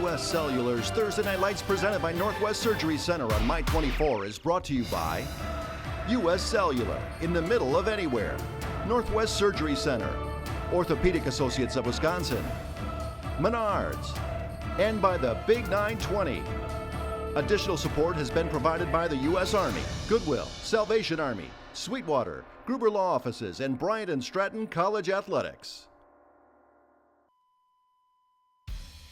U.S. Cellular's Thursday Night Lights presented by Northwest Surgery Center on My 24 is brought to you by U.S. Cellular, in the middle of anywhere. Northwest Surgery Center, Orthopedic Associates of Wisconsin, Menards, and by the Big 920. Additional support has been provided by the U.S. Army, Goodwill, Salvation Army, Sweetwater, Gruber Law Offices, and Bryant and Stratton College Athletics.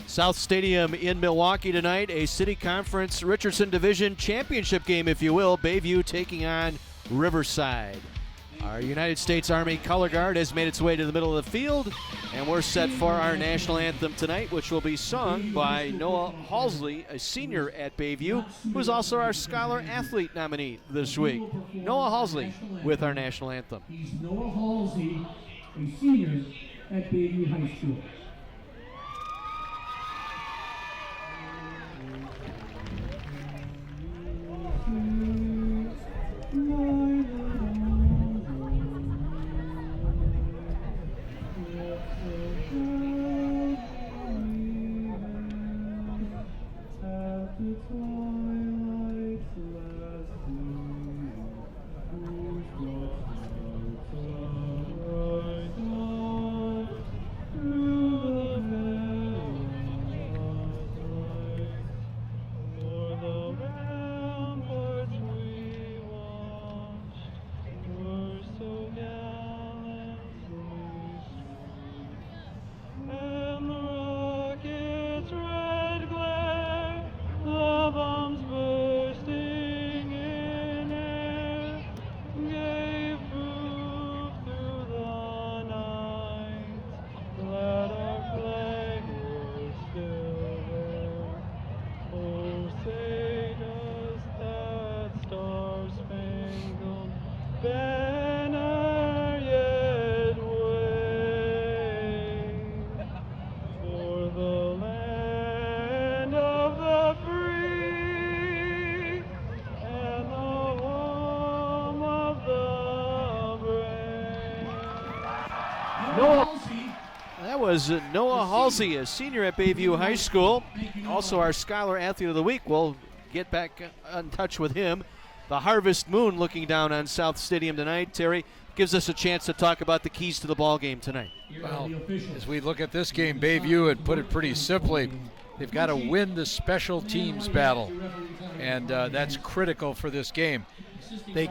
South Stadium in Milwaukee tonight, a City Conference Richardson Division Championship game, if you will. Bayview taking on Riverside. Our United States Army Color Guard has made its way to the middle of the field, and we're set for our national anthem tonight, which will be sung by Noah Halsley, a senior at Bayview, who is also our Scholar Athlete nominee this week. Noah Halsley with our national anthem. He's Noah Halsey, a senior at Bayview High School. That was Noah Halsey, a senior at Bayview High School. Also our Scholar Athlete of the Week. We'll get back in touch with him. The Harvest Moon looking down on South Stadium tonight. Terry, gives us a chance to talk about the keys to the ball game tonight. Well, as we look at this game, Bayview had put it pretty simply. They've got to win the special teams battle, and that's critical for this game. They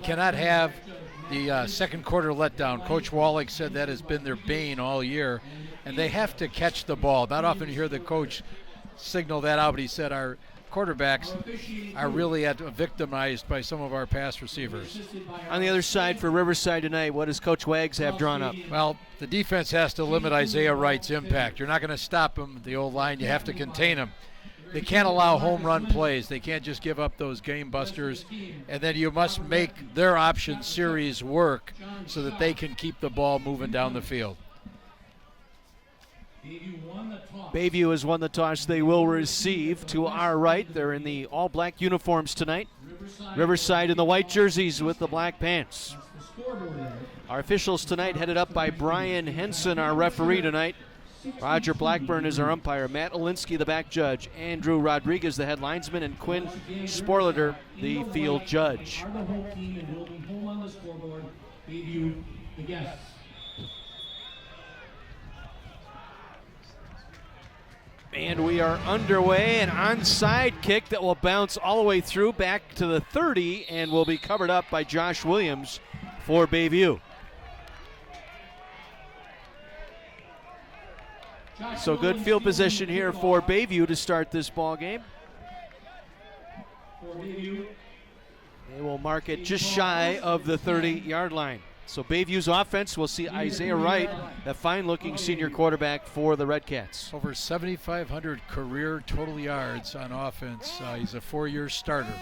cannot have the second quarter letdown. Coach Wallach said that has been their bane all year, and they have to catch the ball. Not often you hear the coach signal that out, but he said our quarterbacks are really victimized by some of our pass receivers. On the other side for Riverside tonight, what does Coach Wags have drawn up? Well, the defense has to limit Isaiah Wright's impact. You're not going to stop him, the old line. You have to contain him. They can't allow home run plays. They can't just give up those game busters. And then you must make their option series work so that they can keep the ball moving down the field. Bayview has won the toss. They will receive to our right. They're in the all-black uniforms tonight. Riverside in the white jerseys with the black pants. Our officials tonight headed up by Brian Henson, our referee tonight. Roger Blackburn is our umpire. Matt Olinsky, the back judge. Andrew Rodriguez, the head linesman. And Quinn Sporliter, the field judge. And we are underway. An onside kick that will bounce all the way through back to the 30 and will be covered up by Josh Williams for Bayview. So good field position here for Bayview to start this ball game. They will mark it just shy of the 30-yard line. So Bayview's offense will see Isaiah Wright, a fine-looking senior quarterback for the Redcats. Over 7,500 career total yards on offense. He's a 4-year starter.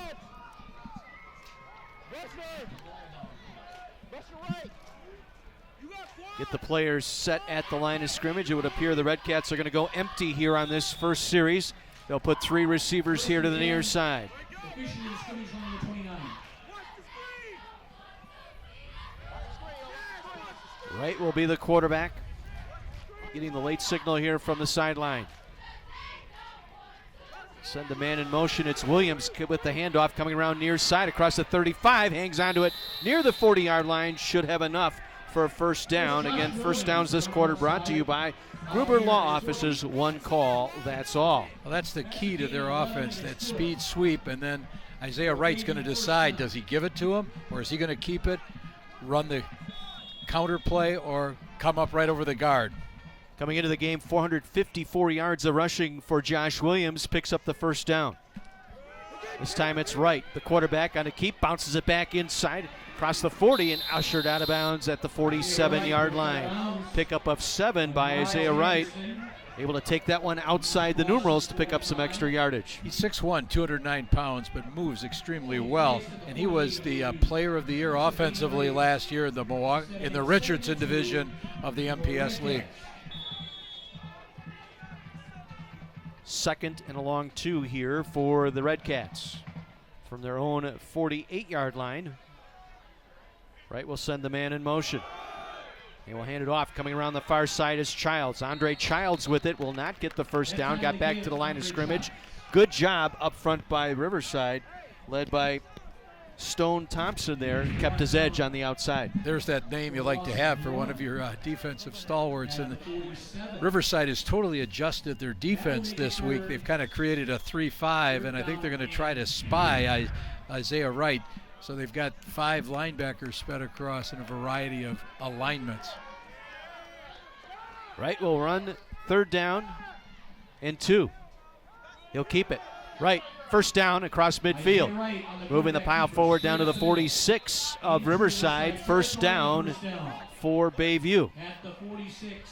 Get the players set at the line of scrimmage. It would appear the Redcats are going to go empty here on this first series. They'll put 3 receivers here to the near side. Wright will be the quarterback. getting the late signal here from the sideline. Send the man in motion. It's Williams with the handoff coming around near side across the 35. Hangs onto it near the 40-yard line. Should have enough for a first down. Again, first downs this quarter brought to you by Gruber Law Offices. One call, that's all. Well, that's the key to their offense, that speed sweep, and then Isaiah Wright's going to decide, does he give it to him, or is he going to keep it, run the counter play, or come up right over the guard? Coming into the game, 454 yards of rushing for Josh Williams, picks up the first down. This time it's Wright, the quarterback on a keep, bounces it back inside, across the 40 and ushered out of bounds at the 47-yard line. Pickup of 7 by Isaiah Wright. Able to take that one outside the numerals to pick up some extra yardage. He's 6'1", 209 pounds, but moves extremely well. And he was the Player of the Year offensively last year in the Richardson division of the MPS League. Second and a long 2 here for the Red Cats. From their own 48-yard line, Wright will send the man in motion. He will hand it off. Coming around the far side is Childs. Andre Childs with it. Will not get the first down. Got back to the line of scrimmage. Good job up front by Riverside, led by Stone Thompson there. Kept his edge on the outside. There's that name you like to have for one of your defensive stalwarts. And Riverside has totally adjusted their defense this week. They've kind of created a 3-5, and I think they're going to try to spy Isaiah Wright. So they've got 5 linebackers spread across in a variety of alignments. Wright will run third down and 2. He'll keep it. Wright, first down across midfield. Moving the pile forward down to the 46 of Riverside. First down for Bayview. At the 46.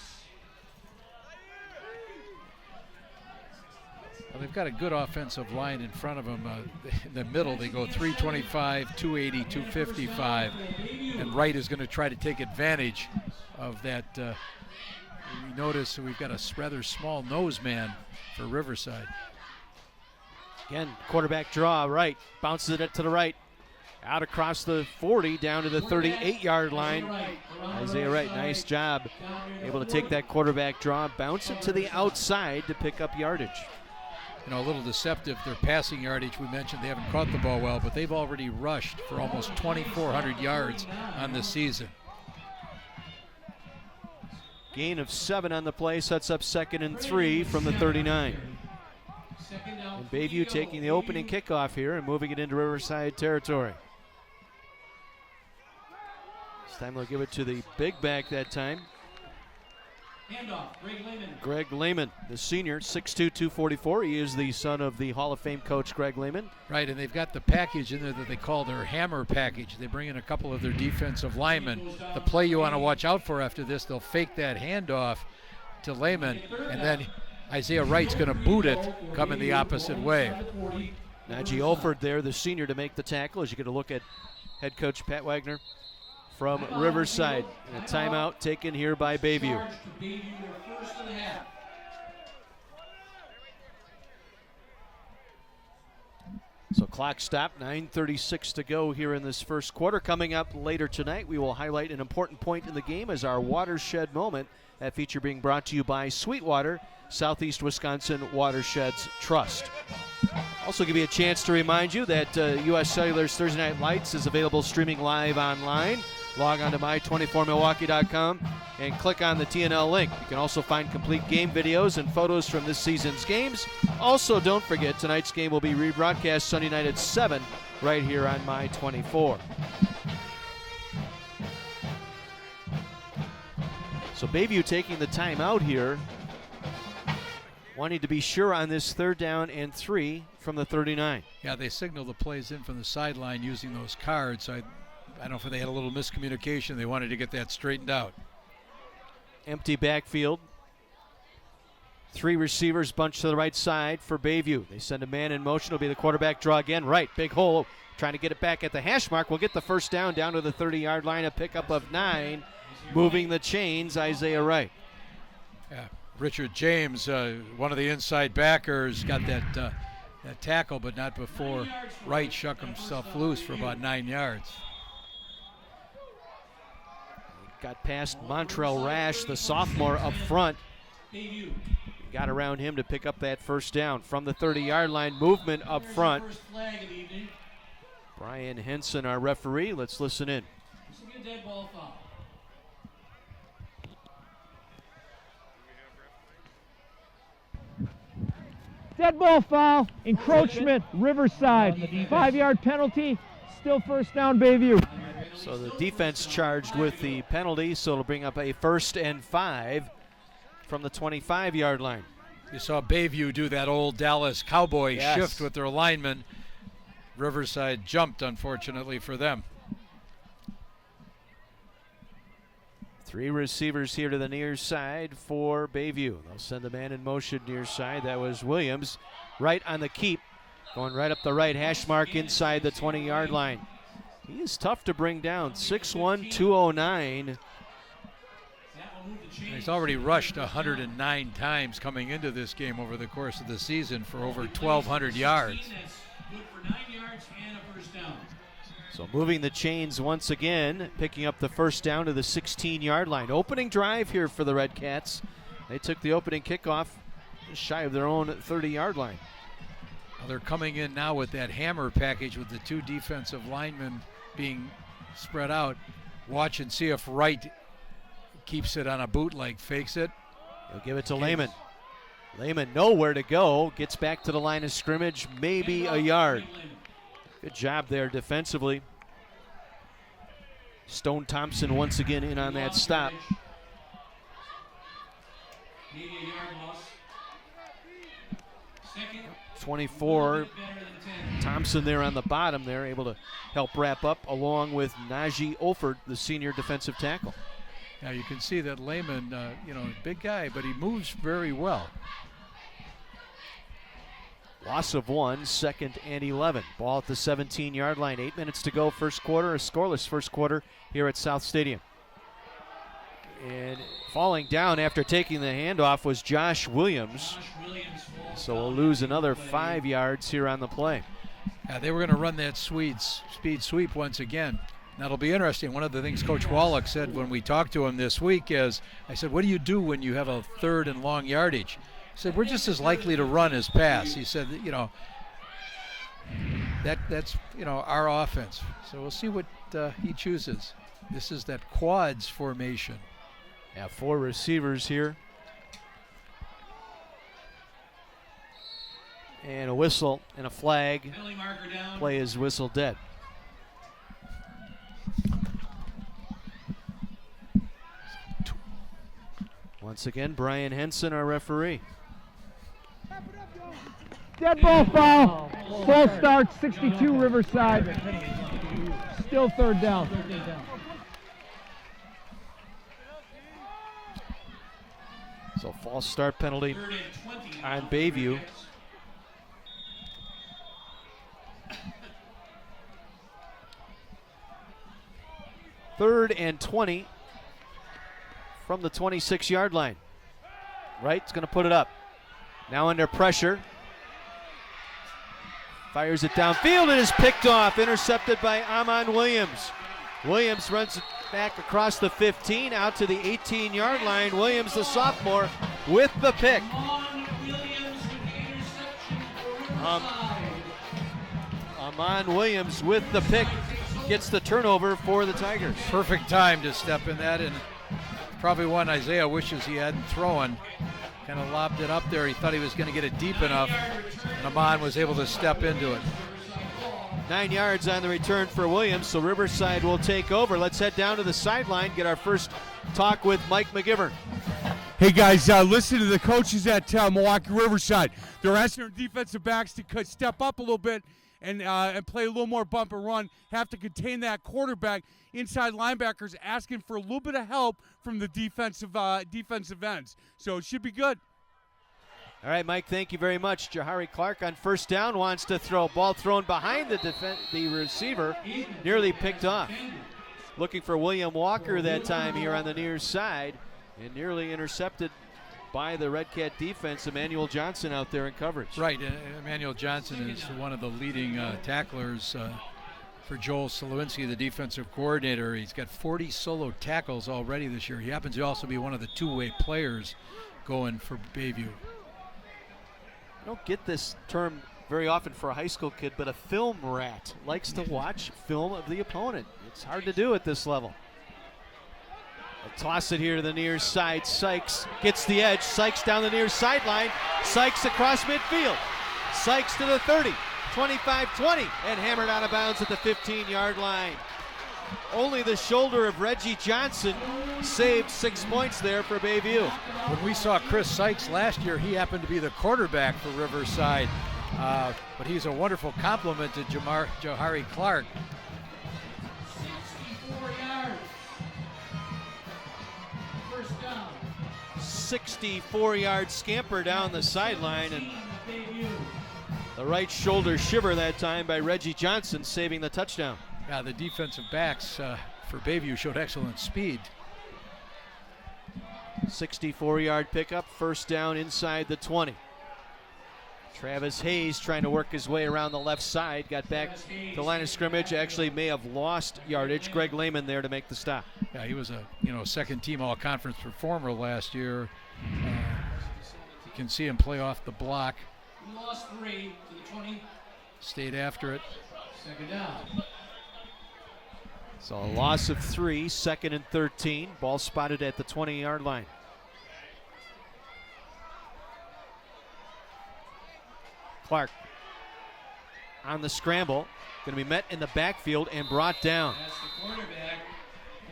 Well, they've got a good offensive line in front of them. In the middle, they go 325, 280, 255. And Wright is going to try to take advantage of that. We notice we've got a rather small nose man for Riverside. Again, quarterback draw, Wright. Bounces it to the right. Out across the 40, down to the 38-yard line. Isaiah Wright, nice job. Able to take that quarterback draw, bounce it to the outside to pick up yardage. You know, a little deceptive, their passing yardage. We mentioned they haven't caught the ball well, but they've already rushed for almost 2,400 yards on this season. Gain of 7 on the play, sets up 2nd and 3 from the 39. And Bayview taking the opening kickoff here and moving it into Riverside territory. This time they'll give it to the big back that time. Handoff, Greg Lehman, the senior, 6'2", 244. He is the son of the Hall of Fame coach, Greg Lehman. Right, and they've got the package in there that they call their hammer package. They bring in a couple of their defensive linemen. The play you want to watch out for after this, they'll fake that handoff to Lehman, and then Isaiah Wright's going to boot it coming the opposite way. Najee Olford there, the senior, to make the tackle as you get a look at head coach Pat Wagner from Riverside. And a timeout taken here by Bayview. So clock stop, 9:36 to go here in this first quarter. Coming up later tonight, we will highlight an important point in the game as our watershed moment. That feature being brought to you by Sweetwater, Southeast Wisconsin Watersheds Trust. Also give you a chance to remind you that U.S. Cellular's Thursday Night Lights is available streaming live online. Log on to my24milwaukee.com and click on the TNL link. You can also find complete game videos and photos from this season's games. Also, don't forget, tonight's game will be rebroadcast Sunday night at 7 right here on My24. So Bayview taking the timeout here, wanting to be sure on this 3rd down and 3 from the 39. Yeah, they signal the plays in from the sideline using those cards. I don't know if they had a little miscommunication. They wanted to get that straightened out. Empty backfield. 3 receivers bunched to the right side for Bayview. They send a man in motion. It'll be the quarterback draw again. Right, big hole. Trying to get it back at the hash mark. We'll get the first down to the 30-yard line. A pickup of 9. Moving the chains, Isaiah Wright. Yeah, Richard James, one of the inside backers, got that tackle, but not before Wright shook himself loose for about 9 yards. Got past Montrell Rash, the sophomore, up front. Bayview. Got around him to pick up that first down from the 30-yard line. Movement up front. First flag of the evening. Brian Henson, our referee. Let's listen in. This will be a dead ball foul. Dead ball foul, encroachment, Riverside. 5-yard penalty, still first down Bayview. So the defense charged with the penalty, so it'll bring up a 1st and 5 from the 25-yard line. You saw Bayview do that old Dallas Cowboy Yes. shift with their linemen. Riverside jumped, unfortunately, for them. 3 receivers here to the near side for Bayview. They'll send the man in motion near side. That was Williams, right on the keep, going right up the right hash mark inside the 20-yard line. He is tough to bring down, 6'1", 209. He's already rushed 109 times coming into this game over the course of the season for over 1,200 yards. That's good for 9 yards and a first down. So moving the chains once again, picking up the first down to the 16-yard line. Opening drive here for the Red Cats. They took the opening kickoff just shy of their own 30-yard line. Well, they're coming in now with that hammer package with the 2 defensive linemen being spread out. Watch and see if Wright keeps it on a bootleg, fakes it. He'll give it to Lehman. Lehman nowhere to go. Gets back to the line of scrimmage, maybe a yard. Good job there defensively. Stone Thompson once again in on that stop. Maybe a yard loss. Second, 24. better than 10. Thompson there on the bottom there, able to help wrap up along with Najee Olford, the senior defensive tackle. Now you can see that Lehman, big guy, but he moves very well. Loss of 1, 2nd and 11. Ball at the 17-yard line. 8 minutes to go, first quarter. A scoreless first quarter here at South Stadium. And falling down after taking the handoff was Josh Williams. So we'll lose another 5 yards here on the play. They were going to run that speed sweep once again. That'll be interesting. One of the things Coach Wallach said when we talked to him this week is, I said, what do you do when you have a 3rd and long yardage? He said, we're just as likely to run as pass. He said, that's our offense. So we'll see what he chooses. This is that quads formation. Yeah, 4 receivers here. And a whistle and a flag. Penalty marker down. Play is whistle dead. Once again, Brian Henson, our referee. Dead ball foul, false start, 62 Riverside. Still 3rd down. So false start penalty 3rd and 20 on Bayview. Third and 20 from the 26-yard line. Wright's going to put it up. Now under pressure. Fires it downfield and is picked off. Intercepted by Amon Williams. Williams runs it back across the 15 out to the 18-yard line. Williams, the sophomore, with the pick. Amon Williams with the pick gets the turnover for the Tigers. Perfect time to step in that, and probably one Isaiah wishes he hadn't thrown. Kind of lobbed it up there. He thought he was going to get it deep enough, and Amon was able to step into it. 9 yards on the return for Williams, so Riverside will take over. Let's head down to the sideline, get our first talk with Mike McGivern. Hey guys, listen to the coaches at Milwaukee Riverside. They're asking their defensive backs to step up a little bit and play a little more bump and run, have to contain that quarterback. Inside linebackers asking for a little bit of help from the defensive ends. So it should be good. All right, Mike, thank you very much. Jahari Clark on first down wants to throw. Ball thrown behind the receiver, nearly picked off. Looking for William Walker that time here on the near side, and nearly intercepted by the Red Cat defense. Emmanuel Johnson out there in coverage. Right, Emmanuel Johnson is one of the leading tacklers for Joel Slowinski, the defensive coordinator. He's got 40 solo tackles already this year. He happens to also be one of the two-way players going for Bayview. I don't get this term very often for a high school kid, but a film rat likes to watch film of the opponent. It's hard to do at this level. They'll toss it here to the near side. Sykes gets the edge. Sykes down the near sideline. Sykes across midfield. Sykes to the 30, 25-20, and hammered out of bounds at the 15-yard line. Only the shoulder of Reggie Johnson saved 6 points there for Bayview. When we saw Chris Sykes last year, he happened to be the quarterback for Riverside, but he's a wonderful complement to Johari Clark. 64 yards. First down. 64-yard scamper down the sideline, and Bayview. the right shoulder shiver that time by Reggie Johnson, saving the touchdown. Yeah, the defensive backs for Bayview showed excellent speed. 64-yard pickup, first down inside the 20. Travis Hayes trying to work his way around the left side, got back to the line of scrimmage, actually may have lost yardage. Greg Lehman there to make the stop. Yeah, he was a second-team all-conference performer last year. You can see him play off the block. We lost 3 to the 20. Stayed after it. Second down. So a loss of 3, second and 13. Ball spotted at the 20-yard line. Clark on the scramble. Going to be met in the backfield and brought down. That's the quarterback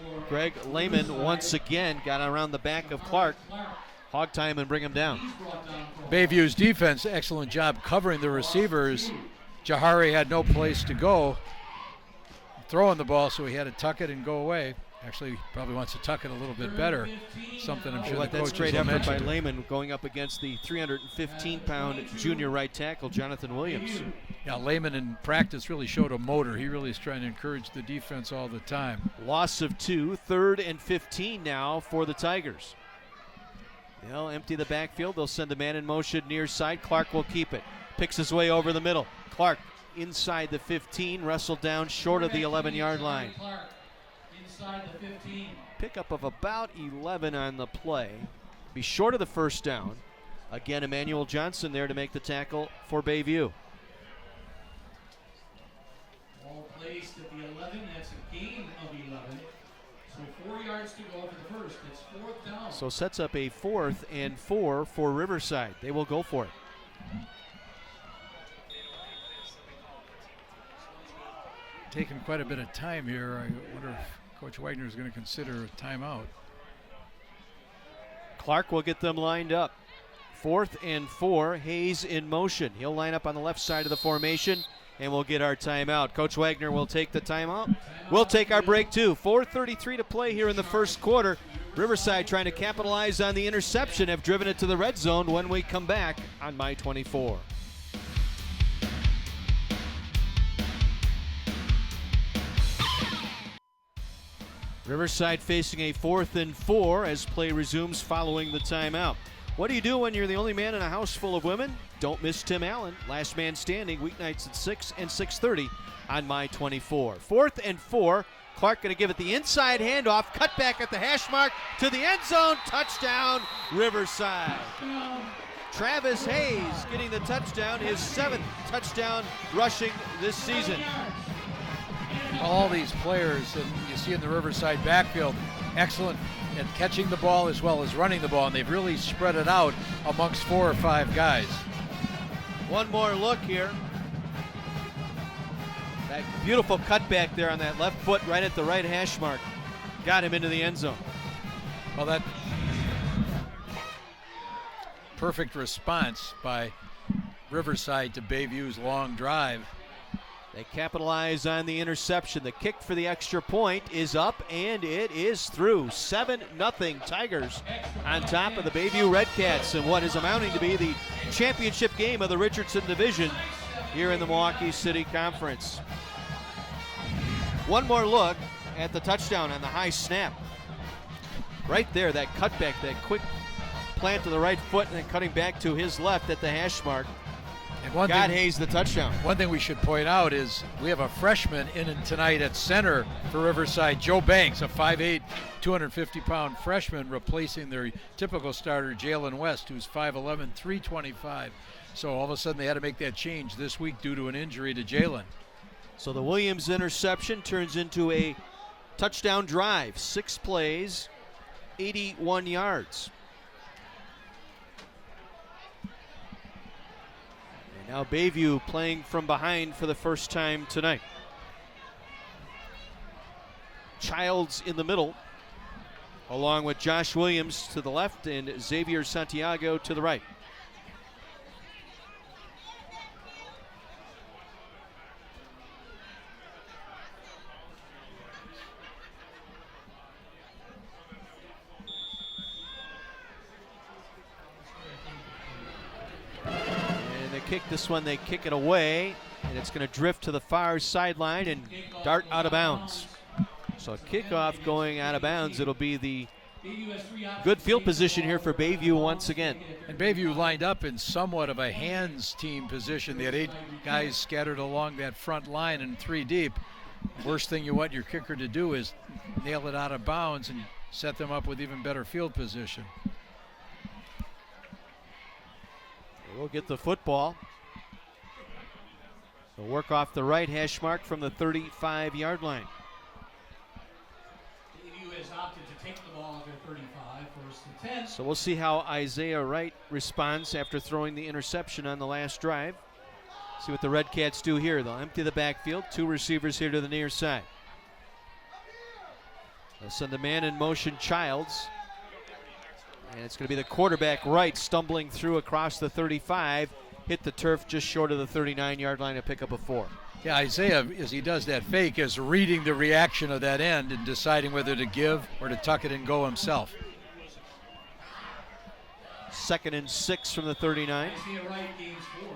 for Greg Lehman once again got around the back of Clark. Hog time and bring him down. He's brought down for Bayview's defense, excellent job covering the receivers. Johari had no place to go throwing the ball, so he had to tuck it and go away. Actually, probably wants to tuck it a little bit better. Something I'm sure the That's coaches great will effort by mention. Lehman going up against the 315-pound junior right tackle, Jonathan Williams. Yeah, Lehman in practice really showed a motor. He really is trying to encourage the defense all the time. Loss of 2, third and 15 now for the Tigers. They'll empty the backfield. They'll send a man in motion near side. Clark will keep it. Picks his way over the middle. Clark inside the 15, wrestled down short of the 11-yard line. Clark inside the 15. Pickup of about 11 on the play. Be short of the first down. Again, Emmanuel Johnson there to make the tackle for Bayview. Ball placed at the 11. That's a gain of 11. So 4 yards to go for the first. It's fourth down. So sets up a 4th and 4 for Riverside. They will go for it. Taking quite a bit of time here. I wonder if Coach Wagner is going to consider a timeout. Clark will get them lined up. 4th and 4, Hayes in motion. He'll line up on the left side of the formation, and we'll get our timeout. Coach Wagner will take the timeout. We'll take our break too. 4:33 to play here in the first quarter. Riverside trying to capitalize on the interception, have driven it to the red zone when we come back on My 24. Riverside facing a 4th and 4 as play resumes following the timeout. What do you do when you're the only man in a house full of women? Don't miss Tim Allen, Last Man Standing, weeknights at 6 and 6:30 on My 24. 4th and 4. Clark going to give it the inside handoff, cut back at the hash mark to the end zone, touchdown Riverside. Travis Hayes getting the touchdown, his 7th touchdown rushing this season. All these players that you see in the Riverside backfield, excellent at catching the ball as well as running the ball, and they've really spread it out amongst 4 or 5 guys. One more look here. That beautiful cutback there on that left foot right at the right hash mark got him into the end zone. Well, that perfect response by Riverside to Bayview's long drive. They capitalize on the interception. The kick for the extra point is up, and it is through. 7-0 Tigers on top of the Bayview Redcats in what is amounting to be the championship game of the Richardson Division here in the Milwaukee City Conference. One more look at the touchdown on the high snap. Right there, that cutback, that quick plant to the right foot and then cutting back to his left at the hash mark. And one got thing, Hayes the touchdown. one thing we should point out is we have a freshman in tonight at center for Riverside, Joe Banks, a 5'8", 250-pound freshman, replacing their typical starter, Jalen West, who's 5'11", 325. So all of a sudden they had to make that change this week due to an injury to Jalen. So the Williams interception turns into a touchdown drive. 6 plays, 81 yards. And now Bayview playing from behind for the first time tonight. Childs in the middle, along with Josh Williams to the left and Xavier Santiago to the right. Kick this one, they kick it away, and it's going to drift to the far sideline and dart out of bounds. So kickoff going out of bounds. It'll be the good field position here for Bayview once again. And Bayview lined up in somewhat of a hands team position. They had 8 guys scattered along that front line and 3 deep. Worst thing you want your kicker to do is nail it out of bounds and set them up with even better field position. We'll get the football. They'll work off the right hash mark from the 35-yard line. Bayview has opted to take the ball at their 35, first and 10. So we'll see how Isaiah Wright responds after throwing the interception on the last drive. See what the Red Cats do here. They'll empty the backfield. 2 receivers here to the near side. They'll send the man in motion, Childs. And it's going to be the quarterback Wright stumbling through across the 35, hit the turf just short of the 39-yard line to pick up a 4. Yeah, Isaiah, as he does that fake, is reading the reaction of that end and deciding whether to give or to tuck it and go himself. 2nd and 6 from the 39. Isaiah Wright gains 4.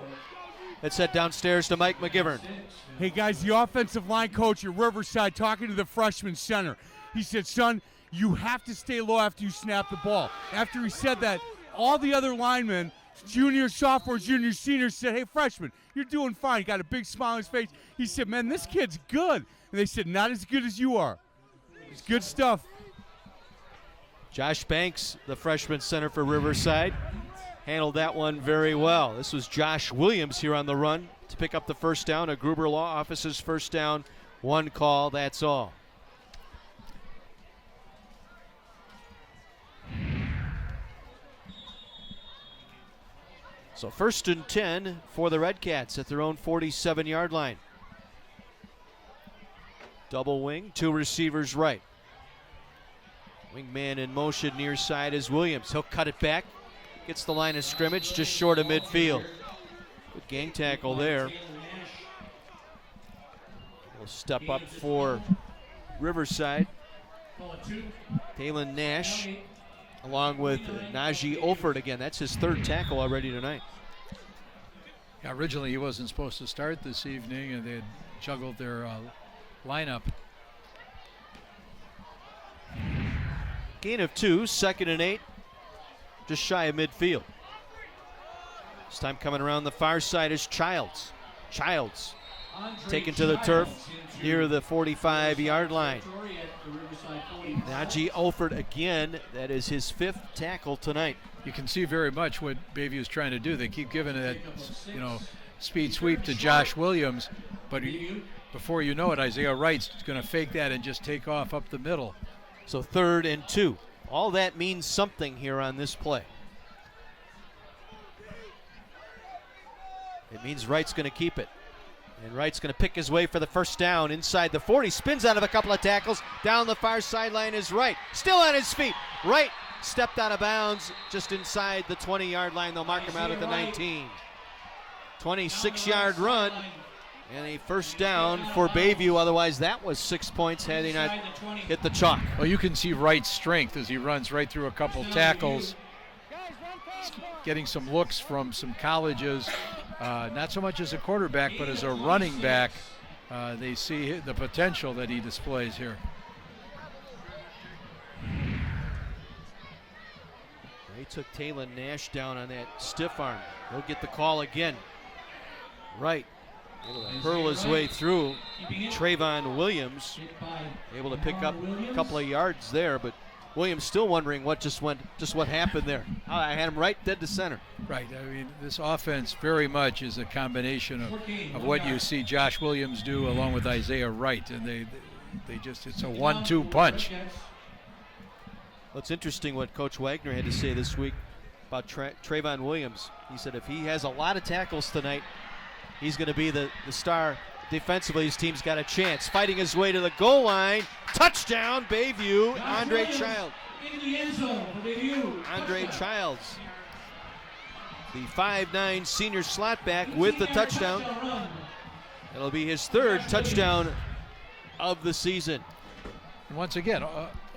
Let's head downstairs to Mike McGivern. Hey, guys, the offensive line coach at Riverside talking to the freshman center. He said, son, you have to stay low after you snap the ball. After he said that, all the other linemen, juniors, sophomores, juniors, seniors said, hey, freshman, you're doing fine. He got a big smile on his face. He said, man, this kid's good. And they said, not as good as you are. It's good stuff. Josh Banks, the freshman center for Riverside, handled that one very well. This was Josh Williams here on the run to pick up the first down. A Gruber Law Office's first down, 1 call, that's all. So 1st and 10 for the Red Cats at their own 47-yard line. Double wing, 2 receivers right. Wingman in motion near side is Williams. He'll cut it back. Gets the line of scrimmage just short of midfield. Good gang tackle there. We'll step up for Riverside. Talon Nash, along with Najee Olford again. That's his 3rd tackle already tonight. Yeah, originally he wasn't supposed to start this evening, and they had juggled their lineup. Gain of 2, 2nd and 8, just shy of midfield. This time coming around the far side is Childs. Childs taken to the turf near the 45-yard line. Najee Olford again, that is his 5th tackle tonight. You can see very much what Bayview is trying to do. They keep giving that, speed sweep to Josh Williams, but before you know it, Isaiah Wright's going to fake that and just take off up the middle. So 3rd and 2. All that means something here on this play. It means Wright's going to keep it. And Wright's going to pick his way for the first down inside the 40. Spins out of a couple of tackles. Down the far sideline is Wright. Still on his feet. Wright stepped out of bounds just inside the 20-yard line. They'll mark him out at the 19. 26-yard run. And a first down for Bayview. Otherwise, that was 6 points had he not hit the chalk. Well, you can see Wright's strength as he runs right through a couple tackles. Getting some looks from some colleges. Not so much as a quarterback, but as a running back. They see the potential that he displays here. They took Talon Nash down on that stiff arm. He'll get the call again. Right. Able to hurl his way through. Trayvon Williams able to pick up a couple of yards there, but Williams still wondering what happened there. I had him right dead to center. Right. I mean, this offense very much is a combination of what you see Josh Williams do along with Isaiah Wright, and they just, it's a 1-2 punch. Well, it's interesting what Coach Wagner had to say this week about Trayvon Williams. He said if he has a lot of tackles tonight, he's going to be the star. Defensively, his team's got a chance. Fighting his way to the goal line. Touchdown, Bayview. Andre Childs. Andre Childs, the 5'9" senior slot back with the touchdown. It'll be his third touchdown of the season. And once again,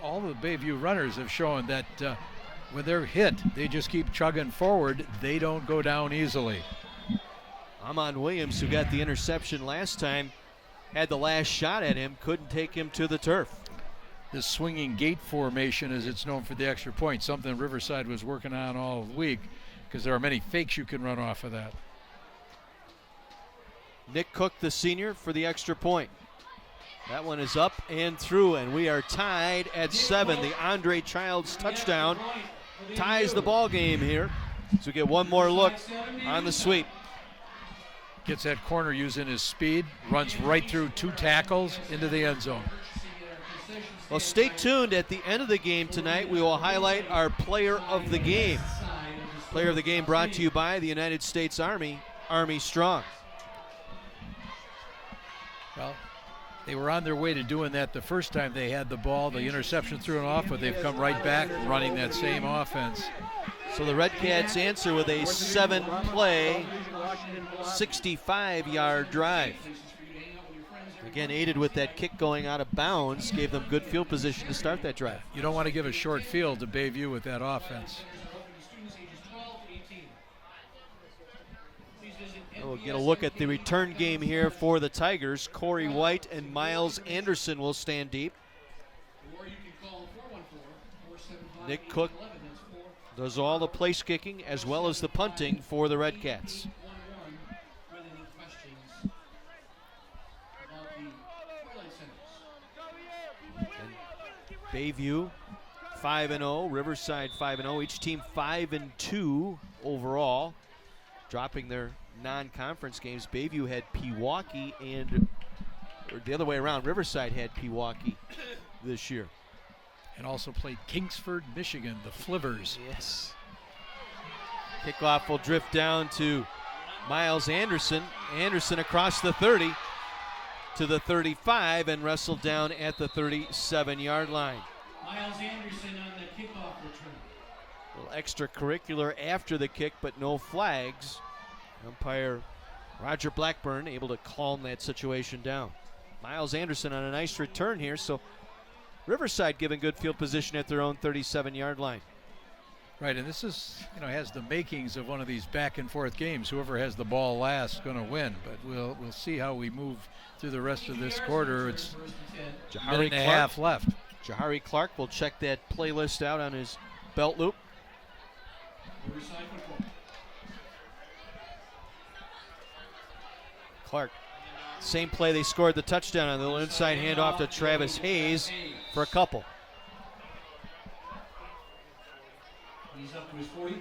all the Bayview runners have shown that when they're hit, they just keep chugging forward. They don't go down easily. Amon Williams, who got the interception last time, had the last shot at him, couldn't take him to the turf. This swinging gate formation, as it's known for the extra point, something Riverside was working on all week, because there are many fakes you can run off of that. Nick Cook, the senior, for the extra point. That one is up and through, and we are tied at 7. The Andre Childs touchdown ties the ball game here. So we get one more look on the sweep. Gets that corner using his speed, runs right through 2 tackles into the end zone. Well, stay tuned. At the end of the game tonight, we will highlight our player of the game. Player of the game brought to you by the United States Army, Army Strong. Well, they were on their way to doing that the first time they had the ball. The interception threw it off, but they've come right back running that same offense. So the Red Cats answer with a 7-play, 65-yard drive. Again, aided with that kick going out of bounds, gave them good field position to start that drive. You don't want to give a short field to Bayview with that offense. We'll get a look at the return game here for the Tigers. Corey White and Miles Anderson will stand deep. Nick Cook does all the place kicking as well as the punting for the Red Cats. And Bayview 5-0, Riverside 5-0, each team 5-2 overall, dropping their non-conference games. Bayview had Pewaukee or the other way around, Riverside had Pewaukee this year. And also played Kingsford, Michigan, the Flivers. Yes. Kickoff will drift down to Miles Anderson. Anderson across the 30 to the 35 and wrestled down at the 37-yard line. Miles Anderson on the kickoff return. A little extracurricular after the kick, but no flags. Umpire Roger Blackburn able to calm that situation down. Miles Anderson on a nice return here, so Riverside given good field position at their own 37-yard line. Right, and this is, has the makings of one of these back and forth games. Whoever has the ball last is going to win, but we'll see how we move through the rest of this quarter. It's a minute and a half left. Jahari Clark will check that playlist out on his belt loop. Clark, same play they scored the touchdown on, the little inside handoff to Travis Hayes for a couple. He's up to his 40.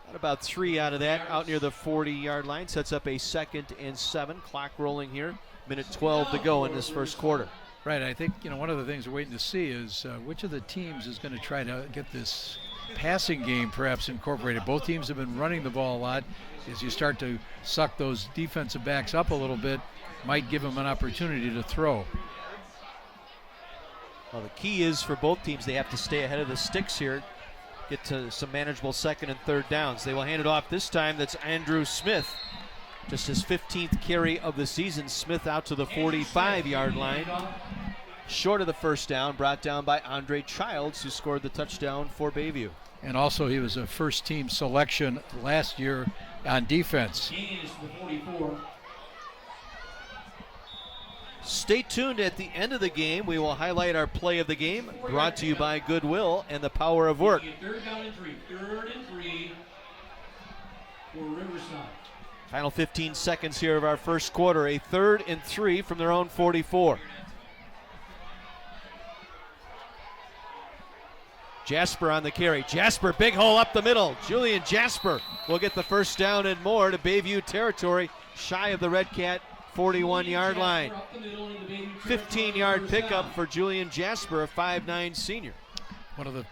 Got about 3 out of that, out near the 40-yard line. Sets up a 2nd and 7. Clock rolling here. Minute 12 to go in this first quarter. Right, I think one of the things we're waiting to see is which of the teams is going to try to get this passing game perhaps incorporated. Both teams have been running the ball a lot. As you start to suck those defensive backs up a little bit, might give them an opportunity to throw. Well, the key is for both teams, they have to stay ahead of the sticks here, get to some manageable 2nd and 3rd downs. They will hand it off this time. That's Andrew Smith. Just his 15th carry of the season. Smith out to the 45-yard line. Short of the first down, brought down by Andre Childs, who scored the touchdown for Bayview. And also he was a first-team selection last year on defense. Stay tuned at the end of the game. We will highlight our play of the game, brought to you by Goodwill and the Power of Work. 3rd down and 3. 3rd and 3 for Riverside. Final 15 seconds here of our first quarter. A 3rd and 3 from their own 44. Jasper on the carry. Jasper, big hole up the middle. Julian Jasper will get the first down and more to Bayview territory, shy of the Red Cat 41-yard line. 15-yard pickup for Julian Jasper, a 5'9 senior. One of the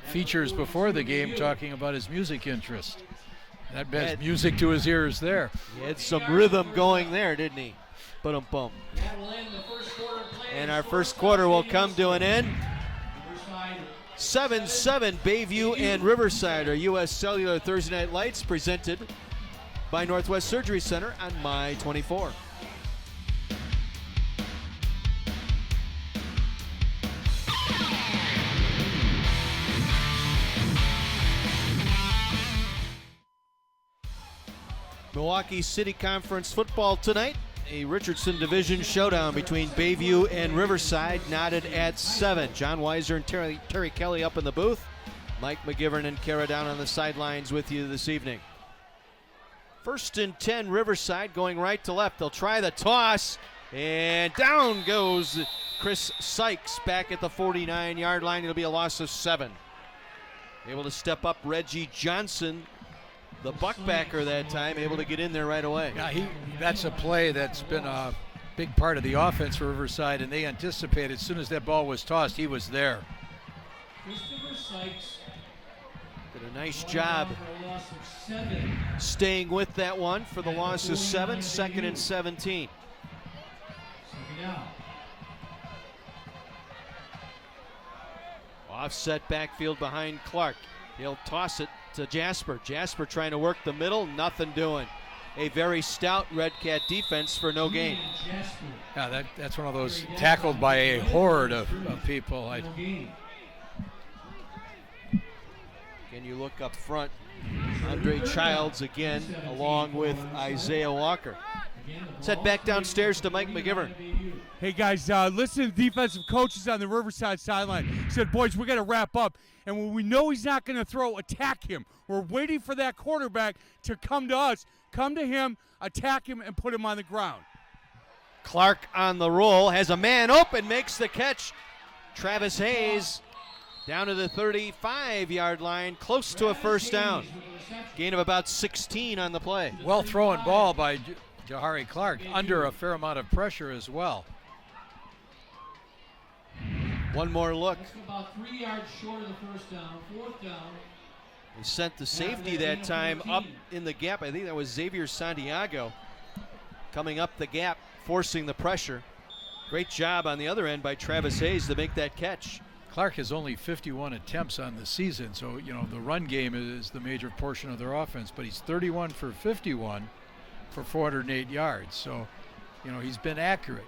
features before the game talking about his music interest. That has music to his ears there. He had some rhythm going there, didn't he? Bum. And our first quarter will come to an end. 7-7 Bayview and Riverside. Our U.S. Cellular Thursday Night Lights presented by Northwest Surgery Center on My 24. Milwaukee City Conference football tonight. A Richardson Division showdown between Bayview and Riverside, knotted at 7. John Weiser and Terry Kelly up in the booth. Mike McGivern and Kara down on the sidelines with you this evening. 1st and 10 Riverside, going right to left. They'll try the toss, and down goes Chris Sykes back at the 49-yard line. It'll be a loss of 7. Able to step up Reggie Johnson, the buckbacker that time, able to get in there right away. Yeah, that's a play that's been a big part of the offense for Riverside, and they anticipated as soon as that ball was tossed, he was there. Did a nice job staying with that one for the loss of 7, 2nd and 17. Offset backfield behind Clark. He'll toss it to Jasper. Jasper trying to work the middle, nothing doing. A very stout Red Cat defense for no gain. Yeah, that's one of those tackled by a horde of people. Can you look up front? Andre Childs again, along with Isaiah Walker. Set back downstairs to Mike McGivern. Hey guys, listen to the defensive coaches on the Riverside sideline. He said, boys, we got to wrap up. And when we know he's not going to throw, attack him. We're waiting for that quarterback to come to us. Come to him, attack him, and put him on the ground. Clark on the roll, has a man open, makes the catch. Travis Hayes down to the 35-yard line, close to a first down. Gain of about 16 on the play. Well thrown ball by Jahari Clark, under a fair amount of pressure as well. One more look. About 3 yards short of the first down, 4th down. They sent the safety that time up in the gap. I think that was Xavier Santiago coming up the gap, forcing the pressure. Great job on the other end by Travis Hayes to make that catch. Clark has only 51 attempts on the season, so the run game is the major portion of their offense, but he's 31 for 51 for 408 yards. So, he's been accurate.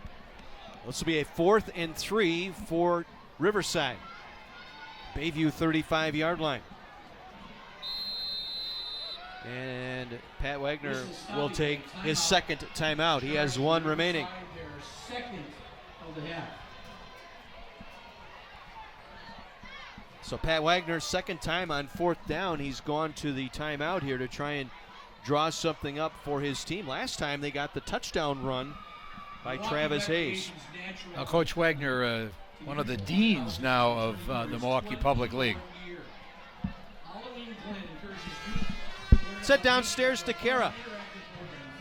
This will be a 4th and 3 for Riverside. Bayview 35-yard line. And Pat Wagner will take his second timeout. He has one remaining. So Pat Wagner, second time on 4th down. He's gone to the timeout here to try and draw something up for his team. Last time they got the touchdown run by Travis Hayes. Now, Coach Wagner, one of the deans now of the Milwaukee Public League. Set downstairs to Kara.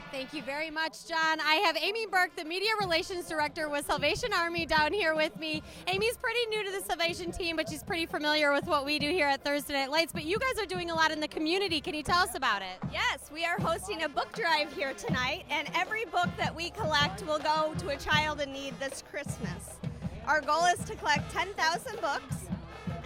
Thank you very much, John. I have Amy Burke, the Media Relations Director with Salvation Army, down here with me. Amy's pretty new to the Salvation team, but she's pretty familiar with what we do here at Thursday Night Lights. But you guys are doing a lot in the community. Can you tell us about it? Yes, we are hosting a book drive here tonight, and every book that we collect will go to a child in need this Christmas. Our goal is to collect 10,000 books,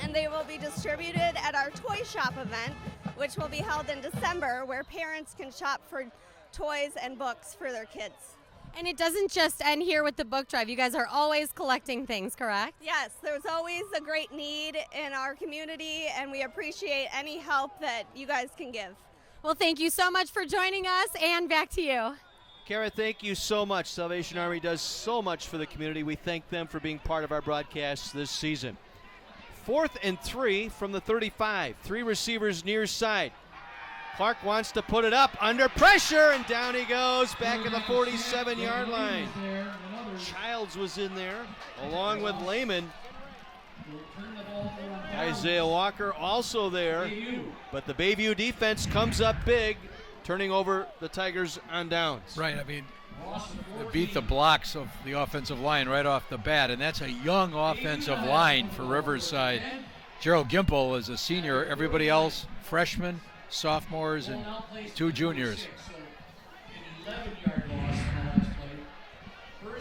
and they will be distributed at our toy shop event, which will be held in December, where parents can shop for toys and books for their kids. And it doesn't just end here with the book drive. You guys are always collecting things, correct? Yes, there's always a great need in our community, and we appreciate any help that you guys can give. Well, thank you so much for joining us, and back to you. Kara, thank you so much. Salvation Army does so much for the community. We thank them for being part of our broadcasts this season. 4th and 3 from the 35. 3 receivers near side. Clark wants to put it up under pressure, and down he goes back at the 47-yard line. Childs was in there along with Lehman. Isaiah Walker also there, but the Bayview defense comes up big, turning over the Tigers on downs. Right, I mean, they beat the blocks of the offensive line right off the bat, and that's a young offensive line for Riverside. Gerald Gimple is a senior, everybody else freshmen, sophomores, and 2 juniors.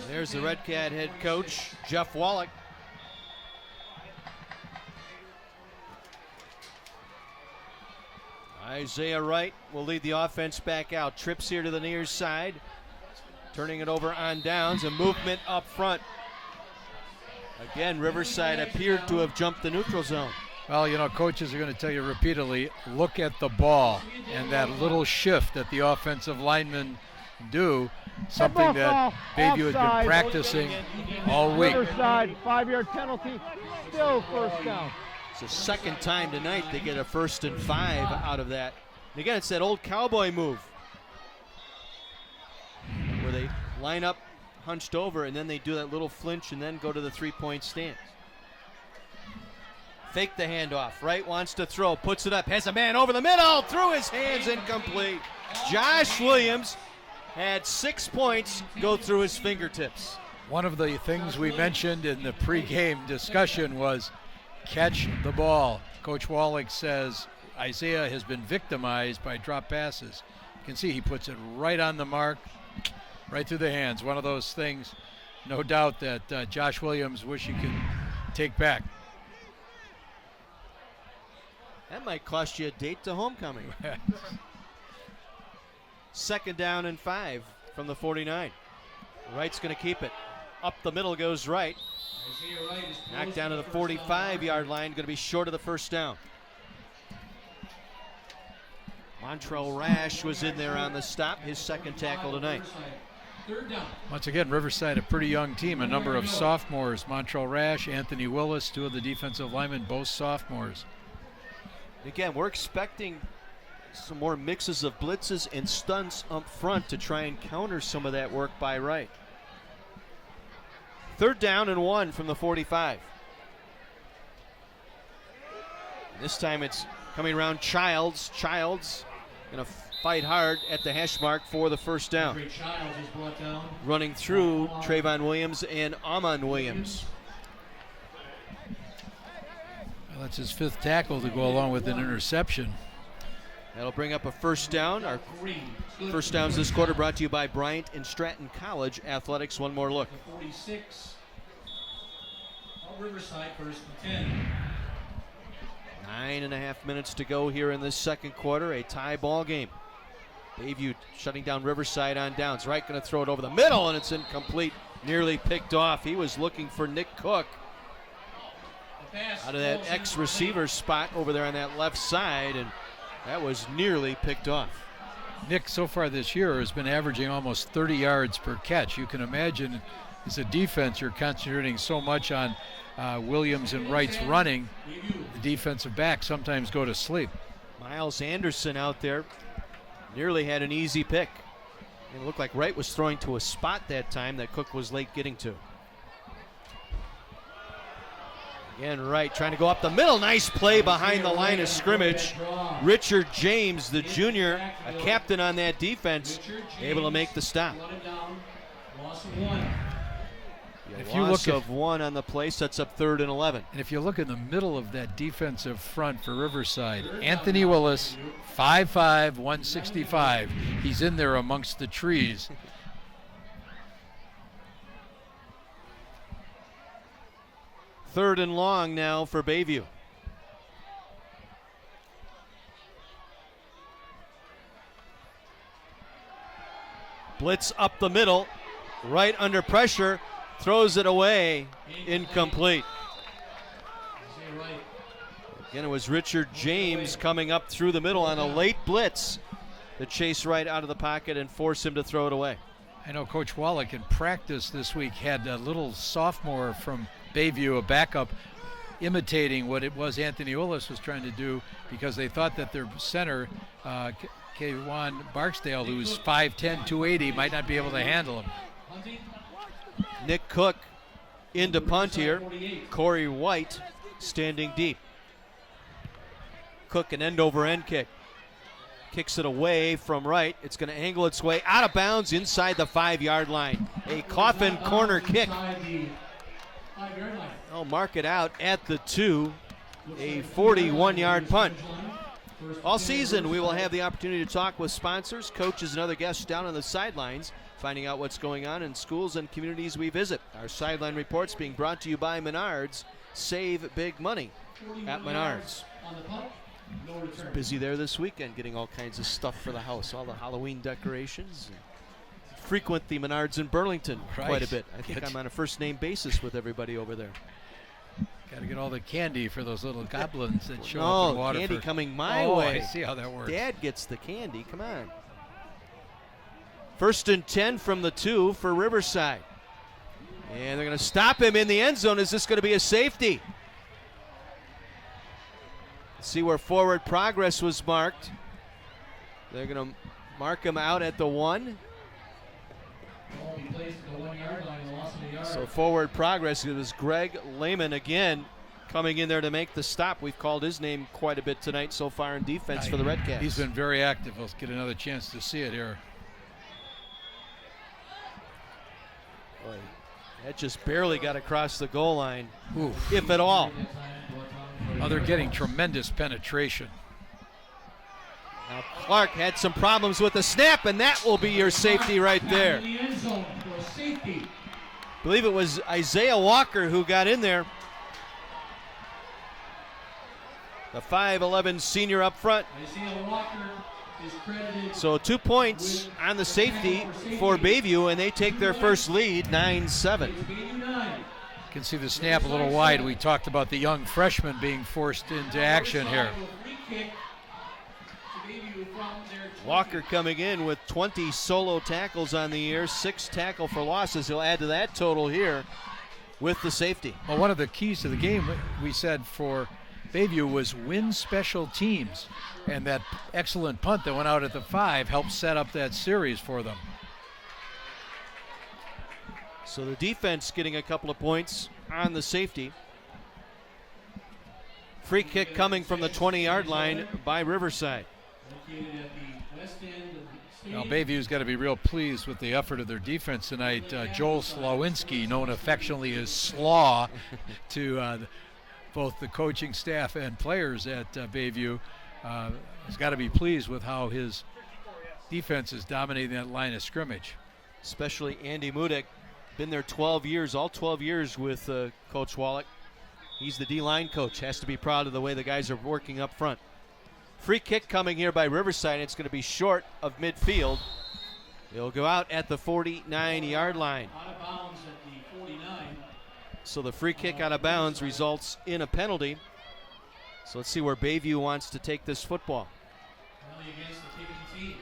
There's the Red Cat head coach, Jeff Wallach. Isaiah Wright will lead the offense back out. Trips here to the near side. Turning it over on downs. A movement up front. Again, Riverside appeared to have jumped the neutral zone. Well, you know, coaches are going to tell you repeatedly, look at the ball and that little shift that the offensive linemen do, something that Bayview has been practicing all week. Riverside, 5-yard penalty, still first down. It's the second time tonight they get a 1st and 5 out of that. And again, it's that old cowboy move where they line up hunched over and then they do that little flinch and then go to the 3-point stance. Fake the handoff. Wright wants to throw, puts it up, has a man over the middle, through his hands, incomplete. Josh Williams had 6 points go through his fingertips. One of the things we mentioned in the pregame discussion was catch the ball. Coach Wallach says Isaiah has been victimized by drop passes. You can see he puts it right on the mark, right through the hands. One of those things, no doubt, that Josh Williams wish he could take back. That might cost you a date to homecoming. 2nd down and 5 from the 49. Wright's going to keep it. Up the middle goes Wright. Knocked down to the 45-yard line, going to be short of the 1st down. Montrell Rash was in there on the stop, his 2nd tackle tonight. Once again, Riverside, a pretty young team, a number of sophomores. Montrell Rash, Anthony Willis, 2 of the defensive linemen, both sophomores. Again, we're expecting some more mixes of blitzes and stunts up front to try and counter some of that work by Wright. 3rd down and 1 from the 45. This time it's coming around Childs. Childs going to fight hard at the hash mark for the 1st down. Running through Trayvon Williams and Amon Williams. Well, that's his 5th tackle to go along with an interception. That'll bring up a 1st down. Our first downs this quarter brought to you by Bryant and Stratton College Athletics. One more look. 46. Riverside 1st and 10. 9.5 minutes to go here in this 2nd quarter. A tie ball game. Bayview shutting down Riverside on downs. Wright going to throw it over the middle, and it's incomplete. Nearly picked off. He was looking for Nick Cook out of that ex-receiver spot over there on that left side, and that was nearly picked off. Nick, so far this year, has been averaging almost 30 yards per catch. You can imagine, as a defense, you're concentrating so much on Williams and Wright's running. The defensive backs sometimes go to sleep. Miles Anderson out there nearly had an easy pick. It looked like Wright was throwing to a spot that time that Cook was late getting to. Again, Wright trying to go up the middle. Nice play behind the line of scrimmage. Richard James, the junior, a captain on that defense, able to make the stop. Loss of 1. If you Loss look of 1 on the play sets up 3rd and 11. And if you look in the middle of that defensive front for Riverside, Anthony Willis, 5'5", 165. He's in there amongst the trees. Third and long now for Bayview. Blitz up the middle, right under pressure, throws it away, incomplete. Again, it was Richard James coming up through the middle on a late blitz to chase Wright out of the pocket and force him to throw it away. I know Coach Wallach in practice this week had a little sophomore from Bayview, a backup, imitating what it was Anthony Ollis was trying to do, because they thought that their center, Kaywan Barksdale, who's 5'10", 280, might not be able to handle him. Nick Cook into punt here. Corey White standing deep. Cook, an end-over-end kick. Kicks it away from right. It's going to angle its way out of bounds inside the 5-yard line. A coffin corner kick. I'll mark it out at the 2. A 41-yard punt. All season, we will have the opportunity to talk with sponsors, coaches, and other guests down on the sidelines, finding out what's going on in schools and communities we visit. Our sideline reports being brought to you by Menards. Save big money at Menards. It's busy there this weekend, getting all kinds of stuff for the house, all the Halloween decorations. Frequent the Menards in Burlington quite a bit. I think I'm on a first-name basis with everybody over there. Got to get all the candy for those little goblins that show up in Waterford. Candy coming my way. I see how that works. Dad gets the candy. Come on. 1st and 10 from the 2 for Riverside. And they're going to stop him in the end zone. Is this going to be a safety? Let's see where forward progress was marked. They're going to mark him out at the 1. So forward progress, it was Greg Lehman again coming in there to make the stop. We've called his name quite a bit tonight so far in defense for the Redcaps. He's been very active. Let's get another chance to see it here. Boy, that just barely got across the goal line, Oof. if at all. Oh, they're getting tremendous penetration. Now Clark had some problems with the snap, and that will be your safety right there. I believe it was Isaiah Walker who got in there. The 5'11 senior up front. So 2 points on the safety for Bayview, and they take their first lead, 9-7. You can see the snap a little wide. We talked about the young freshman being forced into action here. Walker coming in with 20 solo tackles on the year, 6 tackle for losses. He'll add to that total here with the safety. Well, one of the keys to the game, we said for Bayview, was win special teams. And that excellent punt that went out at the 5 helped set up that series for them. So the defense getting a couple of points on the safety. Free kick coming from the 20-yard line by Riverside. Now Bayview's got to be real pleased with the effort of their defense tonight. Joel Slawinski, known affectionately as Slaw to both the coaching staff and players at Bayview, has got to be pleased with how his defense is dominating that line of scrimmage. Especially Andy Mudick, been there 12 years, all 12 years with Coach Wallach. He's the D-line coach, has to be proud of the way the guys are working up front. Free kick coming here by Riverside. It's going to be short of midfield. It'll go out at the 49-yard line. Out of bounds at the 49. So the free kick out of bounds results in a penalty. So let's see where Bayview wants to take this football. Penalty against the kicking team.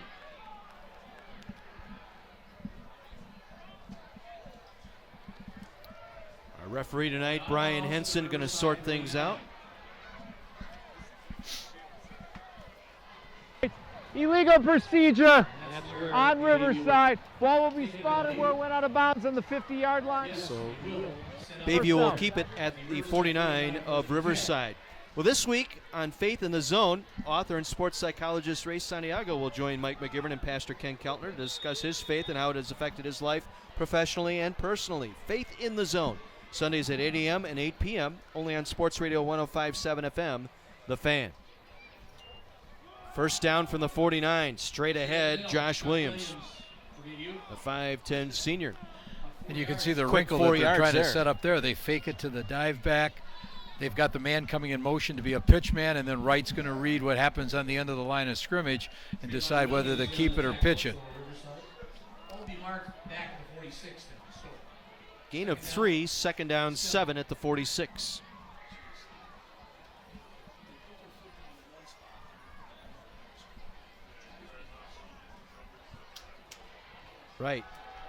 Our referee tonight, Brian Henson, going to sort things out. Illegal procedure on Riverside. Ball will be spotted where it went out of bounds on the 50-yard line. So Bayview will keep it at the 49 of Riverside. Well, this week on Faith in the Zone, author and sports psychologist Ray Santiago will join Mike McGivern and Pastor Ken Keltner to discuss his faith and how it has affected his life professionally and personally. Faith in the Zone, Sundays at 8 a.m. and 8 p.m., only on Sports Radio 105.7 FM, The Fan. First down from the 49, straight ahead, Josh Williams, the 5'10 senior. And you can see the Quick wrinkle 4 that they're yards trying there. to set up there. They fake it to the dive back. They've got the man coming in motion to be a pitch man, and then Wright's going to read what happens on the end of the line of scrimmage and decide whether to keep it or pitch it. Gain of 3, second down 7 at the 46. Wright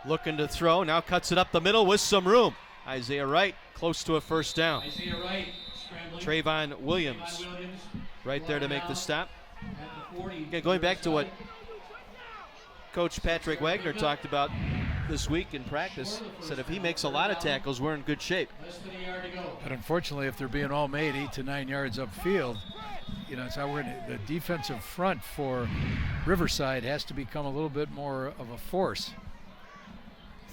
looking to throw, now cuts it up the middle with some room. Isaiah Wright close to a first down. Isaiah Wright scrambles Trayvon Williams right there to make the stop. Okay, going back to what Coach Patrick Wagner talked about this week in practice, said if he makes a lot of tackles, we're in good shape. But unfortunately, if they're being all made 8 to 9 yards upfield, you know, it's how the defensive front for Riverside has to become a little bit more of a force.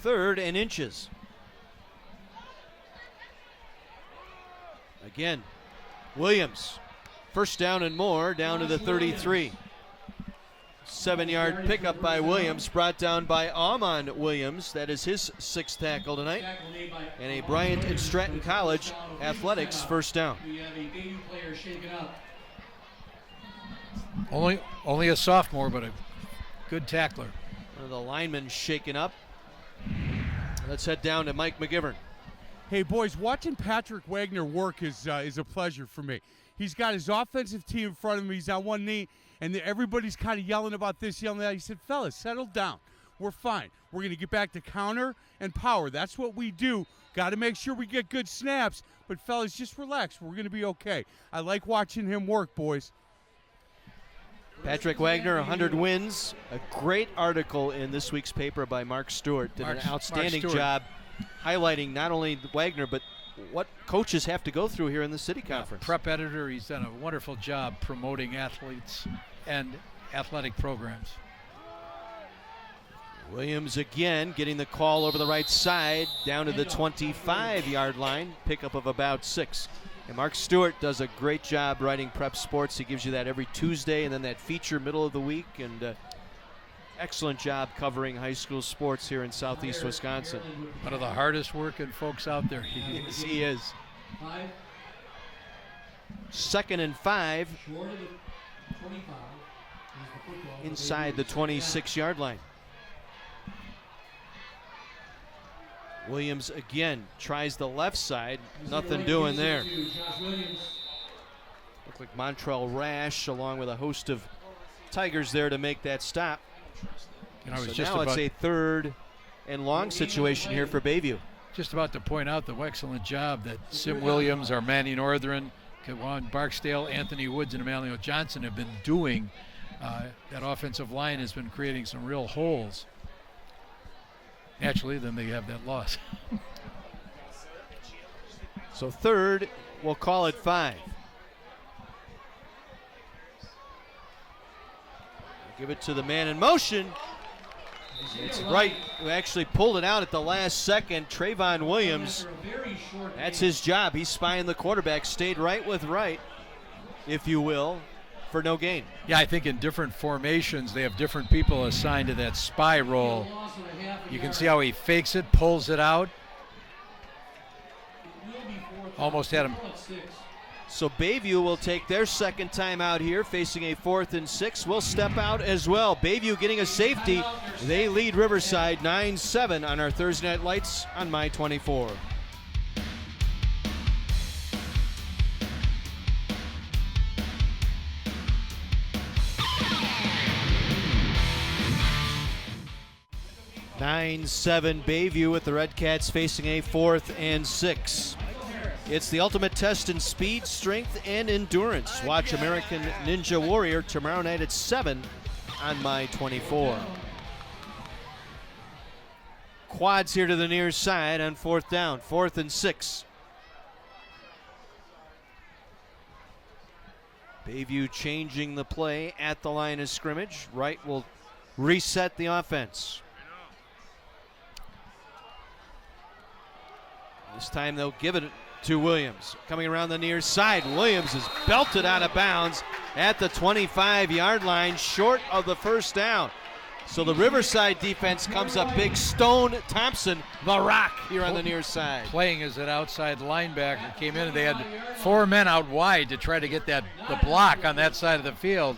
3rd and inches. Again, Williams, first down and more, down to the 33. 7-yard pickup by Williams, brought down by Amon Williams. That is his 6th tackle tonight. And a Bryant and Stratton College athletics first down. Only a sophomore, but a good tackler. One of the linemen shaken up. Let's head down to Mike McGivern. Hey, boys, watching Patrick Wagner work is a pleasure for me. He's got his offensive team in front of him. He's on one knee, and everybody's kind of yelling about this, yelling that. He said, fellas, settle down. We're fine. We're going to get back to counter and power. That's what we do. Got to make sure we get good snaps. But, fellas, just relax. We're going to be okay. I like watching him work, boys. Patrick Wagner, 100 wins. A great article in this week's paper by Mark Stewart. Did an outstanding job highlighting not only Wagner, but what coaches have to go through here in the city conference. Prep editor, he's done a wonderful job promoting athletes and athletic programs. Williams again getting the call over the right side down to the 25-yard line, pickup of about 6. And Mark Stewart does a great job writing prep sports. He gives you that every Tuesday and then that feature middle of the week. And excellent job covering high school sports here in southeast Wisconsin. One of the hardest working folks out there. Yes, he is. 2nd and 5 inside the 26-yard line. Williams again tries the left side. Nothing doing there. Looked like Montrell Rash along with a host of Tigers there to make that stop. So now it's a 3rd and long situation here for Bayview. Just about to point out the excellent job that Sim Williams, our Manny Northern, Kawan Barksdale, Anthony Woods, and Emilio Johnson have been doing. That offensive line has been creating some real holes. Naturally, then they have that loss. So 3rd, we'll call it 5. Give it to the man in motion. It's right, who actually pulled it out at the last second. Trayvon Williams, that's his job. He's spying the quarterback, stayed right with right, if you will, for no gain. Yeah, I think in different formations, they have different people assigned to that spy role. You can see how he fakes it, pulls it out. Almost had him. So Bayview will take their 2nd time out here, facing a 4th and 6. We'll step out as well. Bayview getting a safety. They lead Riverside 9-7 on our Thursday Night Lights on My 24. (9-7) Bayview with the Red Cats facing a 4th and 6. It's the ultimate test in speed, strength, and endurance. Watch American Ninja Warrior tomorrow night at 7 on My 24. Quads here to the near side on 4th down, 4th and 6. Bayview changing the play at the line of scrimmage. Wright will reset the offense. This time they'll give it to Williams. Coming around the near side, Williams is belted out of bounds at the 25-yard line, short of the first down. So the Riverside defense comes up big. Stone Thompson, the rock, here on the near side. Playing as an outside linebacker, came in and they had 4 men out wide to try to get the block on that side of the field.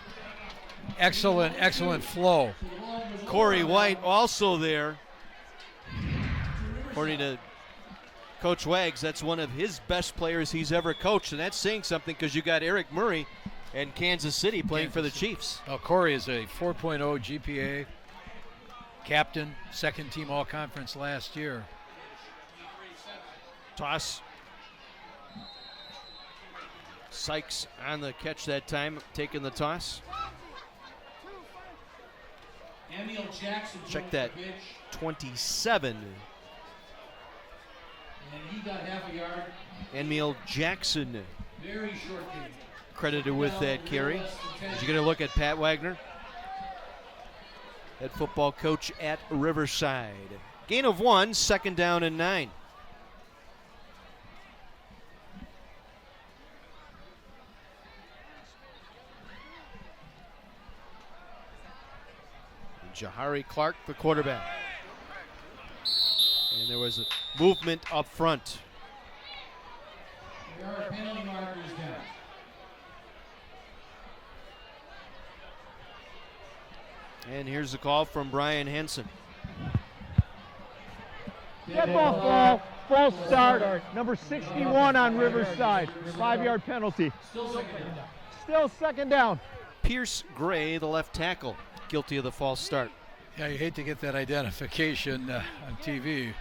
Excellent flow. Corey White also there. According to Coach Wags, that's one of his best players he's ever coached, and that's saying something because you got Eric Murray and Kansas City playing for the Chiefs. Well, Corey is a 4.0 GPA captain, 2nd team all-conference last year. Toss. Sykes on the catch that time, taking the toss. Emil Jackson Check took that, the pitch, 27. and he got half a yard. Emil Jackson Very short game. credited with that carry. As you're going to look at Pat Wagner, head football coach at Riverside. Gain of 1, 2nd down and 9. Jahari Clark, the quarterback. And there was a movement up front. There are penalty markers down. And here's the call from Brian Henson. Dead ball, false start. Number 61 on Riverside. 5-yard penalty. Still second down. Pierce Gray, the left tackle, guilty of the false start. Yeah, you hate to get that identification on TV.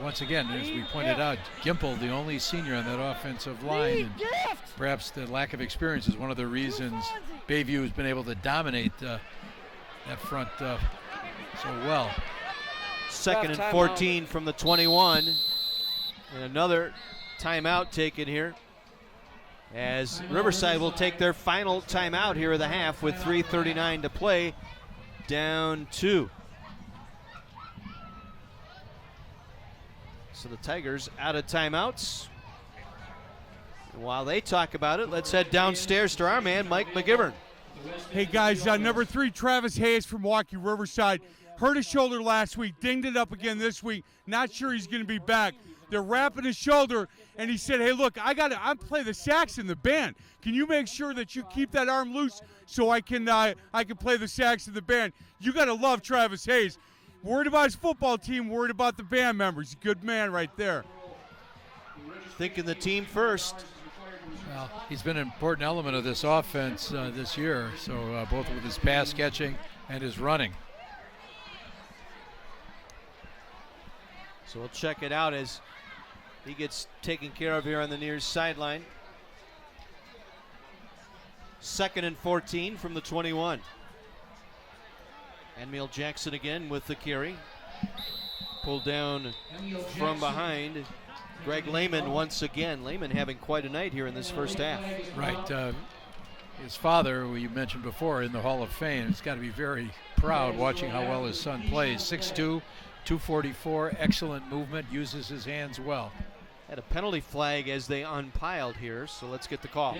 Once again, as we pointed out, Gimple, the only senior on that offensive line. And perhaps the lack of experience is one of the reasons Bayview has been able to dominate that front so well. 2nd and 14 from the 21. And another timeout taken here, as Riverside will take their final timeout here of the half with 3:39 to play, down 2. So the Tigers out of timeouts. And while they talk about it, let's head downstairs to our man, Mike McGivern. Hey guys, number 3, Travis Hayes from Milwaukee Riverside. Hurt his shoulder last week, dinged it up again this week. Not sure he's going to be back. They're wrapping his shoulder, and he said, "Hey, look, I'm playing the sax in the band. Can you make sure that you keep that arm loose so I can play the sax in the band?" You got to love Travis Hayes. Worried about his football team, worried about the band members. Good man right there. Thinking the team first. Well, he's been an important element of this offense this year, so both with his pass catching and his running. So we'll check it out as he gets taken care of here on the near sideline. 2nd and 14 from the 21. Emil Jackson again with the carry. Pulled down from behind. Greg Lehman once again. Lehman having quite a night here in this first half. Right. His father, who you mentioned before, in the Hall of Fame, has got to be very proud watching how well his son plays. 6'2", 244, excellent movement, uses his hands well. Had a penalty flag as they unpiled here, so let's get the call.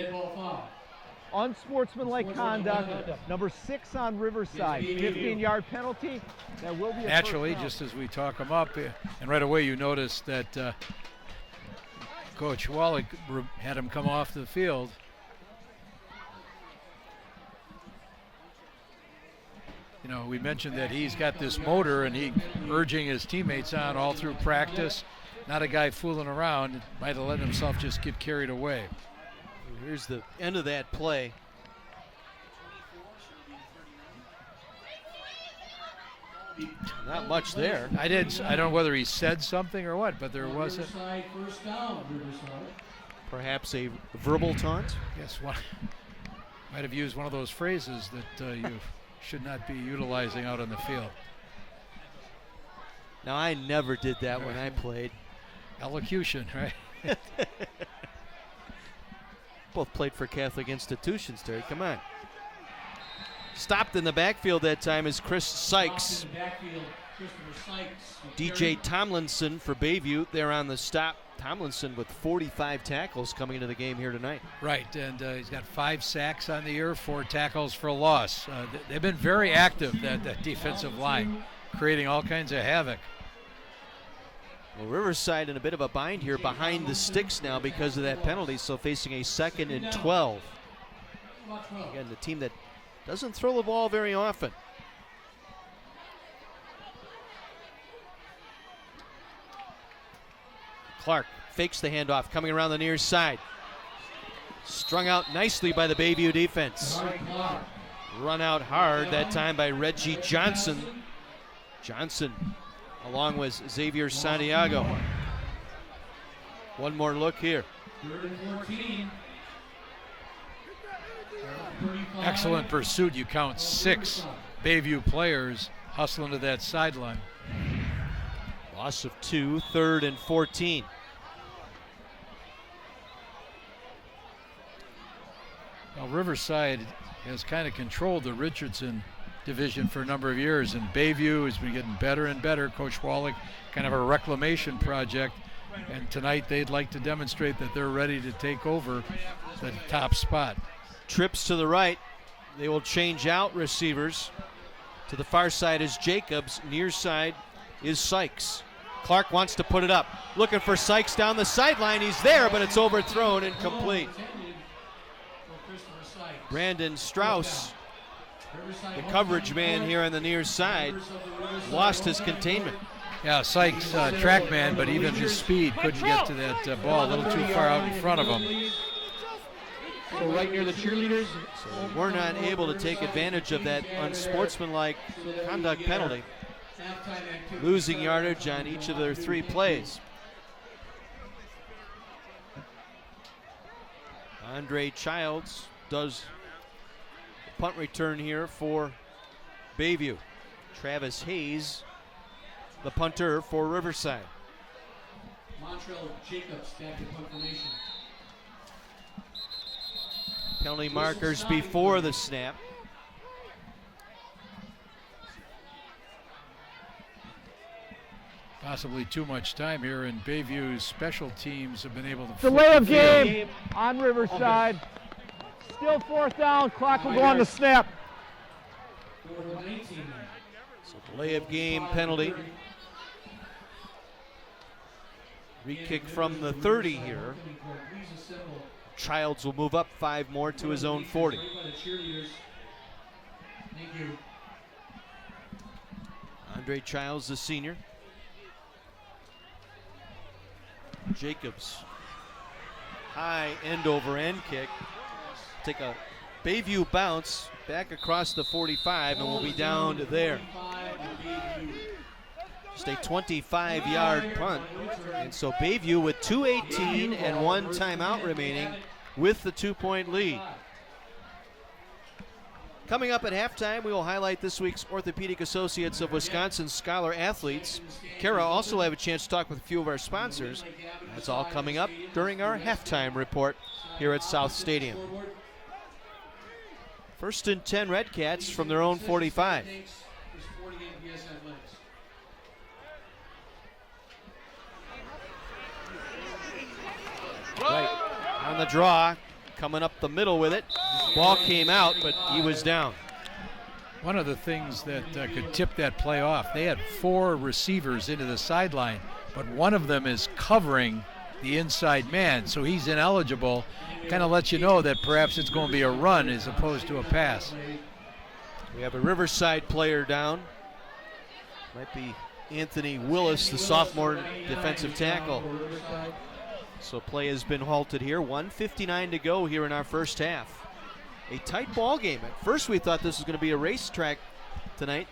Unsportsmanlike conduct. Number 6 on Riverside. 15-yard penalty. That will be a naturally, just as we talk him up, and right away you notice that Coach Wallach had him come off the field. You know, we mentioned that he's got this motor and he urging his teammates on all through practice. Not a guy fooling around. Might have let himself just get carried away. Here's the end of that play. Not much there. I don't know whether he said something or what, but there wasn't. First down, Riverside. Perhaps a verbal taunt. Yes, might have used one of those phrases that you should not be utilizing out on the field. Now, I never did that when I played. Elocution, right? Both played for Catholic institutions, Terry. Come on. Stopped in the backfield that time is Chris Sykes. DJ Tomlinson for Bayview. They're on the stop. Tomlinson with 45 tackles coming into the game here tonight. Right, and he's got 5 sacks on the year, 4 tackles for loss. They've been very active, that defensive line, creating all kinds of havoc. Well, Riverside in a bit of a bind here behind the sticks now because of that penalty, so facing a 2nd and 12. Again, the team that doesn't throw the ball very often. Clark fakes the handoff, coming around the near side. Strung out nicely by the Bayview defense. Run out hard that time by Reggie Johnson. Johnson along with Xavier Santiago. One more look here. 3rd and 14. excellent pursuit. You count 6 Bayview players hustling to that sideline. Loss of 2, 3rd and 14. Well, Riverside has kind of controlled the Richardson division for a number of years, and Bayview has been getting better and better. Coach Wallach, kind of a reclamation project, and tonight they'd like to demonstrate that they're ready to take over the top spot. Trips to the right. They will change out receivers. To the far side is Jacobs. Near side is Sykes. Clark wants to put it up. Looking for Sykes down the sideline. He's there, but it's overthrown and complete. Brandon Strauss, the coverage man here on the near side, lost his containment. Yeah, Sykes, track man, but even his speed couldn't get to that ball, a little too far out in front of him. So right near the cheerleaders. So we're not able to take advantage of that unsportsmanlike conduct penalty. Losing yardage on each of their 3 plays. Andre Childs does the punt return here for Bayview. Travis Hayes, the punter for Riverside. Montrell Jacobs back in punt formation. Penalty markers before the snap. Possibly too much time here, and Bayview's special teams have been able to Delay of game on Riverside. Still 4th down. Clock will go on the snap. So delay of game penalty. Re-kick from the 30 here. Childs will move up 5 more to his own 40. Andre Childs, the senior. Jacobs, high end over end kick. Take a Bayview bounce back across the 45 and we'll be down to there. Just a 25-yard punt. And so Bayview with 2:18 and 1 timeout remaining with the 2-point lead. Coming up at halftime, we will highlight this week's Orthopedic Associates of Wisconsin Scholar Athletes. Kara also will have a chance to talk with a few of our sponsors. That's all coming up during our halftime report here at South Stadium. 1st and 10 Redcats from their own 45. Right on the draw, coming up the middle with it. Ball came out, but he was down. One of the things that could tip that play off, they had 4 receivers into the sideline, but one of them is covering the inside man, so he's ineligible. Kind of lets you know that perhaps it's going to be a run as opposed to a pass. We have a Riverside player down. Might be Anthony Willis, the sophomore defensive tackle. So play has been halted here. 1:59 to go here in our first half. A tight ball game. At first we thought this was going to be a racetrack tonight,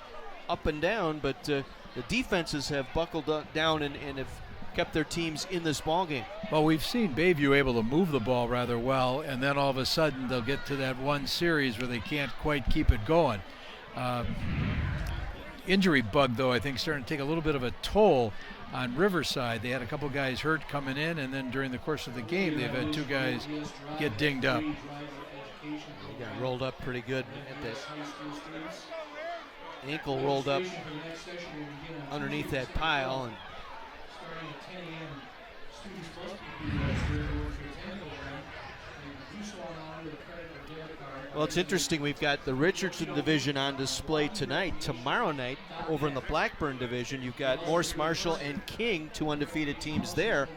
up and down, but the defenses have buckled down and have kept their teams in this ball game. Well, we've seen Bayview able to move the ball rather well, and then all of a sudden they'll get to that one series where they can't quite keep it going. Injury bug, though, I think starting to take a little bit of a toll on Riverside. They had a couple guys hurt coming in, and then during the course of the game they've had 2 guys get dinged up. He got rolled up pretty good at that ankle, rolled up underneath that pile. And well, it's interesting. We've got the Richardson division on display tonight. Tomorrow night, over in the Blackburn division, you've got Morse Marshall and King, 2 undefeated teams there,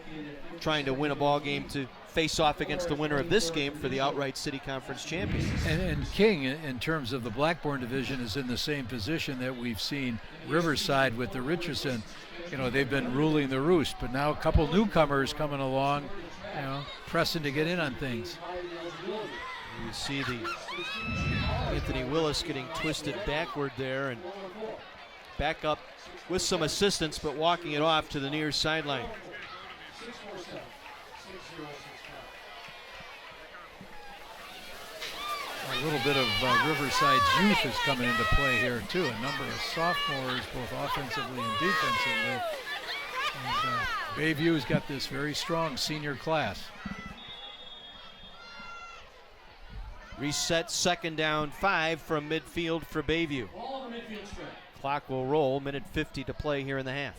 trying to win a ball game to face off against the winner of this game for the outright City Conference champions. And King, in terms of the Blackburn division, is in the same position that we've seen Riverside with the Richardson. You know, they've been ruling the roost, but now a couple newcomers coming along, you know, pressing to get in on things. You see the Anthony Willis getting twisted backward there and back up with some assistance, but walking it off to the near sideline. A little bit of Riverside's youth is coming into play here too. A number of sophomores, both offensively and defensively. And, Bayview's got this very strong senior class. Reset, second down 5 from midfield for Bayview. Ball on the midfield stretch. Clock will roll, minute 50 to play here in the half.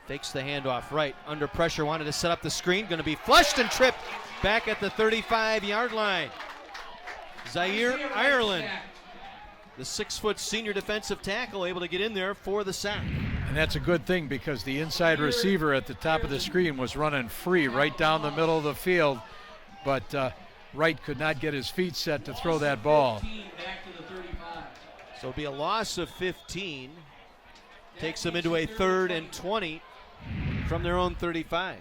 Fakes the handoff right, under pressure, wanted to set up the screen, going to be flushed and tripped back at the 35-yard line. Zaire Ireland, the 6-foot senior defensive tackle, able to get in there for the sack. And that's a good thing because the inside receiver at the top of the screen was running free right down the middle of the field, but Wright could not get his feet set to throw that ball. So it'll be a loss of 15. Takes them into a 3rd and 20 from their own 35.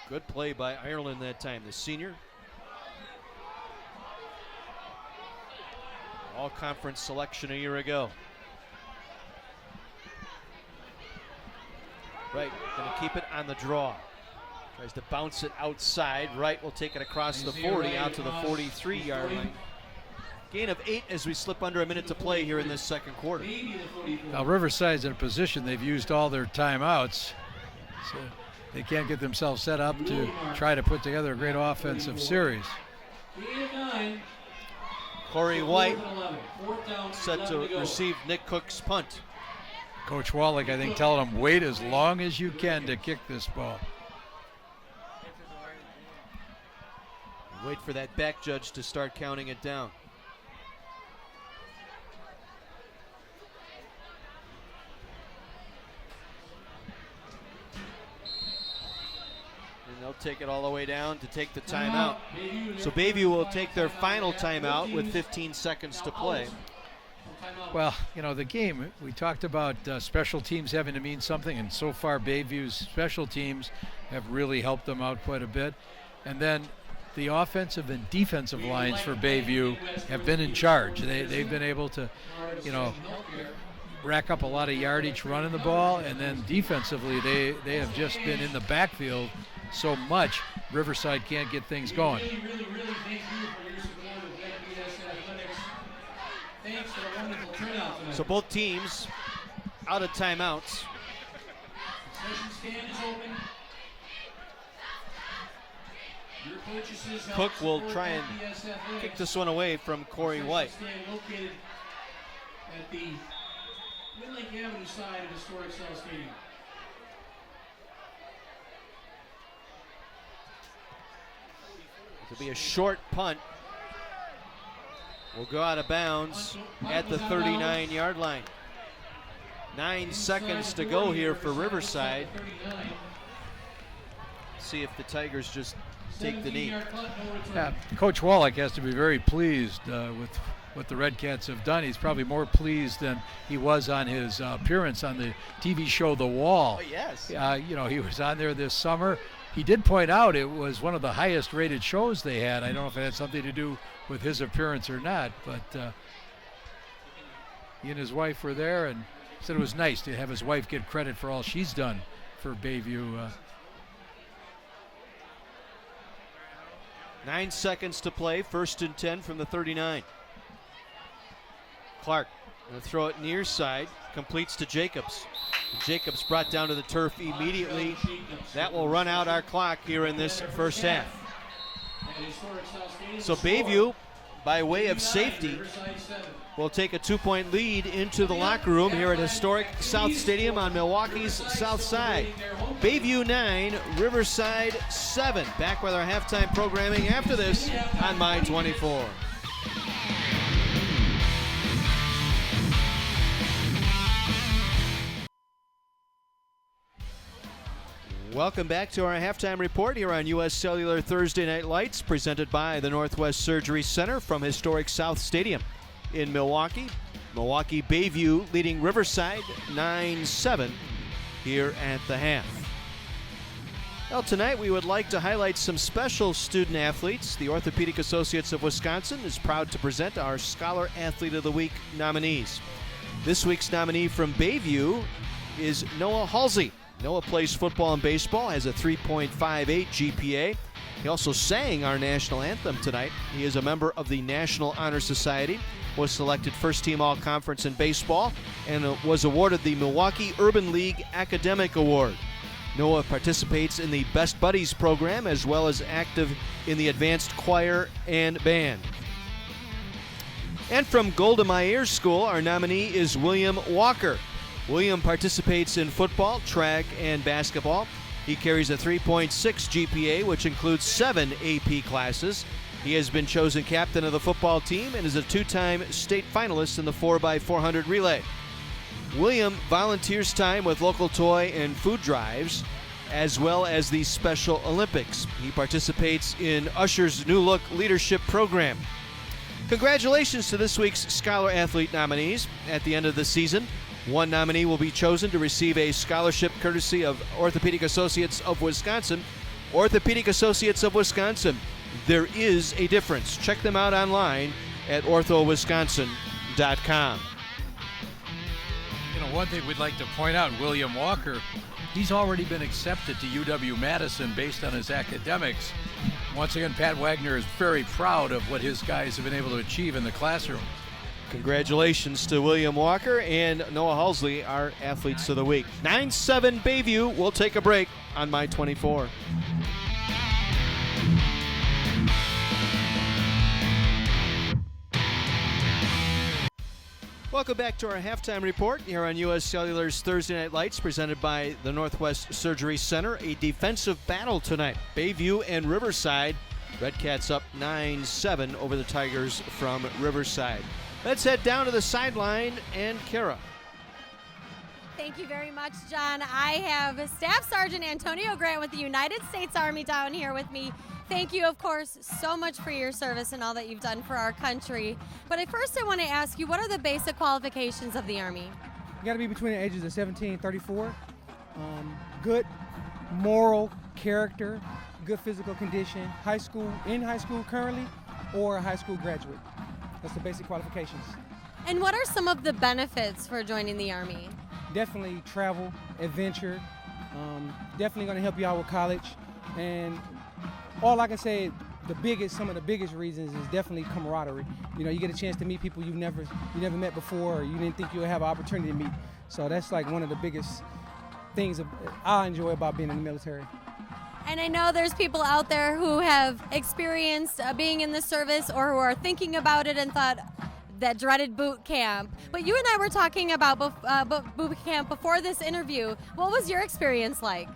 Good play by Ireland that time, the senior. All-conference selection a year ago. Wright gonna keep it on the draw. Tries to bounce it outside. Wright will take it across the 40 out to the 43-yard line. Gain of 8 as we slip under a minute to play here in this second quarter. Now Riverside's in a position they've used all their timeouts, so they can't get themselves set up to try to put together a great offensive series. Corey White set to receive Nick Cook's punt. Coach Wallach, I think, telling him wait as long as you can to kick this ball. Wait for that back judge to start counting it down. And they'll take it all the way down to take the timeout. So Bayview will take their final timeout with 15 seconds to play. Well, you know, the game, we talked about special teams having to mean something, and so far Bayview's special teams have really helped them out quite a bit. And then the offensive and defensive lines for Bayview have been in charge. They've been able to, you know, rack up a lot of yardage running the ball, and then defensively they have just been in the backfield so much Riverside can't get things going. Really thank you for your support of FBS Athletics. Thanks for a wonderful turnout tonight. So both teams out of timeouts. Concession stand is open. Your purchases help Cook will support try and FBS Athletics. kick this one away from Corey White. Concession stand located at the Midlake Avenue side of historic South Stadium. It'll be a short punt. Will go out of bounds at the 39-yard line. 9 seconds to go here for Riverside. See if the Tigers just take the knee. Yeah, Coach Wallach has to be very pleased with what the Red Cats have done. He's probably more pleased than he was on his appearance on the TV show The Wall. Oh, yes. You know, he was on there this summer. He did point out it was one of the highest rated shows they had. I don't know if it had something to do with his appearance or not, but he and his wife were there and said it was nice to have his wife get credit for all she's done for Bayview. 9 seconds to play, 1st and 10 from the 39. Clark going to throw it near side, completes to Jacobs. And Jacobs brought down to the turf immediately. That will run out our clock here in this first half. So Bayview, by way of safety, will take a 2-point lead into the locker room here at historic South Stadium on Milwaukee's south side. Bayview 9, Riverside 7. Back with our halftime programming after this on My 24. Welcome back to our halftime report here on U.S. Cellular Thursday Night Lights, presented by the Northwest Surgery Center from historic South Stadium in Milwaukee. Milwaukee Bayview leading Riverside 9-7 here at the half. Well, tonight we would like to highlight some special student athletes. The Orthopedic Associates of Wisconsin is proud to present our Scholar Athlete of the Week nominees. This week's nominee from Bayview is Noah Halsey. Noah plays football and baseball, has a 3.58 GPA. He also sang our national anthem tonight. He is a member of the National Honor Society, was selected first team all-conference in baseball, and was awarded the Milwaukee Urban League Academic Award. Noah participates in the Best Buddies program as well as active in the advanced choir and band. And from Golda Meir School, our nominee is William Walker. William participates in football, track, and basketball. He carries a 3.6 GPA, which includes 7 AP classes. He has been chosen captain of the football team and is a 2-time state finalist in the 4x400 relay. William volunteers time with local toy and food drives, as well as the Special Olympics. He participates in Usher's New Look Leadership Program. Congratulations to this week's Scholar Athlete nominees. At the end of the season, one nominee will be chosen to receive a scholarship courtesy of Orthopedic Associates of Wisconsin. Orthopedic Associates of Wisconsin. There is a difference. Check them out online at orthowisconsin.com. You know, one thing we'd like to point out, William Walker, he's already been accepted to UW-Madison based on his academics. Once again, Pat Wagner is very proud of what his guys have been able to achieve in the classroom. Congratulations to William Walker and Noah Halsley, our athletes of the week. 9-7 Bayview. We'll take a break on My 24. Welcome back to our halftime report here on U.S. Cellular's Thursday Night Lights, presented by the Northwest Surgery Center. A defensive battle tonight. Bayview and Riverside. Red Cats up 9-7 over the Tigers from Riverside. Let's head down to the sideline and Kara. Thank you very much, John. I have Staff Sergeant Antonio Grant with the United States Army down here with me. Thank you, of course, so much for your service and all that you've done for our country. But first I want to ask you, what are the basic qualifications of the Army? You got to be between the ages of 17 and 34. Good moral character, good physical condition, high school currently, or a high school graduate. That's the basic qualifications. And what are some of the benefits for joining the Army? Definitely travel, adventure, definitely going to help you out with college. And all I can say, some of the biggest reasons is definitely camaraderie. You know, you get a chance to meet people you never met before, or you didn't think you would have an opportunity to meet. So that's like one of the biggest things I enjoy about being in the military. And I know there's people out there who have experienced being in the service or who are thinking about it and thought that dreaded boot camp. But you and I were talking about boot camp before this interview. What was your experience like?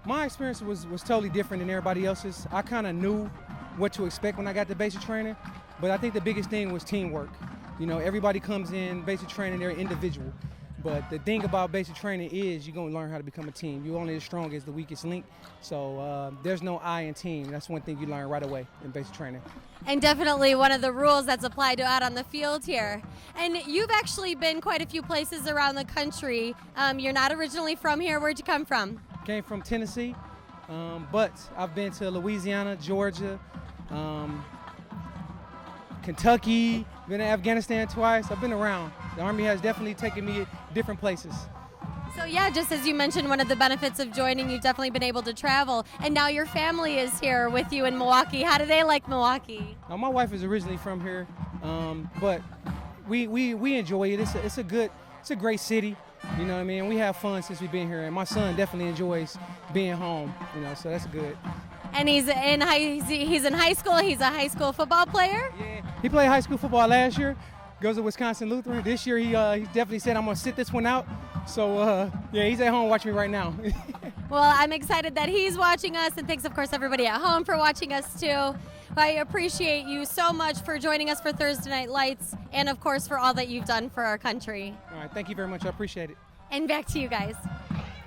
My experience was totally different than everybody else's. I kind of knew what to expect when I got to basic training, but I think the biggest thing was teamwork. You know, everybody comes in basic training, they're individual. But the thing about basic training is you're going to learn how to become a team. You're only as strong as the weakest link. So there's no I in team. That's one thing you learn right away in basic training. And definitely one of the rules that's applied to out on the field here. And you've actually been quite a few places around the country. You're not originally from here. Where'd you come from? Came from Tennessee, but I've been to Louisiana, Georgia, Kentucky, been to Afghanistan twice. I've been around. The Army has definitely taken me different places. So yeah, just as you mentioned, one of the benefits of joining, you've definitely been able to travel. And now your family is here with you in Milwaukee. How do they like Milwaukee? Now, my wife is originally from here, but we enjoy it. It's a great city. You know what I mean? We have fun since we've been here, and my son definitely enjoys being home. You know, so that's good. And he's in high school. He's a high school football player. Yeah, he played high school football last year. Goes to Wisconsin Lutheran. This year he definitely said, I'm gonna sit this one out. So yeah, he's at home watching me right now. Well, I'm excited that he's watching us, and thanks of course everybody at home for watching us too. I appreciate you so much for joining us for Thursday Night Lights, and of course for all that you've done for our country. All right, thank you very much. I appreciate it. And back to you guys.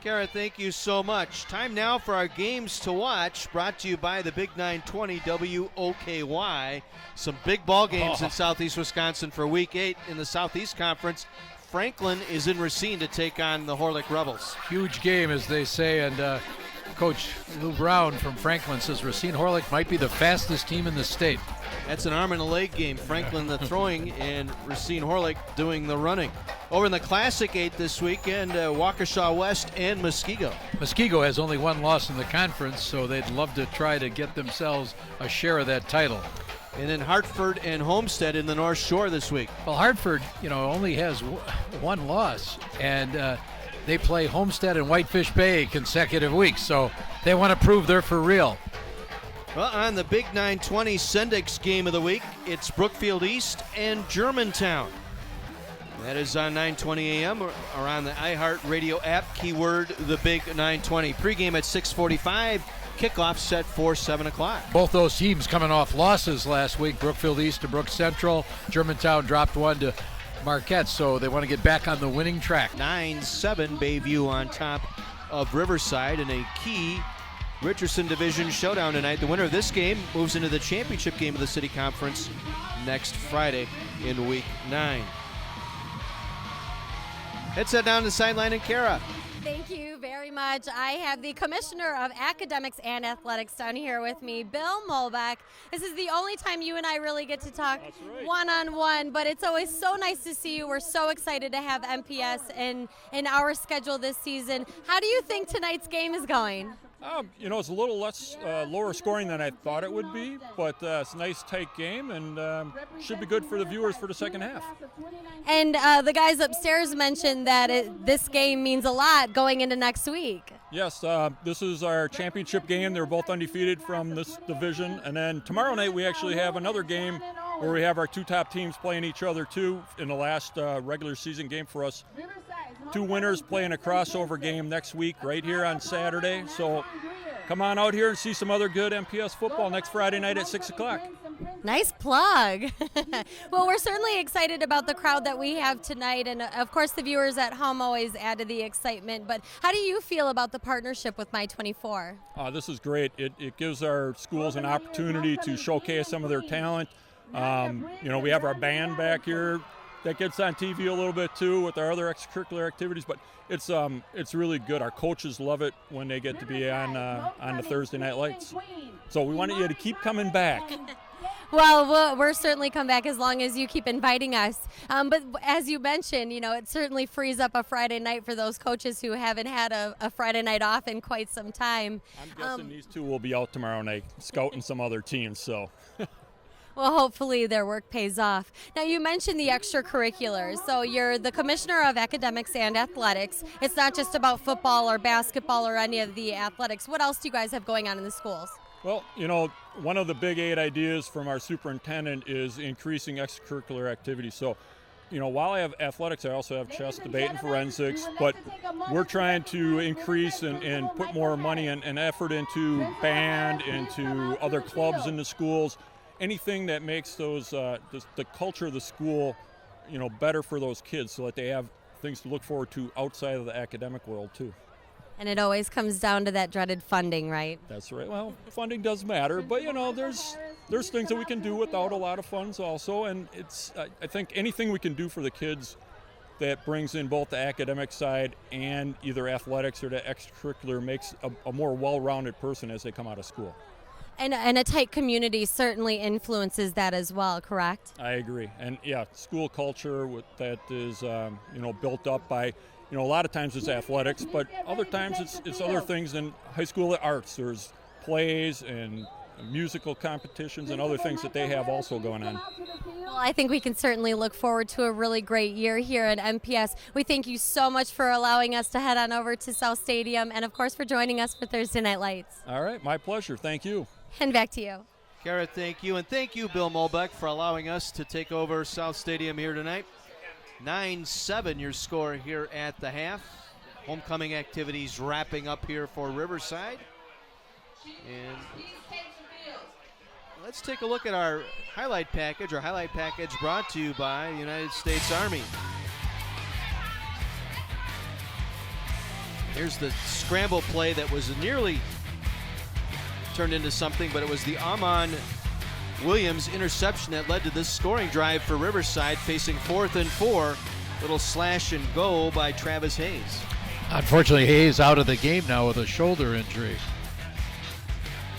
Kara, thank you so much. Time now for our games to watch, brought to you by the Big 920 WOKY. Some big ball games in Southeast Wisconsin for Week 8 in the Southeast Conference. Franklin is in Racine to take on the Horlick Rebels. Huge game, as they say, and Coach Lou Brown from Franklin says Racine Horlick might be the fastest team in the state. That's an arm and a leg game. Franklin the throwing and Racine Horlick doing the running. Over in the Classic 8 this weekend, Waukesha West and Muskego. Muskego has only one loss in the conference, so they'd love to try to get themselves a share of that title. And then Hartford and Homestead in the North Shore this week. Well, Hartford, only has one loss, and they play Homestead and Whitefish Bay consecutive weeks, so they want to prove they're for real. Well, on the Big 920 Sendix game of the week, it's Brookfield East and Germantown. That is on 9:20 a.m. or on the iHeartRadio app, keyword the Big 920. Pregame at 6:45, kickoff set for 7 o'clock. Both those teams coming off losses last week. Brookfield East to Brook Central. Germantown dropped one to Marquette, so they want to get back on the winning track. 9-7, Bayview on top of Riverside in a key Richardson Division showdown tonight. The winner of this game moves into the championship game of the City Conference next Friday in Week 9. Let's head down to the sideline and Kara. Thank you very much. I have the Commissioner of Academics and Athletics down here with me, Bill Molbeck. This is the only time you and I really get to talk one-on-one, but it's always so nice to see you. We're so excited to have MPS in our schedule this season. How do you think tonight's game is going? It's a little less lower scoring than I thought it would be, but it's a nice tight game and should be good for the viewers for the second half. And the guys upstairs mentioned that this game means a lot going into next week. Yes, this is our championship game. They're both undefeated from this division. And then tomorrow night we actually have another game where we have our two top teams playing each other too in the last regular season game for us. Two winners playing a crossover game next week right here on Saturday. So come on out here and see some other good MPS football next Friday night at 6 o'clock. Nice plug. Well, we're certainly excited about the crowd that we have tonight. And, of course, the viewers at home always add to the excitement. But how do you feel about the partnership with My24? This is great. It gives our schools an opportunity to showcase some of their talent. We have our band back here that gets on TV a little bit too with our other extracurricular activities, but it's really good. Our coaches love it when they get to be on the Thursday Night Lights. So we want you to keep coming back. Well, we're certainly come back as long as you keep inviting us. But as you mentioned, it certainly frees up a Friday night for those coaches who haven't had a Friday night off in quite some time. I'm guessing these two will be out tomorrow night scouting some other teams. So. Well, hopefully their work pays off. Now, you mentioned the extracurriculars. So you're the Commissioner of Academics and Athletics. It's not just about football or basketball or any of the athletics. What else do you guys have going on in the schools? Well, one of the big 8 ideas from our superintendent is increasing extracurricular activity. So, while I have athletics, I also have chess, debate, and forensics. But we're trying to increase and put more money and effort into band, into other clubs in the schools. Anything that makes those the culture of the school, better for those kids, so that they have things to look forward to outside of the academic world too. And it always comes down to that dreaded funding, right? That's right. Well, funding does matter, but there's things that we can do without a lot of funds also, and I think anything we can do for the kids that brings in both the academic side and either athletics or the extracurricular makes a more well-rounded person as they come out of school. And a tight community certainly influences that as well, correct? I agree. And school culture that is built up by, a lot of times it's athletics, but other times it's other things in high school arts. There's plays and musical competitions and other things that they have also going on. Well, I think we can certainly look forward to a really great year here at MPS. We thank you so much for allowing us to head on over to South Stadium and, of course, for joining us for Thursday Night Lights. All right. My pleasure. Thank you. And back to you. Kara, thank you. And thank you, Bill Molbeck, for allowing us to take over South Stadium here tonight. 9-7 your score here at the half. Homecoming activities wrapping up here for Riverside. And let's take a look at our highlight package. Our highlight package brought to you by the United States Army. Here's the scramble play that was nearly turned into something, but it was the Amon Williams interception that led to this scoring drive for Riverside, facing 4th and 4. Little slash and go by Travis Hayes. Unfortunately, Hayes out of the game now with a shoulder injury.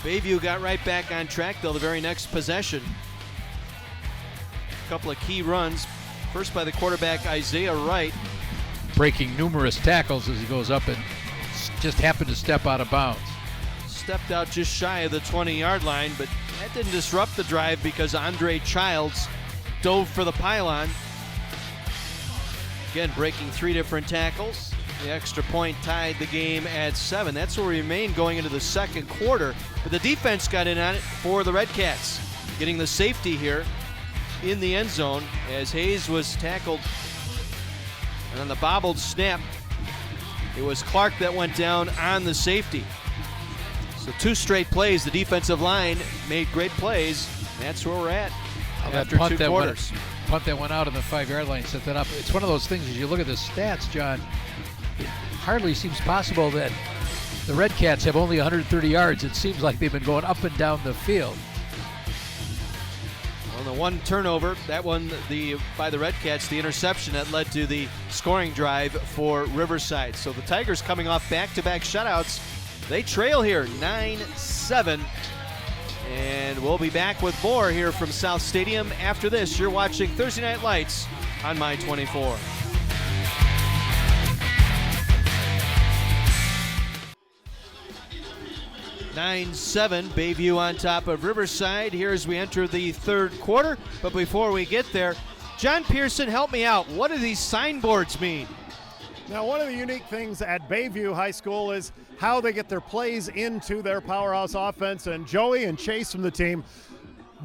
Bayview got right back on track, though, the very next possession. A couple of key runs. First by the quarterback, Isaiah Wright. Breaking numerous tackles as he goes up and just happened to step out of bounds. Stepped out just shy of the 20-yard line, but that didn't disrupt the drive because Andre Childs dove for the pylon. Again, breaking 3 different tackles. The extra point tied the game at 7. That's where we remain going into the second quarter. But the defense got in on it for the Redcats, getting the safety here in the end zone as Hayes was tackled. And on the bobbled snap, it was Clark that went down on the safety. So 2 straight plays. The defensive line made great plays. That's where we're at after 2 quarters. Punt that went out on the 5-yard line set that up. It's one of those things, as you look at the stats, John, it hardly seems possible that the Redcats have only 130 yards. It seems like they've been going up and down the field. On the one turnover, that one by the Redcats, the interception that led to the scoring drive for Riverside. So the Tigers coming off back-to-back shutouts. They trail here 9-7. And we'll be back with more here from South Stadium after this. You're watching Thursday Night Lights on My 24. (9-7) Bayview on top of Riverside here as we enter the third quarter. But before we get there, John Pearson, help me out. What do these signboards mean? Now, one of the unique things at Bayview High School is how they get their plays into their powerhouse offense. And Joey and Chase from the team,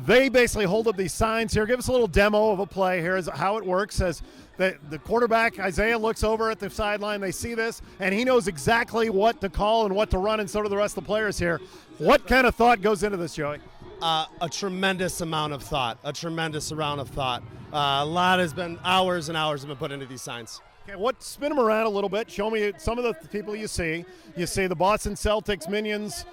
they basically hold up these signs here. Give us a little demo of a play. Here's how it works. As the quarterback, Isaiah, looks over at the sideline. They see this, and he knows exactly what to call and what to run, and so do the rest of the players here. What kind of thought goes into this, Joey? A tremendous amount of thought. A lot has been, hours and hours have been put into these signs. Okay, spin them around a little bit. Show me some of the people you see. You see the Boston Celtics, Minions,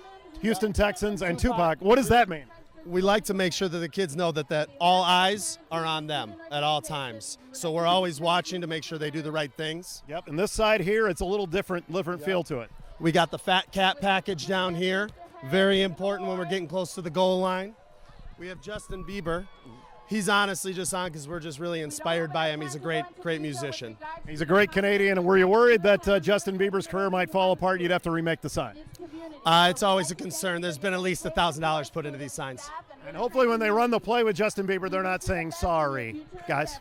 Houston Texans, and Tupac. What does that mean? We like to make sure that the kids know that all eyes are on them at all times. So we're always watching to make sure they do the right things. Yep, and this side here, it's a little different feel to it. We got the Fat Cat package down here. Very important when we're getting close to the goal line. We have Justin Bieber. He's honestly just on because we're just really inspired by him. He's a great musician. He's a great Canadian. And were you worried that Justin Bieber's career might fall apart? You'd have to remake the sign. It's always a concern. There's been at least $1,000 put into these signs. And hopefully when they run the play with Justin Bieber, they're not saying sorry, guys.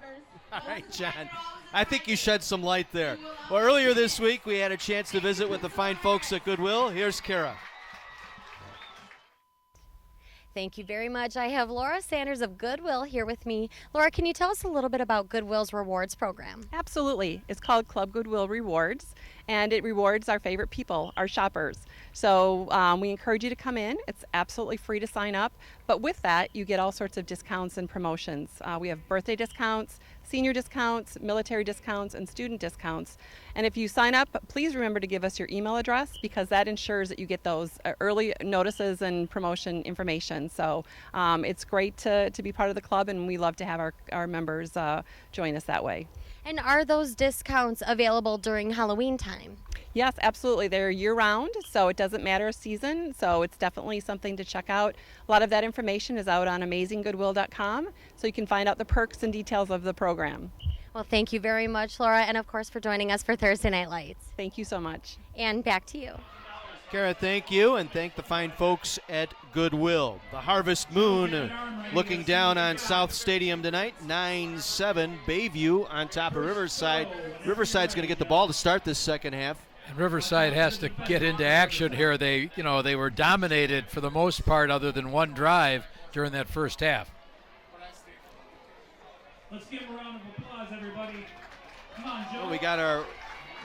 All right, John. I think you shed some light there. Well, earlier this week, we had a chance to visit with the fine folks at Goodwill. Here's Kara. Thank you very much. I have Laura Sanders of Goodwill here with me. Laura, can you tell us a little bit about Goodwill's rewards program? Absolutely. It's called Club Goodwill Rewards, and it rewards our favorite people, our shoppers. So we encourage you to come in. It's absolutely free to sign up, but with that, you get all sorts of discounts and promotions. We have birthday discounts, senior discounts, military discounts, and student discounts. And if you sign up, please remember to give us your email address because that ensures that you get those early notices and promotion information. So it's great to be part of the club, and we love to have our members join us that way. And are those discounts available during Halloween time? Yes, absolutely. They're year-round, so it doesn't matter season, so it's definitely something to check out. A lot of that information is out on amazinggoodwill.com, so you can find out the perks and details of the program. Well, thank you very much, Laura, and of course for joining us for Thursday Night Lights. Thank you so much. And back to you. Kara, thank you, and thank the fine folks at Goodwill. The Harvest Moon looking down on South Stadium tonight, 9-7. Bayview on top of Riverside. Riverside's going to get the ball to start this second half. And Riverside has to get into action here. They were dominated for the most part other than one drive during that first half. Let's give a round of applause, everybody. Come on, Joe. Well, we got our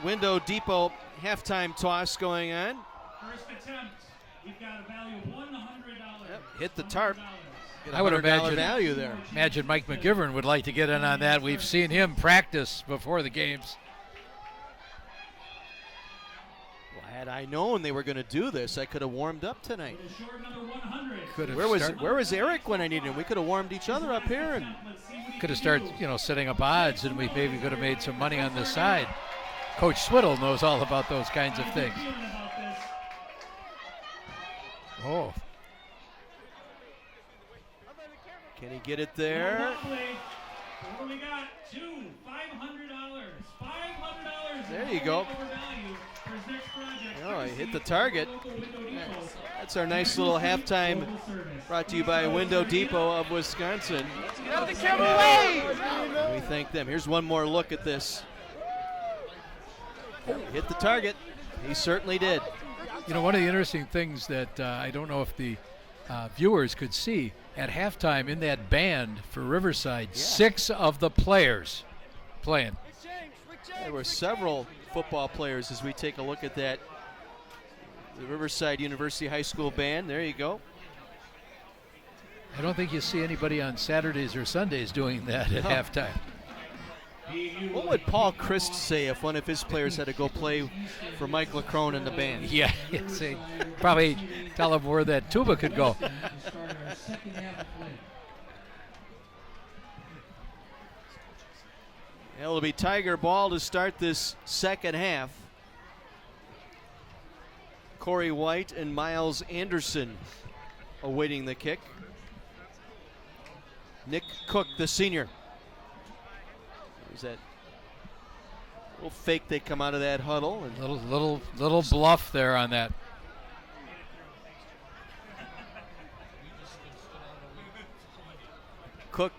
Window Depot halftime toss going on. First attempt. We've got a value of $100. Yep, hit the tarp. I would imagine value there. Imagine Mike McGivern would like to get in on that. We've seen him practice before the games. Well, had I known they were going to do this, I could have warmed up tonight. Where was Eric when I needed him? We could have warmed each other up here and could have started, setting up odds, and we maybe could have made some money on this side. Coach Swiddle knows all about those kinds of things. Oh. Can he get it there? So we got two $500. $500. There you go. For his next project. Oh, he hit the target. That's our nice little halftime brought to you by Window Depot of Wisconsin. Get the camera away! We thank them. Here's one more look at this. Hit the target. He certainly did. You know, one of the interesting things that I don't know if the viewers could see, at halftime in that band for Riverside, 6 of the players playing. There were several football players as we take a look at that. The Riverside University High School band. There you go. I don't think you see anybody on Saturdays or Sundays doing that at halftime. What would Paul Christ say if one of his players had to go play for Mike LaCrone and the band? Yeah, see, probably tell him where that tuba could go. It'll be Tiger ball to start this second half. Corey White and Miles Anderson awaiting the kick. Nick Cook, the senior. There's that little fake they come out of that huddle. And Little bluff there on that. Cook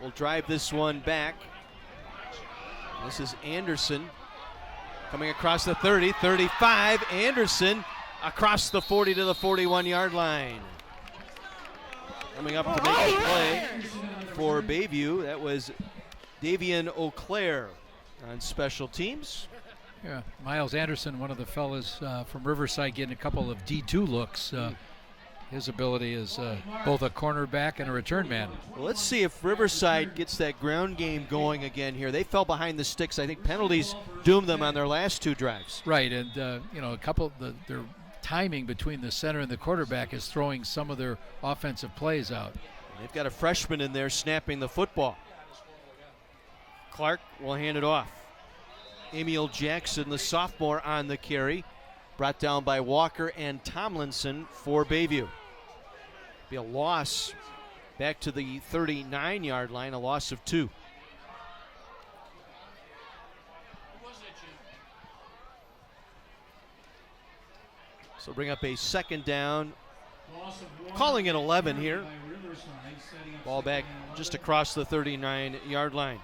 will drive this one back. This is Anderson coming across the 30, 35. Anderson across the 40 to the 41-yard line. Coming up to make a play for Bayview, that was Davian Auclair on special teams. Yeah, Miles Anderson, one of the fellas from Riverside, getting a couple of D2 looks. His ability is both a cornerback and a return man. Well, let's see if Riverside gets that ground game going again here. They fell behind the sticks. I think penalties doomed them on their last 2 drives. Right, and you know, their timing between the center and the quarterback is throwing some of their offensive plays out. They've got a freshman in there snapping the football. Clark will hand it off. Emil Jackson, the sophomore, on the carry. Brought down by Walker and Tomlinson for Bayview. Be a loss back to the 39-yard line, a loss of 2. So bring up a second down. Calling it 11 here. Ball back just across the 39-yard line.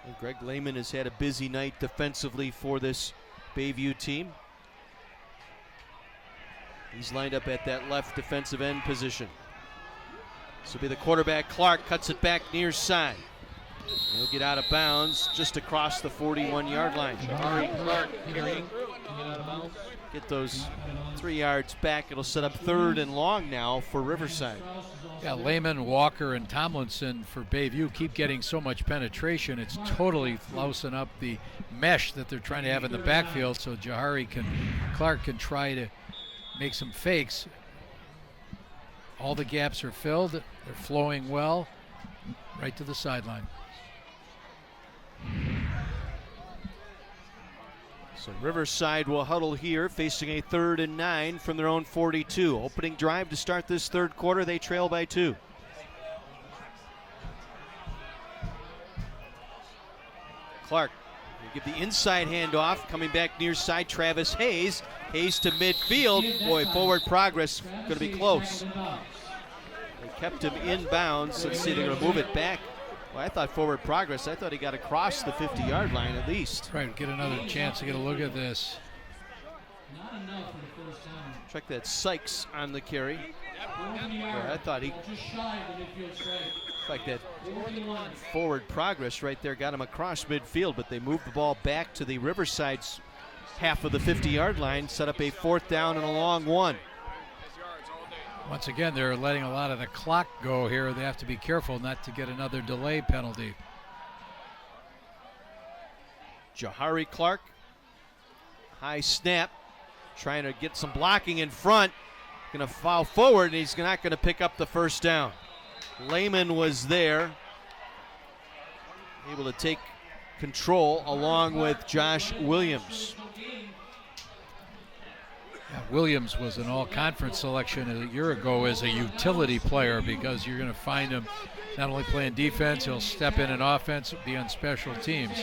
And Greg Lehman has had a busy night defensively for this Bayview team. He's lined up at that left defensive end position. This will be the quarterback. Clark cuts it back near side. He'll get out of bounds just across the 41-yard line. Clark carrying. Get those 3 yards back. It'll set up 3rd and long now for Riverside. Yeah, Lehman, Walker, and Tomlinson for Bayview keep getting so much penetration. It's totally lousing up the mesh that they're trying to have in the backfield, so Clark can try to make some fakes. All the gaps are filled. They're flowing well right to the sideline. So Riverside will huddle here, facing a 3rd and 9 from their own 42. Opening drive to start this 3rd quarter. They trail by 2. Clark will give the inside handoff. Coming back near side, Travis Hayes. Hayes to midfield. Boy, forward progress going to be close. They kept him in bounds. Let's see, they're going to move it back. Well, I thought forward progress. I thought he got across the 50-yard line at least. Right, get another chance to get a look at this. Check that, Sykes on the carry. I thought he, in fact, that forward progress right there got him across midfield, but they moved the ball back to the Riverside's half of the 50-yard line, set up a 4th down and a long 1. Once again, they're letting a lot of the clock go here. They have to be careful not to get another delay penalty. Jahari Clark, high snap, trying to get some blocking in front. Going to foul forward, and he's not going to pick up the 1st down. Lehman was there, able to take control along with Josh Williams. Williams was an all-conference selection a year ago as a utility player because you're going to find him not only playing defense, he'll step in offense, be on special teams.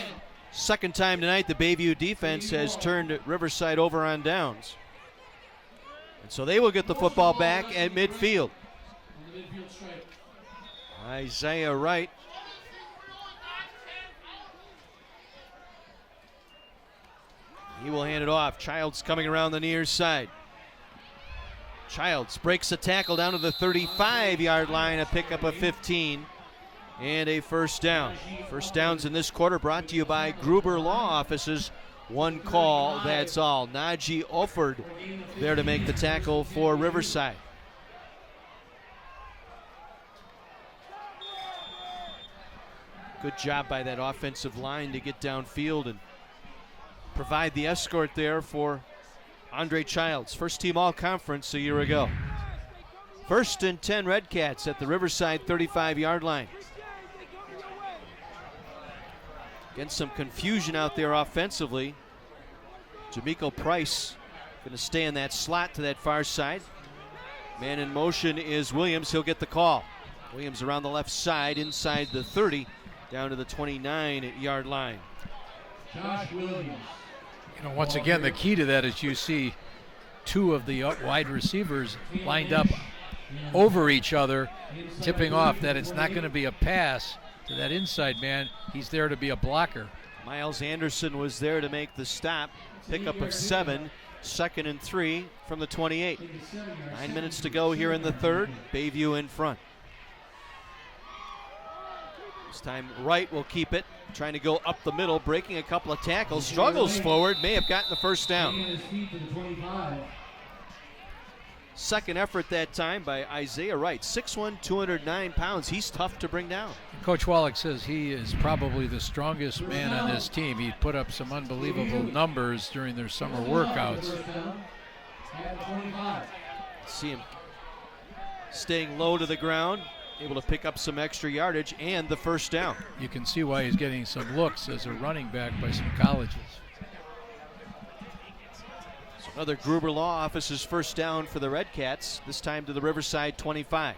Second time tonight the Bayview defense has turned Riverside over on downs. And so they will get the football back at midfield. Isaiah Wright. He will hand it off. Childs coming around the near side. Childs breaks a tackle down to the 35-yard line, a pickup of 15, and a first down. First downs in this quarter brought to you by Gruber Law Offices. One call, that's all. Najee Offord there to make the tackle for Riverside. Good job by that offensive line to get downfield and provide the escort there for Andre Childs. First team all-conference a year ago. First and 10 Redcats at the Riverside 35-yard line. Again, some confusion out there offensively. Jamiko Price going to stay in that slot to that far side. Man in motion is Williams. He'll get the call. Williams around the left side, inside the 30, down to the 29-yard line. Josh Williams. You know, once again, the key to that is you see two of the wide receivers lined up over each other, tipping off that it's not going to be a pass to that inside man. He's there to be a blocker. Miles Anderson was there to make the stop. Pickup of 7, 2nd and 3 from the 28. 9 minutes to go here in the third. Bayview in front. This time Wright will keep it, trying to go up the middle, breaking a couple of tackles, struggles forward, may have gotten the first down. Second effort that time by Isaiah Wright, 6'1", 209 pounds. He's tough to bring down. Coach Wallach says he is probably the strongest man on this team. He put up some unbelievable numbers during their summer workouts. See him staying low to the ground, able to pick up some extra yardage and the first down. You can see why he's getting some looks as a running back by some colleges. So another Gruber Law Office's first down for the Redcats, this time to the Riverside 25.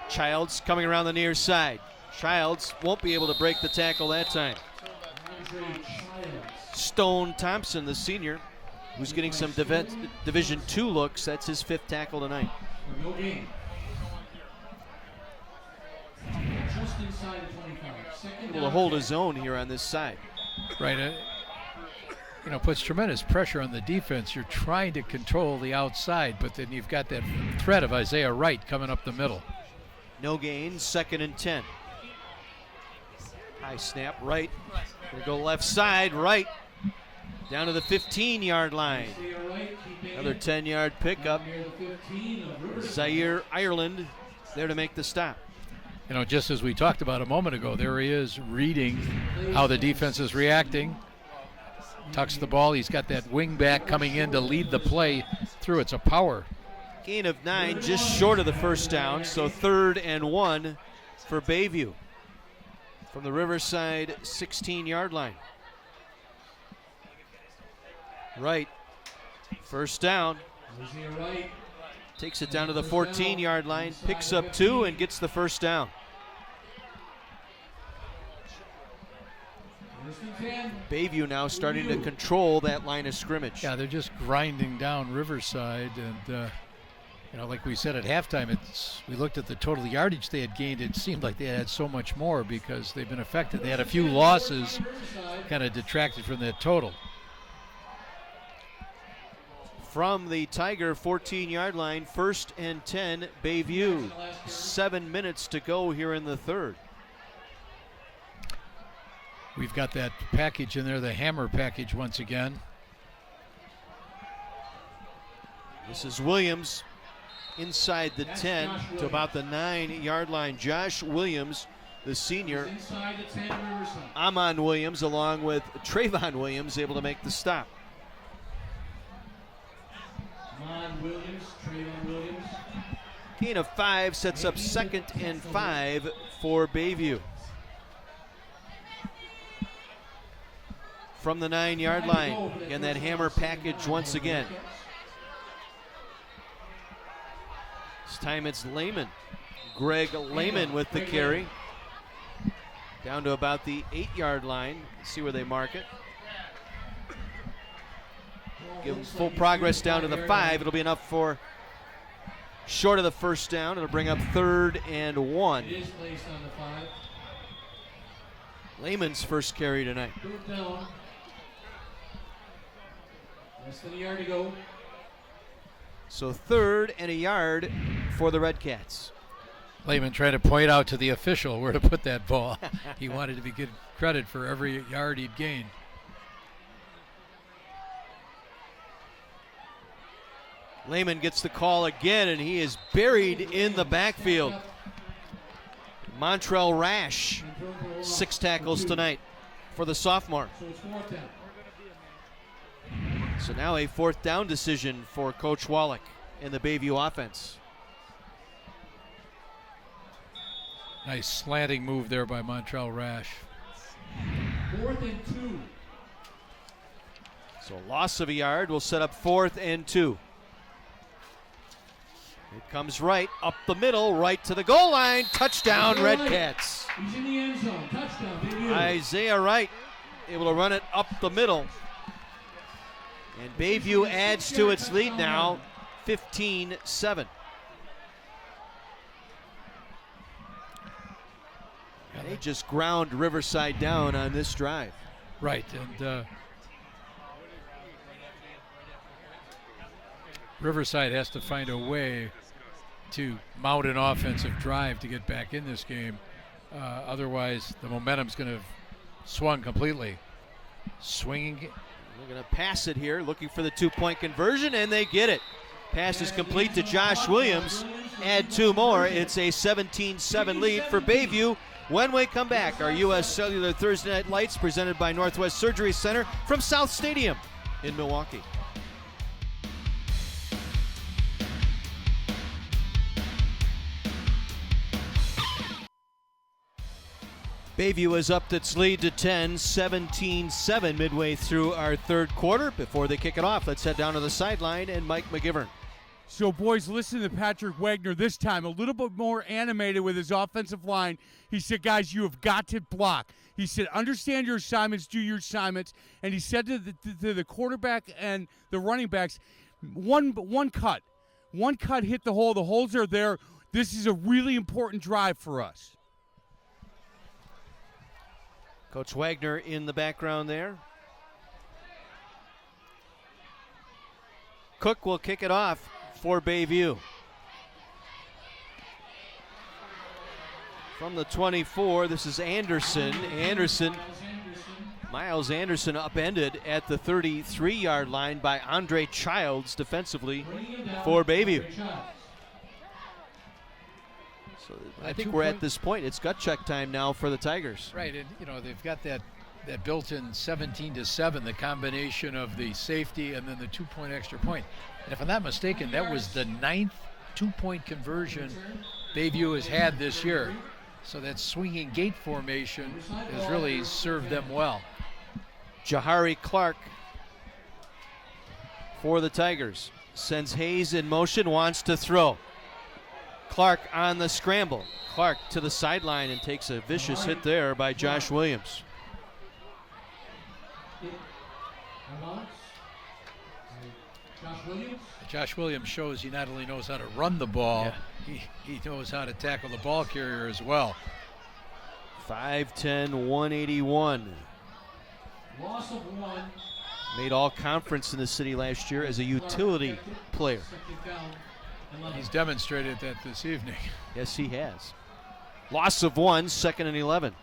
Childs coming around the near side. Childs won't be able to break the tackle that time. Stone Thompson, the senior, who's getting some Division II looks. That's his 5th tackle tonight. Able to hold his own here on this side. Right. You know, puts tremendous pressure on the defense. You're trying to control the outside, but then you've got that threat of Isaiah Wright coming up the middle. No gain, 2nd and 10. High snap, Wright. Gonna go left side, Wright. Down to the 15-yard line. Another 10-yard pickup. Zaire Ireland there to make the stop. You know, just as we talked about a moment ago, there he is reading how the defense is reacting. Tucks the ball. He's got that wing back coming in to lead the play through. It's a power. Gain of 9, just short of the first down, so 3rd and 1 for Bayview from the Riverside 16-yard line. Right, first down. Takes it down to the 14-yard line, picks up 2 and gets the first down. Bayview now starting to control that line of scrimmage. Yeah, they're just grinding down Riverside, and you know, like we said at halftime, we looked at the total yardage they had gained. It seemed like they had so much more because they've been affected. They had a few losses, kind of detracted from that total. From the Tiger 14-yard line, 1st and 10, Bayview. 7 minutes to go here in the third. We've got that package in there, the hammer package once again. This is Williams inside the 10 to about the 9-yard line. Josh Williams, the senior. Amon Williams along with Trayvon Williams able to make the stop. Gain of 5 sets up 2nd and 5 for Bayview. From the 9-yard line. Again, that hammer package once again. This time it's Lehman Greg Lehman with the carry. Down to about the 8-yard line. Let's see where they mark it. Give them full progress down to the 5. It'll be enough for short of the first down. It'll bring up 3rd and 1. It is placed on the 5. Lehman's first carry tonight. 3rd down. Less than a yard to go. So 3rd and a yard for the Redcats. Lehman trying to point out to the official where to put that ball. He wanted to be good credit for every yard he'd gained. Lehman gets the call again, and he is buried in the backfield. Montrell Rash, 6 tackles tonight for the sophomore. So it's 4th down. So now a 4th down decision for Coach Wallach in the Bayview offense. Nice slanting move there by Montrell Rash. 4th and 2. So loss of a yard will set up 4th and 2. It comes right up the middle, right to the goal line. Touchdown, Redcats. He's in the end zone. Touchdown, Bayview. Isaiah Wright able to run it up the middle. And Bayview adds to its lead now, 15-7. They just ground Riverside down on this drive. Right, and Riverside has to find a way to mount an offensive drive to get back in this game. Otherwise, the momentum's going to have swung completely. Swinging. They're going to pass it here, looking for the 2-point conversion, and they get it. Pass is complete to Josh Williams. Add 2 more. It's a 17-7 lead for Bayview. When we come back, our U.S. Cellular Thursday Night Lights presented by Northwest Surgery Center from South Stadium in Milwaukee. Bayview has upped its lead to 10, 17-7 midway through our 3rd quarter. Before they kick it off, let's head down to the sideline and Mike McGivern. So, boys, listen to Patrick Wagner this time, a little bit more animated with his offensive line. He said, guys, you have got to block. He said, understand your assignments, do your assignments. And he said to the quarterback and the running backs, one cut. One cut hit the hole. The holes are there. This is a really important drive for us. Coach Wagner in the background there. Cook will kick it off for Bayview. From the 24, this is Anderson. Miles Anderson upended at the 33-yard line by Andre Childs defensively for Bayview. So I think we're at this point. It's gut check time now for the Tigers. Right, and they've got that built-in 17-7, the combination of the safety and then the 2-point extra point. And if I'm not mistaken, that was the 9th 2-point conversion Bayview has had this year. So that swinging gate formation has really served them well. Jahari Clark for the Tigers. Sends Hayes in motion, wants to throw. Clark on the scramble. Clark to the sideline and takes a vicious hit there by Josh Williams. Josh Williams shows he not only knows how to run the ball, he knows how to tackle the ball carrier as well. 5'10", 181. Loss of 1. Made all conference in the city last year as a utility player. He's demonstrated that this evening. Yes, he has. Loss of 1, 2nd and 11.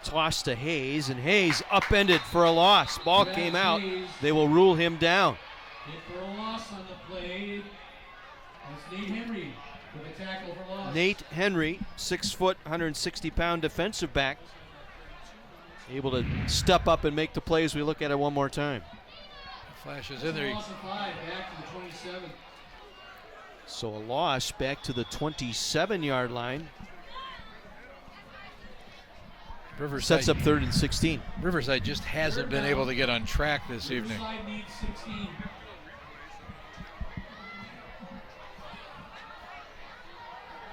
Toss to Hayes, and Hayes upended for a loss. Ball came out. They will rule him down. Hit for a loss on the play. That's Nate Henry with a tackle for loss. Nate Henry, 6 foot, 160-pound defensive back, able to step up and make the plays. We look at it one more time. Flashes in there. Loss of 5, back to the 27. So a loss back to the 27-yard line. Riverside sets up 3rd and 16. Riverside just hasn't been able to get on track this evening. Riverside needs 16.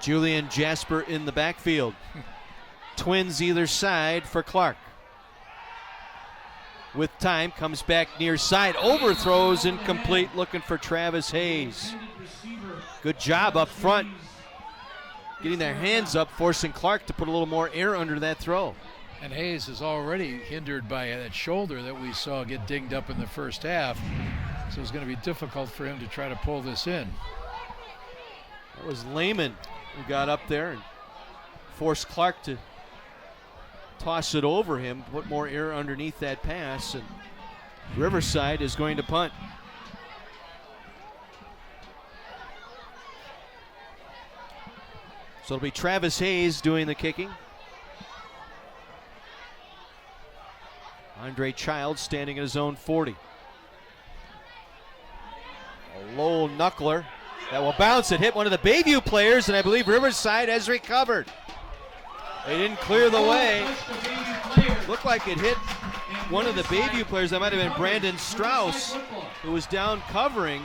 Julian Jasper in the backfield. Twins either side for Clark. With time, comes back near side, overthrows, incomplete, looking for Travis Hayes. Good job up front, getting their hands up, forcing Clark to put a little more air under that throw. And Hayes is already hindered by that shoulder that we saw get dinged up in the first half. So it's going to be difficult for him to try to pull this in. That was Lehman who got up there and forced Clark to toss it over him, put more air underneath that pass, and Riverside is going to punt. So it'll be Travis Hayes doing the kicking. Andre Childs standing at his own 40. A low knuckler that will bounce. It hit one of the Bayview players, and I believe Riverside has recovered. They didn't clear the way. Looked like it hit one of the Bayview players. That might have been Brandon Strauss, who was down covering.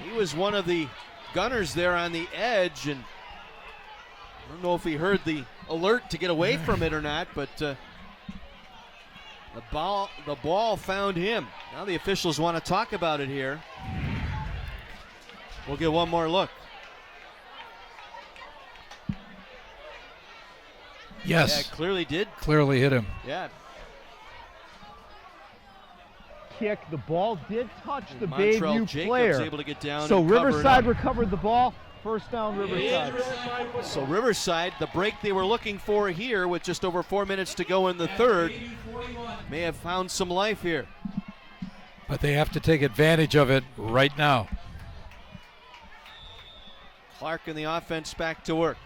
He was one of the gunners there on the edge, and I don't know if he heard the alert to get away from it or not, but the ball found him. Now the officials want to talk about it here. We'll get one more look. Yes. Yeah, it clearly did. Clearly hit him. Yeah. Kick. The ball did touch the Montreal Bayview Jacobs player. able to get down. So and cover Riverside it up. recovered the ball. First down, Riverside. So Riverside, the break they were looking for here with just over 4 minutes to go in the third, may have found some life here. But they have to take advantage of it right now. Clark and the offense back to work.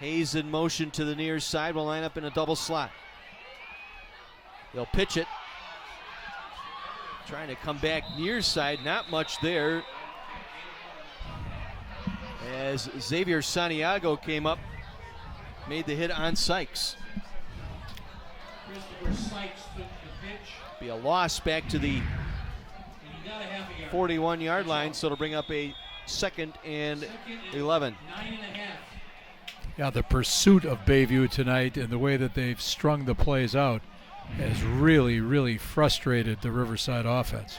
Hayes in motion to the near side, will line up in a double slot. They'll pitch it. Trying to come back near side, not much there. As Xavier Santiago came up, made the hit on Sykes. Be a loss back to the 41-yard line, so it'll bring up a 2nd and 11. Yeah, the pursuit of Bayview tonight and the way that they've strung the plays out has really, really frustrated the Riverside offense.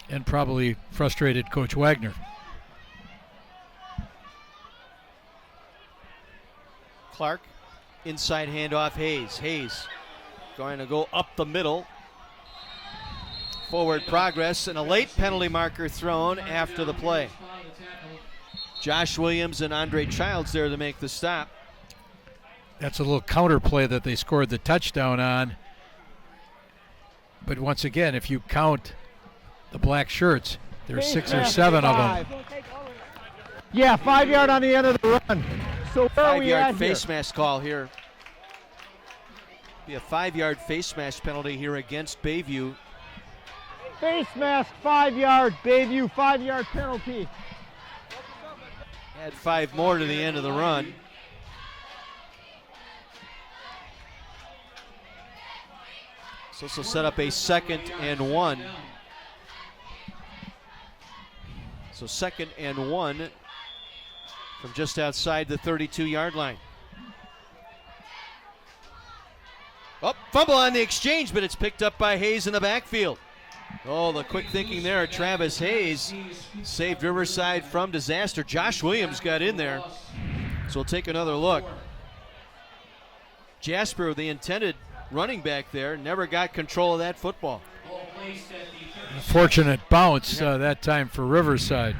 And probably frustrated Coach Wagner. Clark, inside handoff, Hayes. Hayes going to go up the middle. Forward progress, and a late penalty marker thrown after the play. Josh Williams and Andre Childs there to make the stop. That's a little counter play that they scored the touchdown on. But once again, if you count the black shirts, there's 6 or 7 of them. Yeah, 5 yard on the end of the run. So where are we 5-yard at face here? mask call here. Be a 5-yard face mask penalty here against Bayview. Face mask, 5 yard. Bayview, 5-yard penalty. Add 5 more to the end of the run. So this will set up a 2nd and 1. So 2nd and 1 from just outside the 32-yard line. Oh, fumble on the exchange, but it's picked up by Hayes in the backfield. Oh, the quick thinking there. Travis Hayes saved Riverside from disaster. Josh Williams got in there. So we'll take another look. Jasper, the intended running back there, never got control of that football. A fortunate bounce that time for Riverside.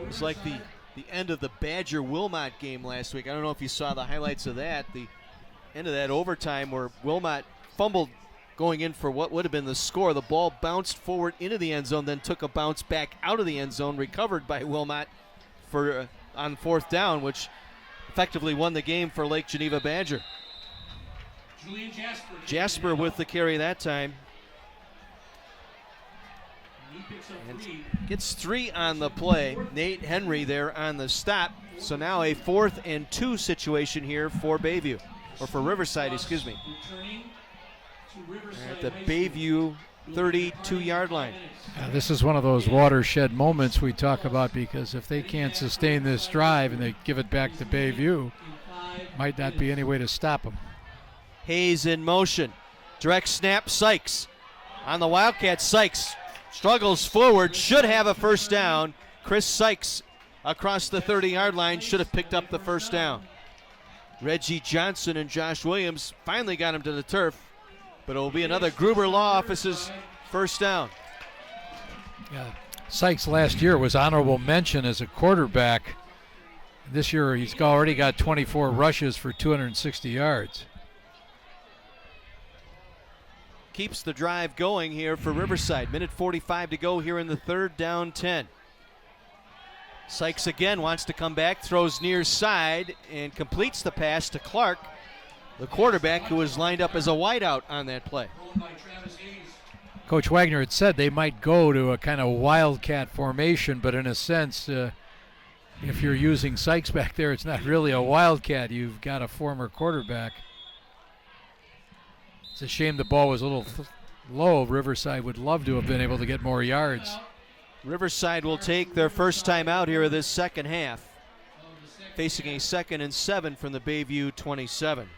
It was like the end of the Badger-Wilmot game last week. I don't know if you saw the highlights of that. The end of that overtime where Wilmot fumbled going in for what would have been the score. The ball bounced forward into the end zone, then took a bounce back out of the end zone, recovered by Wilmot for on 4th down, which effectively won the game for Lake Geneva Badger. Jasper with the carry that time. And gets 3 on the play. Nate Henry there on the stop. So now a 4th and 2 situation here for Bayview. or for Riverside, excuse me. Returning to Riverside At the High Bayview 32-yard line. This is one of those watershed moments we talk about, because if they can't sustain this drive and they give it back to Bayview, might not be any way to stop them. Hayes in motion. Direct snap, Sykes. On the Wildcats, Sykes struggles forward, should have a first down. Chris Sykes across the 30-yard line should have picked up the first down. Reggie Johnson and Josh Williams finally got him to the turf, but it will be another Gruber Law Office's first down. Yeah. Sykes last year was honorable mention as a quarterback. This year he's already got 24 rushes for 260 yards. Keeps the drive going here for Riverside. Minute 45 to go here in the third, down 10. Sykes again wants to come back, throws near side, and completes the pass to Clark, the quarterback who was lined up as a wideout on that play. Coach Wagner had said they might go to a kind of wildcat formation, but in a sense, if you're using Sykes back there, it's not really a wildcat. You've got a former quarterback. It's a shame the ball was a little low. Riverside would love to have been able to get more yards. Riverside will take their first time out here of this second half, facing a 2nd and 7 from the Bayview 27.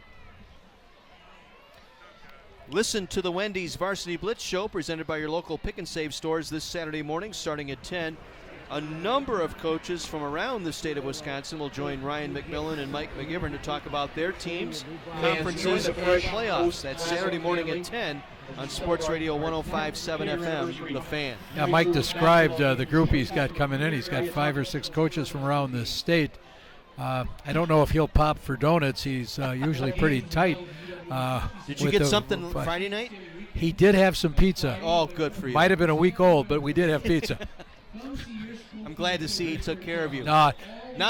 Listen to the Wendy's Varsity Blitz Show presented by your local Pick and Save stores this Saturday morning starting at 10. A number of coaches from around the state of Wisconsin will join Ryan McMillan and Mike McGivern to talk about their teams, conferences, and playoffs. That's Saturday morning at 10 on Sports Radio 105.7 FM, The Fan. Yeah, Mike described the group he's got coming in. He's got 5 or 6 coaches from around the state. I don't know if he'll pop for donuts. He's usually pretty tight. Did you get something Friday night? He did have some pizza. Oh, good for you. Might have been a week old, but we did have pizza. I'm glad to see he took care of you. Now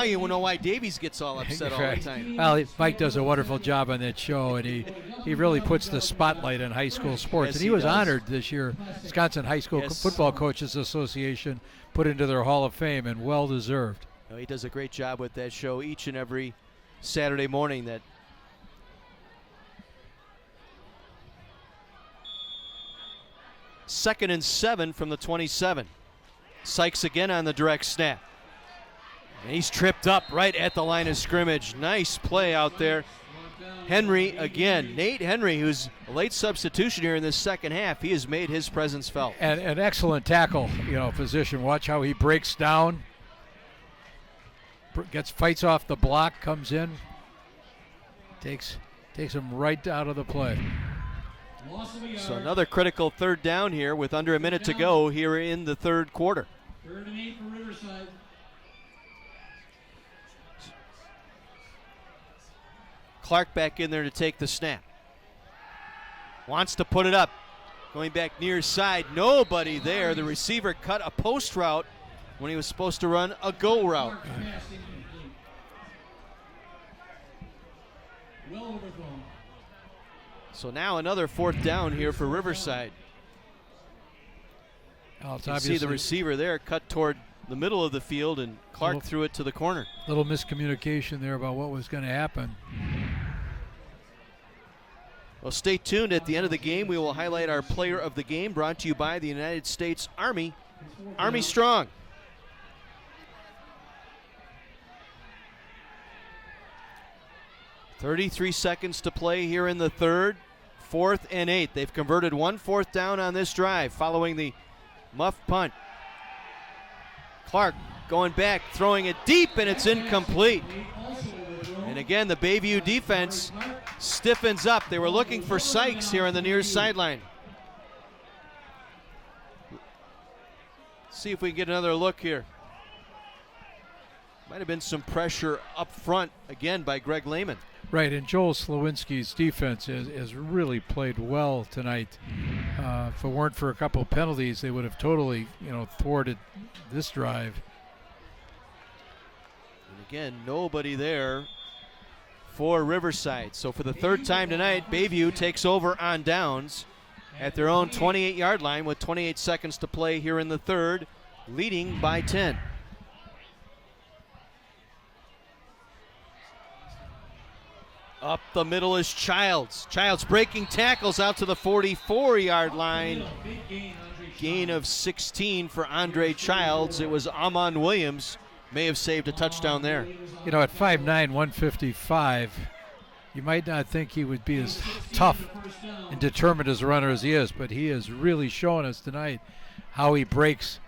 you will know why Davies gets all upset all the time. Well, Mike does a wonderful job on that show, and he really puts the spotlight on high school sports. Yes, and he was does. honored this year. Wisconsin High School Football Coaches Association put into their Hall of Fame, and well deserved. No, he does a great job with that show each and every Saturday morning. That second and 7 from the 27. Sykes again on the direct snap. And he's tripped up right at the line of scrimmage. Nice play out there. Henry again. Nate Henry, who's a late substitution here in this second half, he has made his presence felt. And an excellent tackle, position. Watch how he breaks down. Fights off the block, comes in, takes him right out of the play. So another critical third down here with under a minute to go here in the third quarter. 3rd and 8 for Riverside. Clark back in there to take the snap. Wants to put it up. Going back near side, nobody there. The receiver cut a post route when he was supposed to run a go route. Well overthrown. So now another 4th down here for Riverside. Oh, you can see the receiver there cut toward the middle of the field, and Clark threw it to the corner. Little miscommunication there about what was going to happen. Well, stay tuned. At the end of the game, we will highlight our player of the game, brought to you by the United States Army. Army Strong. .33 seconds to play here in the third. 4th and 8. They've converted 1 4th down on this drive following the muff punt. Clark going back, throwing it deep, and it's incomplete. And again, the Bayview defense stiffens up. They were looking for Sykes here on the near sideline. See if we can get another look here. Might have been some pressure up front again by Greg Lehman. Right, and Joel Slowinski's defense has really played well tonight. If it weren't for a couple of penalties, they would have totally, thwarted this drive. And again, nobody there for Riverside. So for the third time tonight, Bayview takes over on downs at their own 28-yard line with 28 seconds to play here in the third, leading by 10. Up the middle is Childs. Childs breaking tackles out to the 44-yard line. Gain of 16 for Andre Childs. It was Amon Williams. May have saved a touchdown there. You know, at 5'9", 155, you might not think he would be as tough and determined as a runner as he is, but he is really showing us tonight how he breaks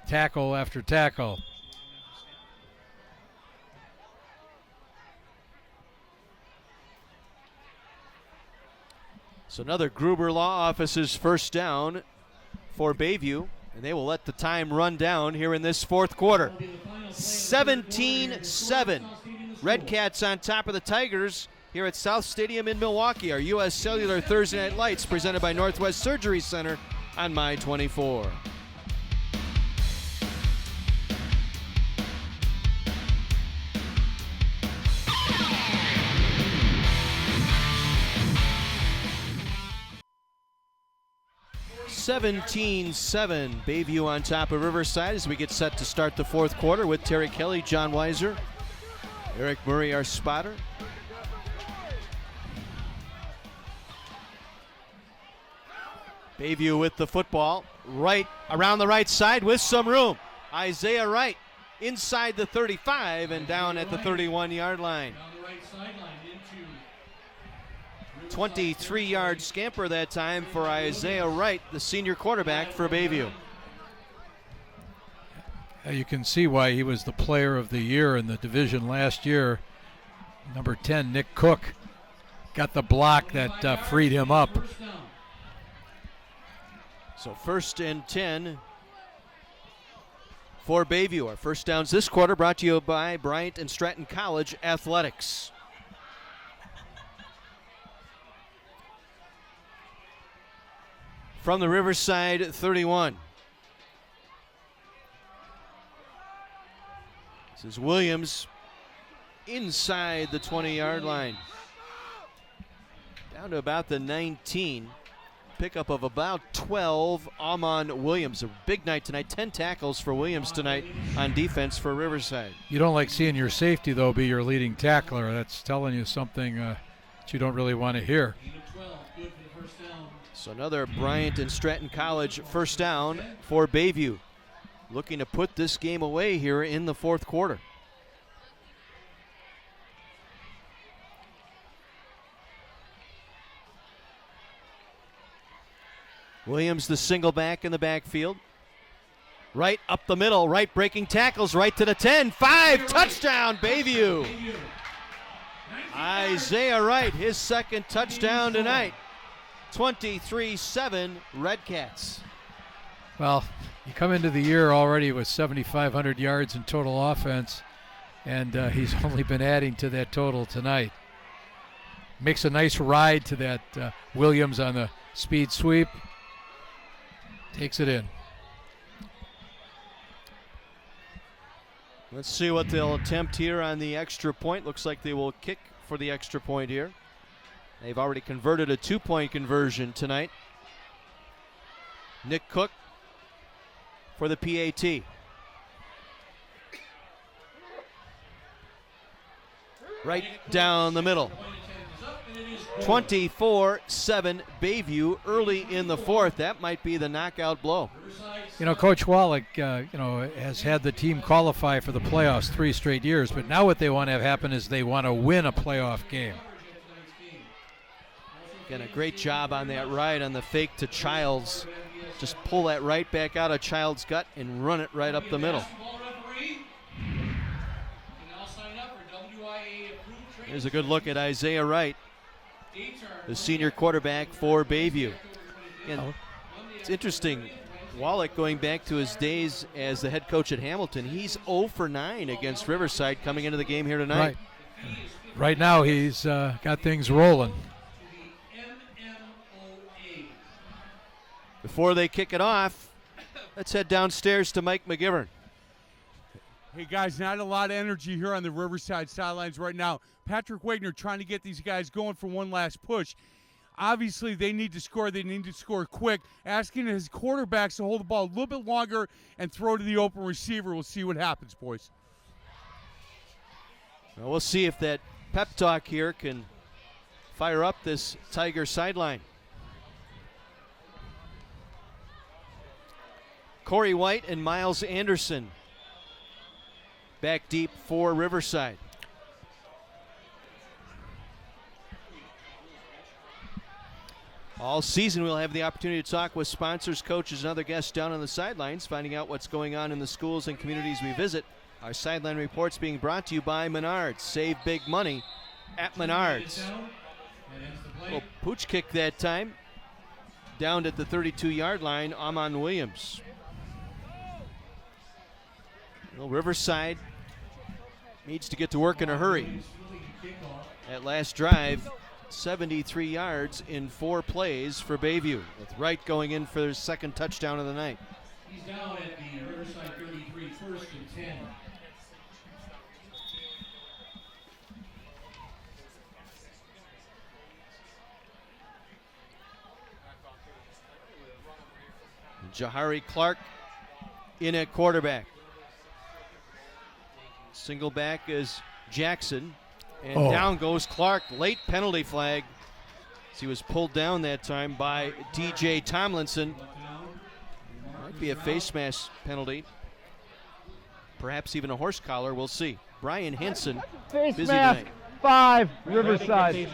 tackle after tackle. So another Gruber Law Office's first down for Bayview, and they will let the time run down here in this fourth quarter. 17-7. Red Cats on top of the Tigers here at South Stadium in Milwaukee. Our U.S. Cellular Thursday Night Lights presented by Northwest Surgery Center on My 24. (17-7) Bayview on top of Riverside as we get set to start the fourth quarter with Terry Kelly, John Weiser, Eric Murray, our spotter. Bayview with the football, right around the right side with some room. Isaiah Wright inside the 35 and down at the 31-yard line. 23-yard scamper that time for Isaiah Wright, the senior quarterback for Bayview. You can see why he was the player of the year in the division last year. Number 10, Nick Cook, got the block that freed him up. So 1st and 10 for Bayview. Our first downs this quarter brought to you by Bryant and Stratton College Athletics. From the Riverside 31. This is Williams inside the 20-yard line. Down to about the 19. Pickup of about 12. Amon Williams. A big night tonight. 10 tackles for Williams tonight on defense for Riverside. You don't like seeing your safety, though, be your leading tackler. That's telling you something that you don't really want to hear. So another Bryant and Stratton College first down for Bayview. Looking to put this game away here in the fourth quarter. Williams, the single back in the backfield. Right up the middle, right breaking tackles, right to the 10, 5, touchdown Bayview. Isaiah Wright, his second touchdown tonight. 23-7 Red Cats. Well, you come into the year already with 7,500 yards in total offense, and he's only been adding to that total tonight. Makes a nice ride to that Williams on the speed sweep. Takes it in. Let's see what they'll attempt here on the extra point. Looks like they will kick for the extra point here. They've already converted a 2-point conversion tonight. Nick Cook for the PAT. Right down the middle. 24-7 Bayview early in the fourth. That might be the knockout blow. You know, Coach Wallach, has had the team qualify for the playoffs 3 straight years, but now what they want to have happen is they want to win a playoff game. Again, a great job on that ride on the fake to Childs. Just pull that right back out of Childs' gut and run it right up the middle. Here's a good look at Isaiah Wright, the senior quarterback for Bayview. Again, it's interesting. Wallach, going back to his days as the head coach at Hamilton, he's 0 for 9 against Riverside coming into the game here tonight. Right now he's got things rolling. Before they kick it off, let's head downstairs to Mike McGivern. Hey, guys, not a lot of energy here on the Riverside sidelines right now. Patrick Wagner trying to get these guys going for one last push. Obviously, they need to score. They need to score quick. Asking his quarterbacks to hold the ball a little bit longer and throw to the open receiver. We'll see what happens, boys. Well, we'll see if that pep talk here can fire up this Tiger sideline. Corey White and Miles Anderson back deep for Riverside. All season we'll have the opportunity to talk with sponsors, coaches, and other guests down on the sidelines, finding out what's going on in the schools and communities we visit. Our sideline reports being brought to you by Menards. Save big money at Menards. Well, pooch kick that time. Down at the 32-yard line, Amon Williams. Well, Riverside needs to get to work in a hurry. That last drive, 73 yards in 4 plays for Bayview, with Wright going in for his second touchdown of the night. He's down at the Riverside 33, first and 10. Jahari Clark in at quarterback. Single back is Jackson. And down goes Clark. Late penalty flag. As he was pulled down that time by DJ Tomlinson. Might be a face mask penalty. Perhaps even a horse collar. We'll see. Brian Henson, Face busy mask, tonight. 5, Riverside.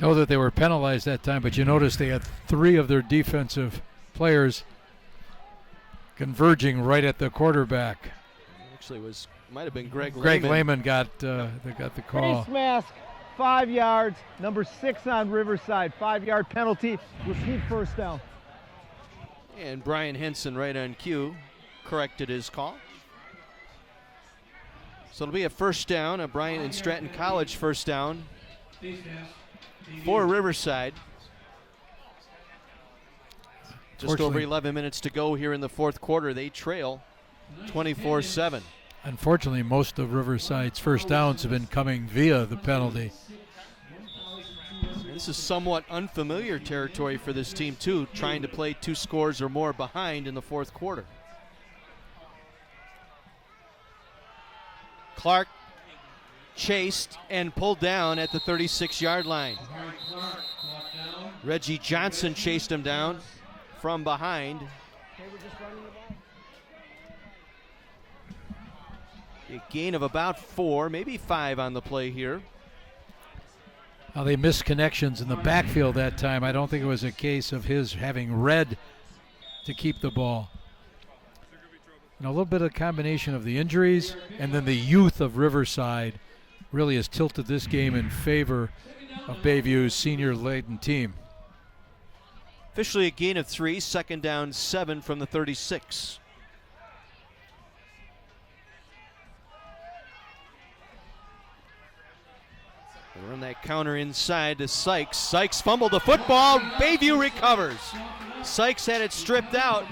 Know that they were penalized that time, but you notice they had 3 of their defensive players converging right at the quarterback. Actually, might have been Greg Lehman got the call. Face mask, 5 yards. Number 6 on Riverside. 5-yard penalty. Repeat first down. And Brian Henson right on cue corrected his call. So it'll be a first down, a Bryant and Stratton College first down for Riverside. Just over 11 minutes to go here in the fourth quarter. They trail 24-7. Unfortunately, most of Riverside's first downs have been coming via the penalty. This is somewhat unfamiliar territory for this team, too, trying to play 2 scores or more behind in the fourth quarter. Clark chased and pulled down at the 36-yard line. Reggie Johnson chased him down from behind. A gain of about 4, maybe 5 on the play here. They missed connections in the backfield that time. I don't think it was a case of his having read to keep the ball. A little bit of combination of the injuries and then the youth of Riverside really has tilted this game in favor of Bayview's senior-laden team. Officially a gain of 3, second down 7 from the 36. They run that counter inside to Sykes. Sykes fumbled the football. Bayview recovers. Sykes had it stripped out.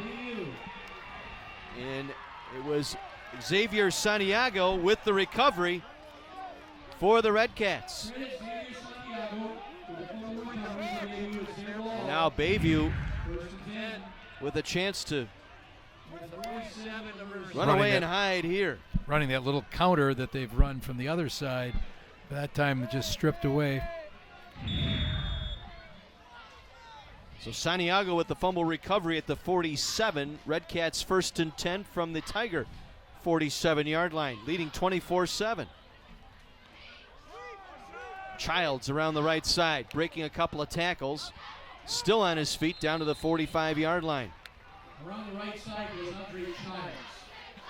And it was Xavier Santiago with the recovery for the Redcats. And now Bayview with a chance to run away and hide here. Running that little counter that they've run from the other side. That time just stripped away. So Santiago with the fumble recovery at the 47. Redcats first and 10 from the Tiger 47-yard line, leading 24-7. Childs around the right side, breaking a couple of tackles. Still on his feet down to the 45-yard line. Around the right side was Andre Childs.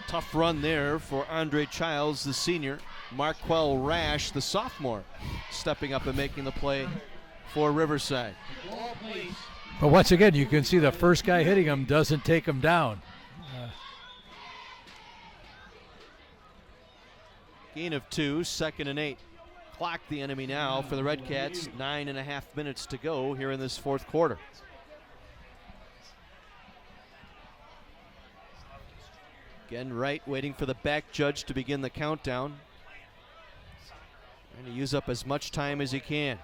Tough run there for Andre Childs, the senior. Marquell Rash, the sophomore, stepping up and making the play for Riverside. But once again, you can see the first guy hitting him doesn't take him down. Gain of 2, second and 8. Clock the enemy now for the Redcats. 9.5 minutes to go here in this fourth quarter. Again, Wright waiting for the back judge to begin the countdown. Trying to use up as much time as he can.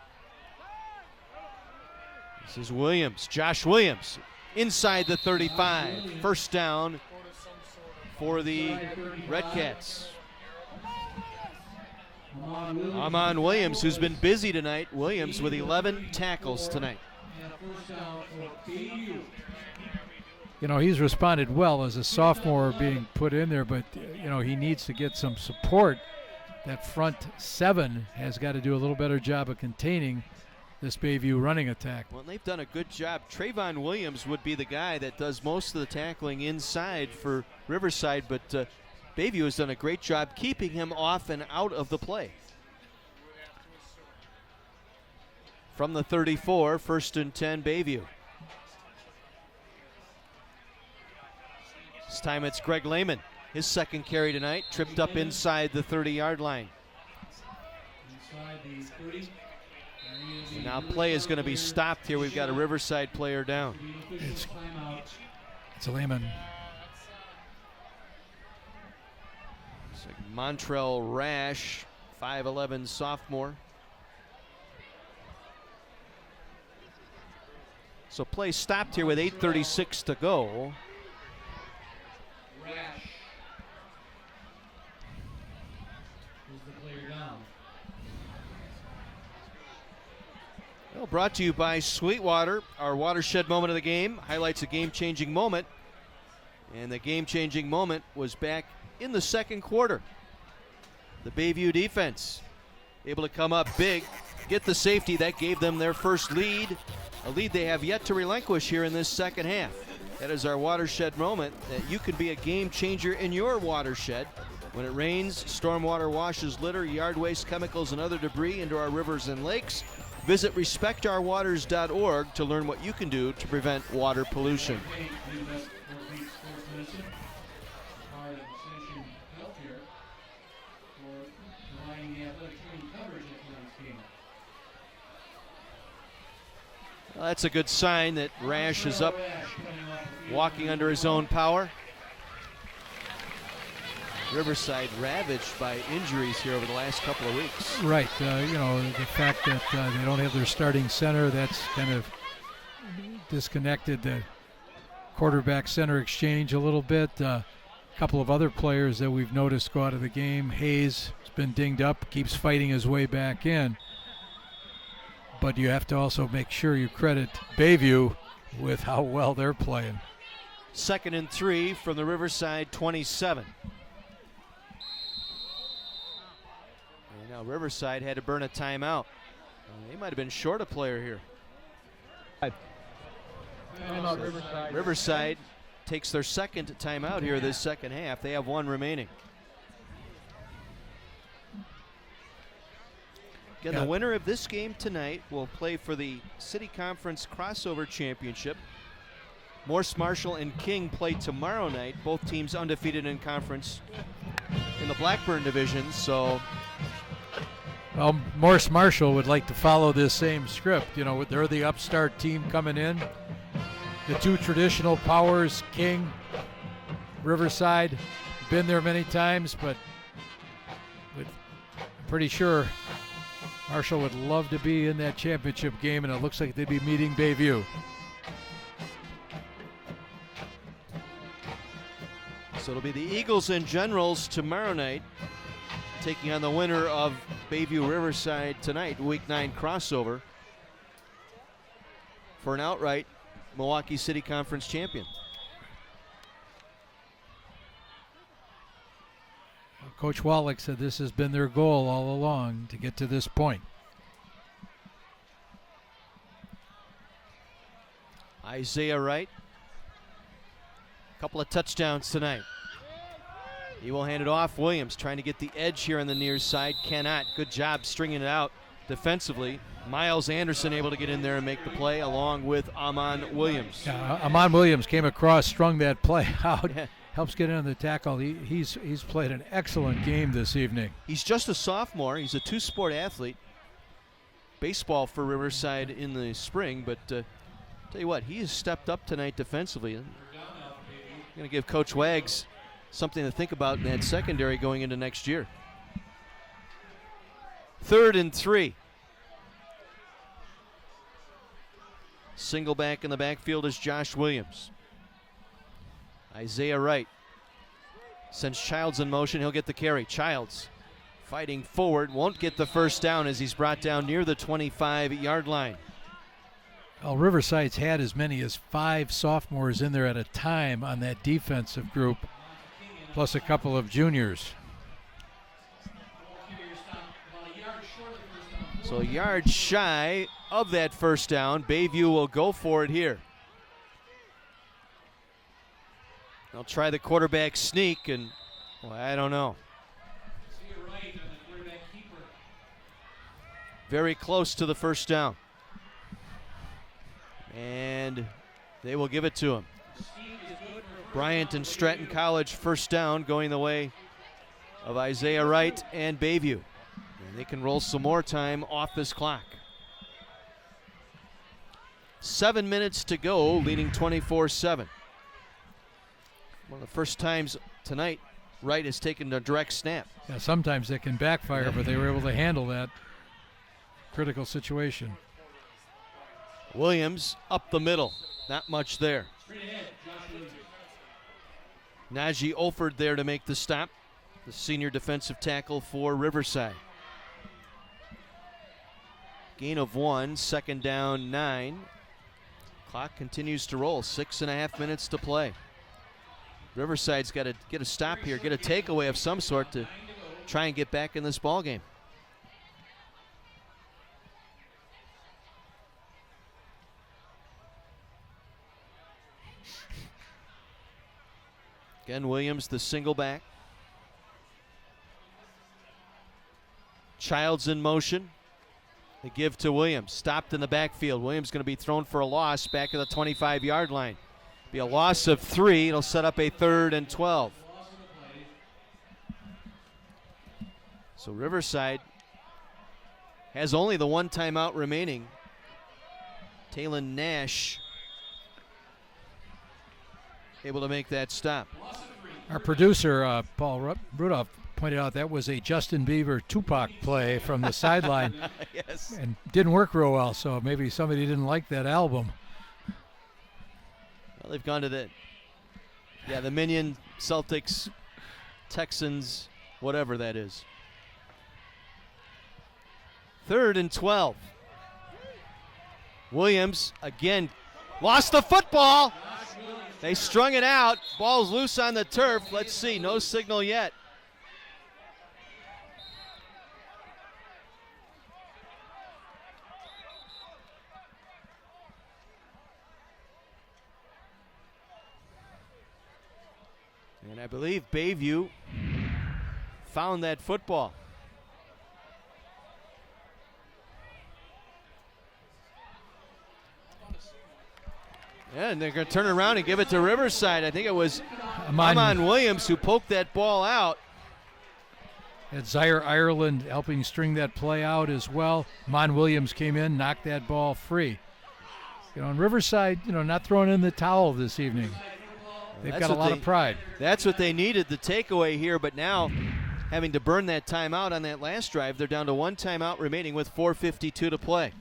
This is Williams, Josh Williams, inside the 35. First down for the Redcats. Amon Williams, who's been busy tonight. Williams with 11 tackles tonight. And a first down for Bayview. You know, he's responded well as a sophomore being put in there, but, you know, he needs to get some support. That front seven has got to do a little better job of containing this Bayview running attack. Well, they've done a good job. Trayvon Williams would be the guy that does most of the tackling inside for Riverside, but Bayview has done a great job keeping him off and out of the play. From the 34, 1st and 10, Bayview. This time it's Greg Lehman. His second carry tonight, tripped up inside the 30-yard line. Inside the 30. And now play is going to be stopped here. We've got a Riverside player down. It's a Lehman. It's like Montrell Rash, 5'11" sophomore. So play stopped here with 8:36 to go. Rash is the player down. Well, brought to you by Sweetwater. Our watershed moment of the game highlights a game-changing moment. And the game-changing moment was back in the second quarter. The Bayview defense able to come up big, get the safety. That gave them their first lead, a lead they have yet to relinquish here in this second half. That is our watershed moment, that you can be a game changer in your watershed. When it rains, stormwater washes litter, yard waste, chemicals, and other debris into our rivers and lakes. Visit respectourwaters.org to learn what you can do to prevent water pollution. Well, that's a good sign that Rash is up, walking under his own power. Riverside ravaged by injuries here over the last couple of weeks. Right. You know, the fact that they don't have their starting center, that's kind of disconnected the quarterback-center exchange a little bit. A couple of other players that we've noticed go out of the game. Hayes has been dinged up, keeps fighting his way back in. But you have to also make sure you credit Bayview with how well they're playing. 2nd and 3 from the Riverside 27. And now Riverside had to burn a timeout. They might have been short a player here. Riverside takes their second timeout here this second half. They have one remaining. Again, the winner of this game tonight will play for the City Conference Crossover Championship. Morse Marshall and King play tomorrow night. Both teams undefeated in conference in the Blackburn division. So, well, Morse Marshall would like to follow this same script. You know, they're the upstart team coming in. The two traditional powers, King, Riverside, been there many times, but I'm pretty sure Marshall would love to be in that championship game, and it looks like they'd be meeting Bayview. So it'll be the Eagles and Generals tomorrow night, taking on the winner of Bayview Riverside tonight, Week 9 crossover, for an outright Milwaukee City Conference champion. Coach Wallach said this has been their goal all along, to get to this point. Isaiah Wright, a couple of touchdowns tonight. He will hand it off. Williams trying to get the edge here on the near side. Cannot. Good job stringing it out defensively. Miles Anderson able to get in there and make the play along with Amon Williams. Yeah, Amon Williams came across, strung that play out. Yeah. Helps get in on the tackle. He's played an excellent game this evening. He's just a sophomore. He's a two-sport athlete. Baseball for Riverside in the spring, but tell you what, he has stepped up tonight defensively. I'm going to give Coach Wags something to think about in that secondary going into next year. 3rd and 3. Single back in the backfield is Josh Williams. Isaiah Wright sends Childs in motion. He'll get the carry. Childs fighting forward, won't get the first down as he's brought down near the 25-yard line. Well, Riverside's had as many as 5 sophomores in there at a time on that defensive group, plus a couple of juniors. So a yard shy of that first down. Bayview will go for it here. They'll try the quarterback sneak, and well, I don't know. Very close to the first down. And they will give it to him. Bryant and Stratton College first down, going the way of Isaiah Wright and Bayview. And they can roll some more time off this clock. 7 minutes to go, leading 24-7. One of the first times tonight Wright has taken a direct snap. Yeah, sometimes it can backfire, but they were able to handle that critical situation. Williams up the middle, not much there. Najee Olford there to make the stop, the senior defensive tackle for Riverside. Gain of 1, second down 9. Clock continues to roll, 6.5 minutes to play. Riverside's got to get a stop here, get a takeaway of some sort to try and get back in this ball game. Again, Williams the single back. Childs in motion. They give to Williams. Stopped in the backfield. Williams going to be thrown for a loss back at the 25-yard line. Be a loss of 3. It'll set up a 3rd and 12. So Riverside has only the 1 timeout remaining. Talon Nash able to make that stop. Our producer, Paul Rudolph, pointed out that was a Justin Bieber Tupac play from the sideline. Yes. And didn't work real well, so maybe somebody didn't like that album. Well, they've gone to the Minion, Celtics, Texans, whatever that is. 3rd and 12. Williams again lost the football. They strung it out. Ball's loose on the turf. Let's see. No signal yet. And I believe Bayview found that football. Yeah, and they're going to turn around and give it to Riverside. I think it was Amon Williams who poked that ball out. And Zaire Ireland helping string that play out as well. Amon Williams came in, knocked that ball free. And Riverside, not throwing in the towel this evening. They've got a lot of pride. That's what they needed, the takeaway here, but now having to burn that timeout on that last drive, they're down to 1 timeout remaining with 4:52 to play.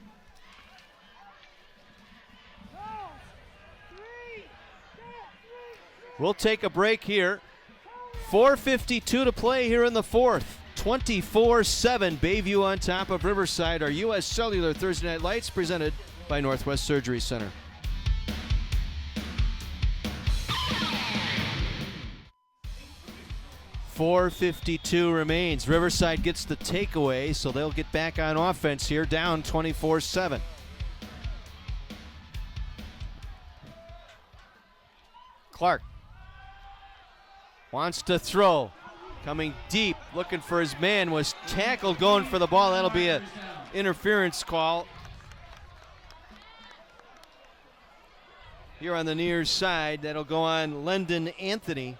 We'll take a break here. 4:52 to play here in the 4th. 24-7, Bayview on top of Riverside. Our U.S. Cellular Thursday Night Lights presented by Northwest Surgery Center. .452 remains. Riverside gets the takeaway, so they'll get back on offense here, down 24-7. Clark wants to throw. Coming deep, looking for his man, was tackled going for the ball. That'll be an interference call. Here on the near side, that'll go on Lendon Anthony.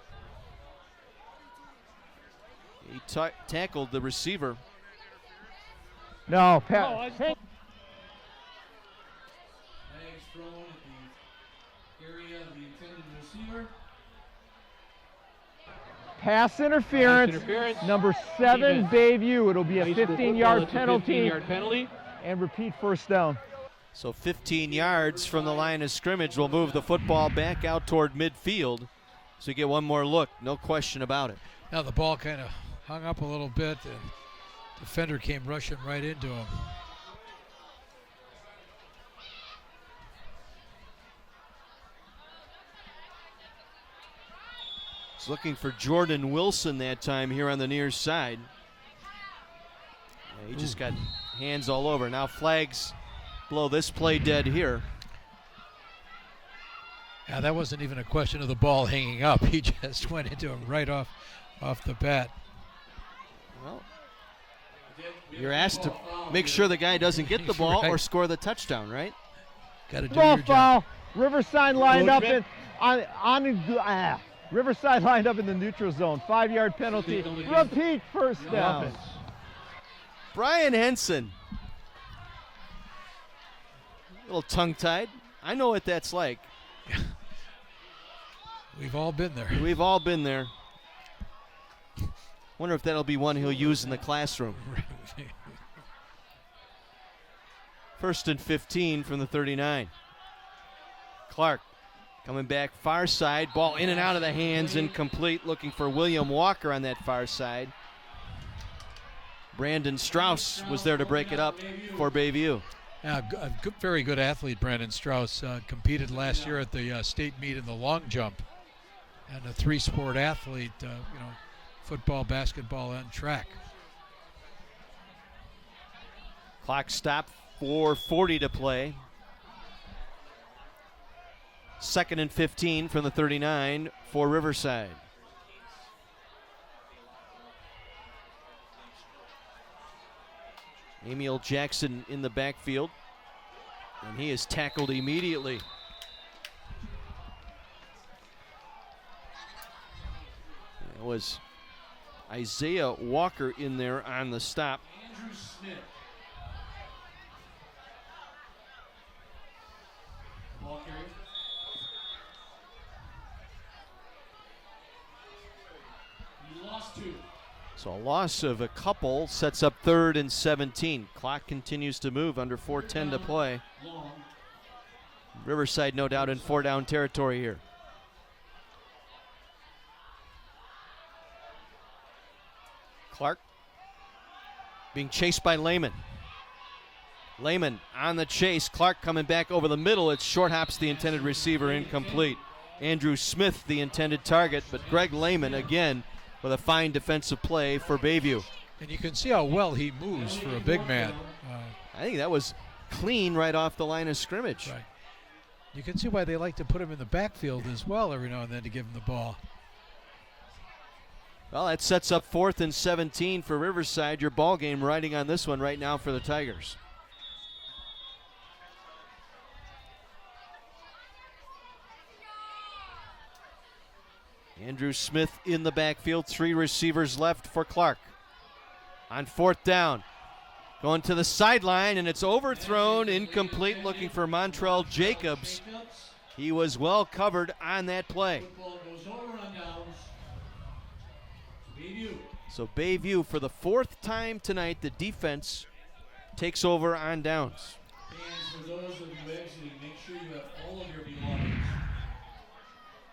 He tackled the receiver. No, Legs thrown at the area of the intended receiver. pass interference. Number 7, Bayview. It'll be a 15-yard penalty. And repeat first down. So 15 yards from the line of scrimmage will move the football back out toward midfield. So you get one more look, no question about it. Now the ball kind of hung up a little bit, and Defender came rushing right into him. He's looking for Jordan Wilson that time here on the near side. Yeah, he just got hands all over. Now flags blow this play dead here. Yeah, that wasn't even a question of the ball hanging up. He just went into him right off the bat. Well, you're asked to make sure the guy doesn't get the ball or score the touchdown, right? Got to do Ball your foul. job. Riverside lined up in Riverside lined up in the neutral zone. 5-yard penalty. Repeat, first down. Brian Henson. A little tongue-tied. I know what that's like. We've all been there. We've all been there. Wonder if that'll be one he'll use in the classroom. 1st and 15 from the 39. Clark coming back far side. Ball in and out of the hands, incomplete. Looking for William Walker on that far side. Brandon Strauss was there to break it up for Bayview. Yeah, very good athlete, Brandon Strauss. Competed last year at the state meet in the long jump. And a 3-sport athlete, football, basketball, and track. Clock stopped, 4:40 to play. 2nd and 15 from the 39 for Riverside. Emil Jackson in the backfield, and he is tackled immediately. It was Isaiah Walker in there on the stop. Andrew Smith. Ball carrier. He lost 2. So a loss of a couple sets up 3rd and 17. Clock continues to move under 4:10 to play. Riverside no doubt in 4-down territory here. Clark being chased by Lehman. Lehman on the chase. Clark coming back over the middle. It short hops the intended receiver, incomplete. Andrew Smith the intended target, but Greg Lehman again with a fine defensive play for Bayview. And you can see how well he moves for a big man. I think that was clean right off the line of scrimmage. Right. You can see why they like to put him in the backfield as well every now and then to give him the ball. Well, that sets up 4th and 17 for Riverside. Your ball game riding on this one right now for the Tigers. Andrew Smith in the backfield. 3 receivers left for Clark. On 4th down. Going to the sideline, and it's overthrown, incomplete, looking for Montrell Jacobs. He was well covered on that play. So Bayview, for the 4th time tonight, the defense takes over on downs. And for those of you exiting, make sure you have all of your belongings.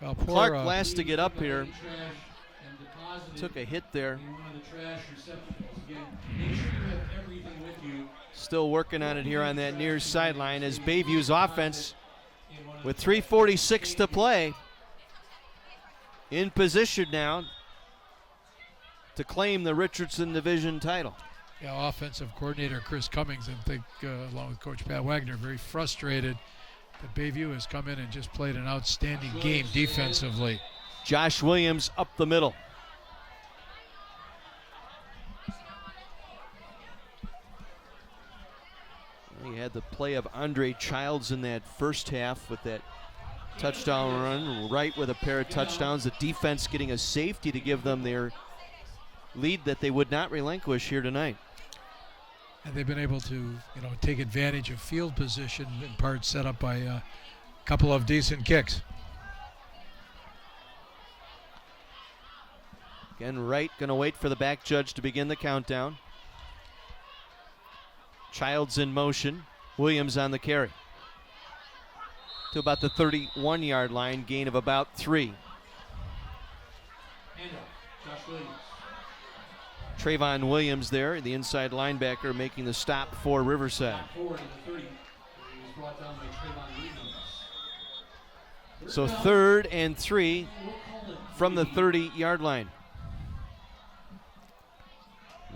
Well, Clark last to get up here. Took a hit there. Still working on it here on that near sideline as Bayview's offense, with 3:46 to play, in position now to claim the Richardson Division title. Yeah, offensive coordinator Chris Cummings, I think, along with Coach Pat Wagner, very frustrated that Bayview has come in and just played an outstanding game defensively. Josh Williams up the middle. He had the play of Andre Childs in that first half with that touchdown run, right with a pair of touchdowns. The defense getting a safety to give them their lead that they would not relinquish here tonight. And they've been able to, take advantage of field position, in part set up by a couple of decent kicks. Again, Wright going to wait for the back judge to begin the countdown. Childs in motion. Williams on the carry. To about the 31-yard line, gain of about 3. Trayvon Williams there, the inside linebacker, making the stop for Riverside. So 3rd and 3 from the 30-yard line.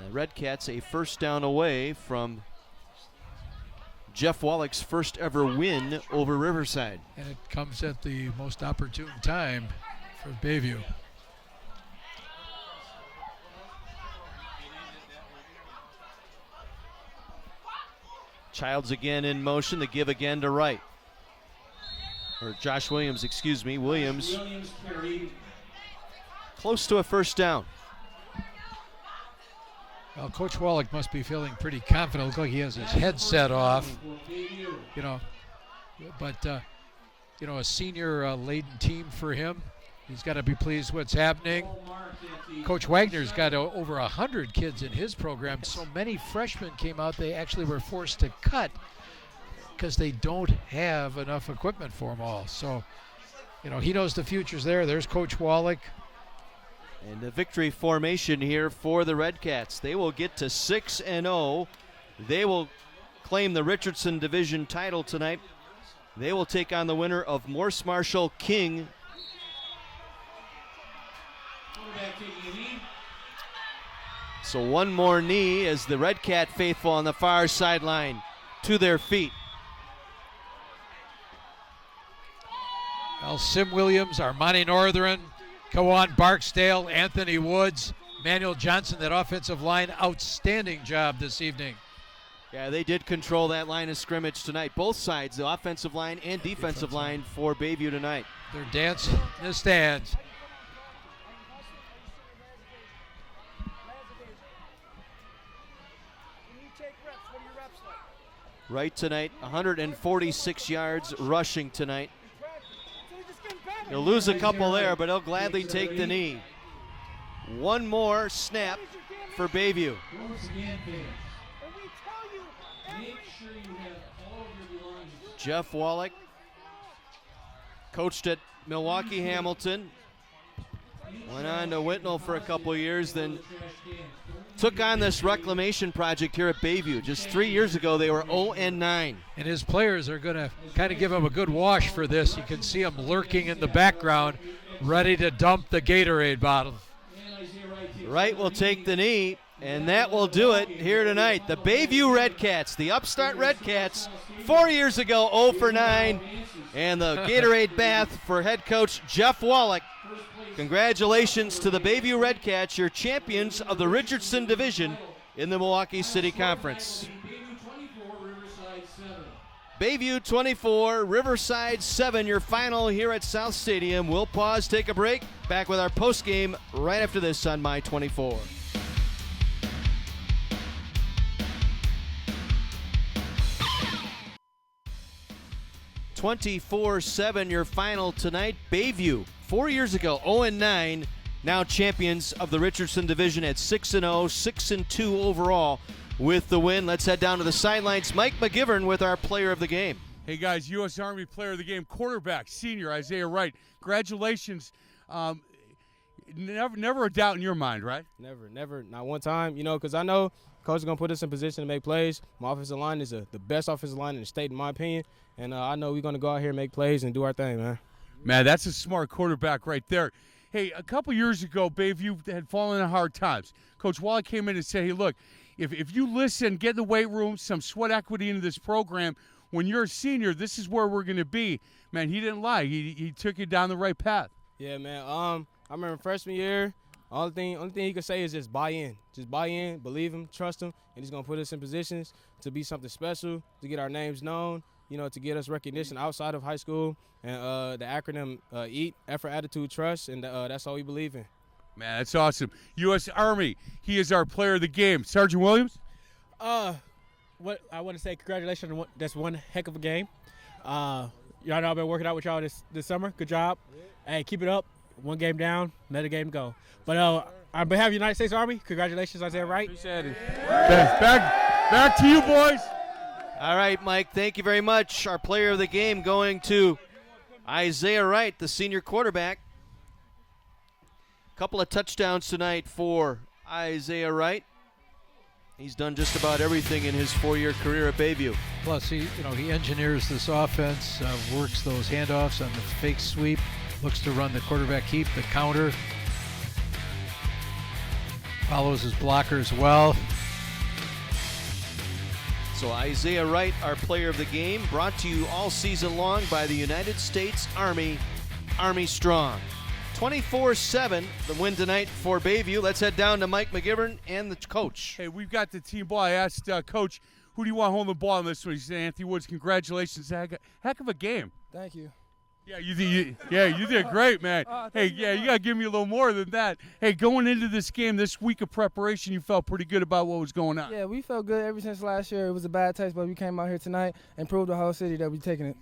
The Red Cats a first down away from Jeff Wallach's first ever win over Riverside. And it comes at the most opportune time for Bayview. Childs again in motion, the give again to Wright. Or Josh Williams, excuse me. Williams close to a first down. Well, Coach Wallach must be feeling pretty confident. Looks like he has his headset off. You know, but you know, a senior laden team for him. He's got to be pleased what's happening. Coach Wagner's got over 100 kids in his program. So many freshmen came out, they actually were forced to cut because they don't have enough equipment for them all. So, you know, he knows the future's there. There's Coach Wallach. And the victory formation here for the Red Cats. They will get to 6-0. They will claim the Richardson Division title tonight. They will take on the winner of Morse Marshall King. So one more knee as the Red Cat faithful on the far sideline to their feet. Well, Sim Williams, Armani Northern, Kawan Barksdale, Anthony Woods, Manuel Johnson, that offensive line, outstanding job this evening. Yeah, they did control that line of scrimmage tonight. Both sides, the offensive line and defensive line for Bayview tonight. They're dancing in the stands. Right tonight, 146 yards rushing tonight. He'll lose a couple there, but he'll gladly take the knee. One more snap for Bayview. Jeff Wallach coached at Milwaukee Hamilton. Went on to Whitnall for a couple years, then took on this reclamation project here at Bayview. Just 3 years ago, they were 0-9. And his players are going to kind of give him a good wash for this. You can see them lurking in the background, ready to dump the Gatorade bottle. Wright will take the knee, and that will do it here tonight. The Bayview Red Cats, the upstart Red Cats, 4 years ago, 0-9. And the Gatorade bath for head coach Jeff Wallach. Congratulations to the Bayview Red Cats, your champions of the Richardson Division in the Milwaukee City Conference. Bayview 24, Riverside 7, your final here at South Stadium. We'll pause, take a break. Back with our postgame right after this on My 24. (24-7) your final tonight. Bayview 4 years ago 0-9, now champions of the Richardson Division at 6-0, 6-2 overall with the win. Let's head down to the sidelines. Mike McGivern with our player of the game. Hey guys, U.S. Army player of the game, quarterback, senior Isaiah Wright. Congratulations. Never a doubt in your mind, right? Never, not one time. You know, because I know coach is going to put us in position to make plays. My offensive line is the best offensive line in the state, in my opinion. And I know we're going to go out here and make plays and do our thing, man. Man, that's a smart quarterback right there. Hey, a couple years ago, Bayview had fallen in hard times. Coach Wallach came in and said, hey, look, if you listen, get in the weight room, some sweat equity into this program, when you're a senior, this is where we're going to be. Man, he didn't lie. He took you down the right path. Yeah, man. I remember freshman year, only thing he could say is just buy in. Just buy in, believe him, trust him, and he's going to put us in positions to be something special, to get our names known, you know, to get us recognition outside of high school. And the acronym EAT, effort, attitude, trust, and that's all we believe in. Man, that's awesome. U.S. Army, he is our player of the game. Sergeant Williams? What I want to say, congratulations on that's one heck of a game. Y'all know I've been working out with y'all this summer. Good job. Hey, keep it up. One game down, another game to go. But on behalf of the United States Army, congratulations, Isaiah Wright. Appreciate it. Back to you, boys. All right, Mike, thank you very much. Our player of the game going to Isaiah Wright, the senior quarterback. Couple of touchdowns tonight for Isaiah Wright. He's done just about everything in his 4-year career at Bayview. Plus, he engineers this offense, works those handoffs on the fake sweep, looks to run the quarterback keep, the counter, follows his blockers well. So Isaiah Wright, our player of the game, brought to you all season long by the United States Army, Army Strong. 24-7, the win tonight for Bayview. Let's head down to Mike McGivern and the coach. Hey, we've got the team ball. I asked Coach, who do you want holding the ball in this one? He said, Anthony Woods, congratulations. Heck of a game. Thank you. Yeah, you did great, man. Hey, yeah, you got to give me a little more than that. Hey, going into this game, this week of preparation, you felt pretty good about what was going on. Yeah, we felt good ever since last year. It was a bad taste, but we came out here tonight and proved the whole city that we're taking it.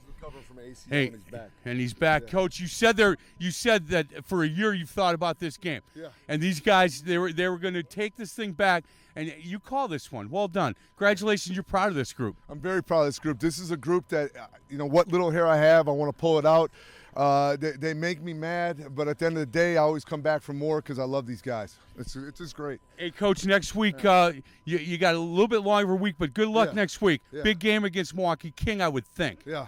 From ACL hey, and he's back. And he's back. Yeah. Coach, you said that for a year you've thought about this game. Yeah. And these guys, they were going to take this thing back, and you call this one. Well done. Congratulations. You're proud of this group. I'm very proud of this group. This is a group that, what little hair I have, I want to pull it out. They make me mad, but at the end of the day, I always come back for more because I love these guys. It's just great. Hey, Coach, next week you got a little bit longer week, but good luck next week. Yeah. Big game against Milwaukee King, I would think. Yeah.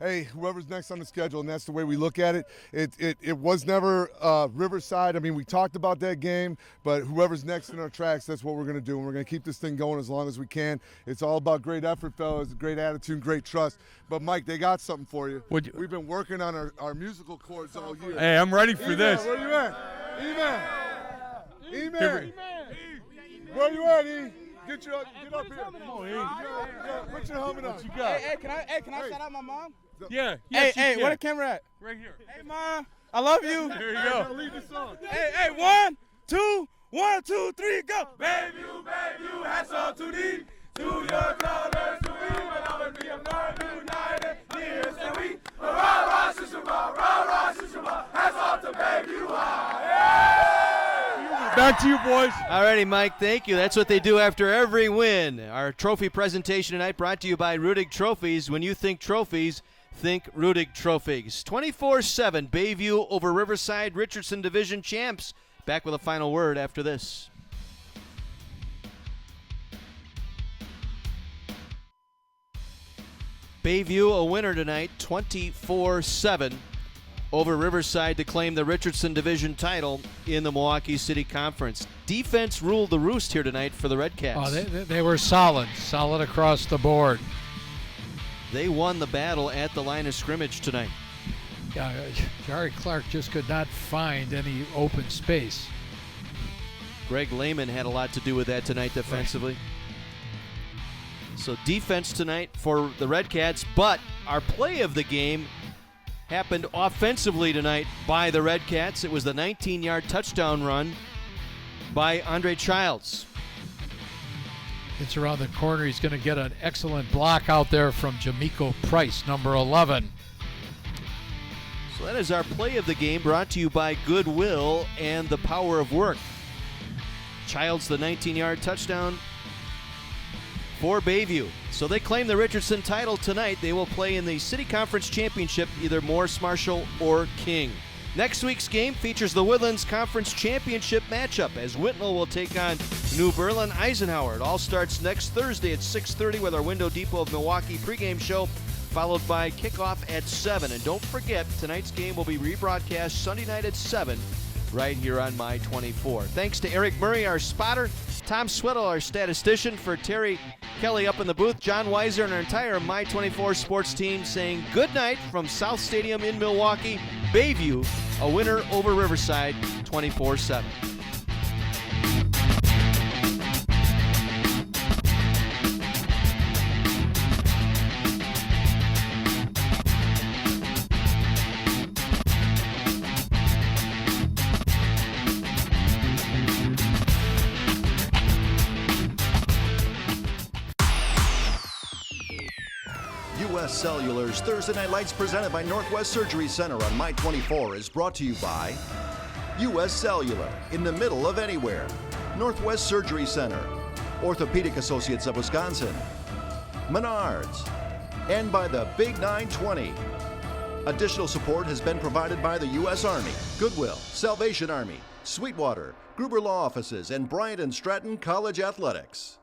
Hey, whoever's next on the schedule, and that's the way we look at it. It was never Riverside. I mean, we talked about that game, but whoever's next in our tracks, that's what we're going to do, and we're going to keep this thing going as long as we can. It's all about great effort, fellas, great attitude, great trust. But, Mike, they got something for you. We've been working on our musical chords all year. Hey, I'm ready for this. Where you at? E-Man. Where you at, E? Get up here. Come on, E. Put your helmet on. What you got? Hey, can I shout out my mom? Yeah. Hey, where the camera at? Right here. Hey, Mom, I love you. There you go. Lead the song. Hey, 1, 2, 1, 2, 3, go. Bayview, hats off to thee. To your colors, to we will always be a firm united. Here's the we. Rah, rah, hats off to Bayview High. Back to you, boys. All righty, Mike, thank you. That's what they do after every win. Our trophy presentation tonight brought to you by Rudig Trophies. When you think trophies, think Rudig Trophies. 24-7, Bayview over Riverside, Richardson Division champs. Back with a final word after this. Bayview a winner tonight, 24-7. Over Riverside to claim the Richardson Division title in the Milwaukee City Conference. Defense ruled the roost here tonight for the Red Cats. Oh, they were solid across the board. They won the battle at the line of scrimmage tonight. Yeah, Jari Clark just could not find any open space. Greg Lehman had a lot to do with that tonight defensively. So defense tonight for the Red Cats, but our play of the game happened offensively tonight by the Red Cats. It was the 19-yard touchdown run by Andre Childs. Gets around the corner. He's going to get an excellent block out there from Jamiko Price, number 11. So that is our play of the game, brought to you by Goodwill and the Power of Work. Childs, the 19-yard touchdown for Bayview. So they claim the Richardson title tonight. They will play in the City Conference Championship, either Morris Marshall or King. Next week's game features the Woodlands Conference Championship matchup as Whitnall will take on New Berlin Eisenhower. It all starts next Thursday at 6:30 with our Window Depot of Milwaukee pregame show, followed by kickoff at 7. And don't forget, tonight's game will be rebroadcast Sunday night at 7 right here on My 24. Thanks to Eric Murray, our spotter, Tom Sweddle, our statistician, for Terry Kelly up in the booth, John Weiser, and our entire My 24 sports team saying good night from South Stadium in Milwaukee. Bayview, a winner over Riverside, 24-7. U.S. Cellular's Thursday Night Lights presented by Northwest Surgery Center on My 24 is brought to you by U.S. Cellular, in the middle of anywhere. Northwest Surgery Center, Orthopedic Associates of Wisconsin, Menards, and by the Big 920. Additional support has been provided by the U.S. Army, Goodwill, Salvation Army, Sweetwater, Gruber Law Offices, and Bryant and Stratton College Athletics.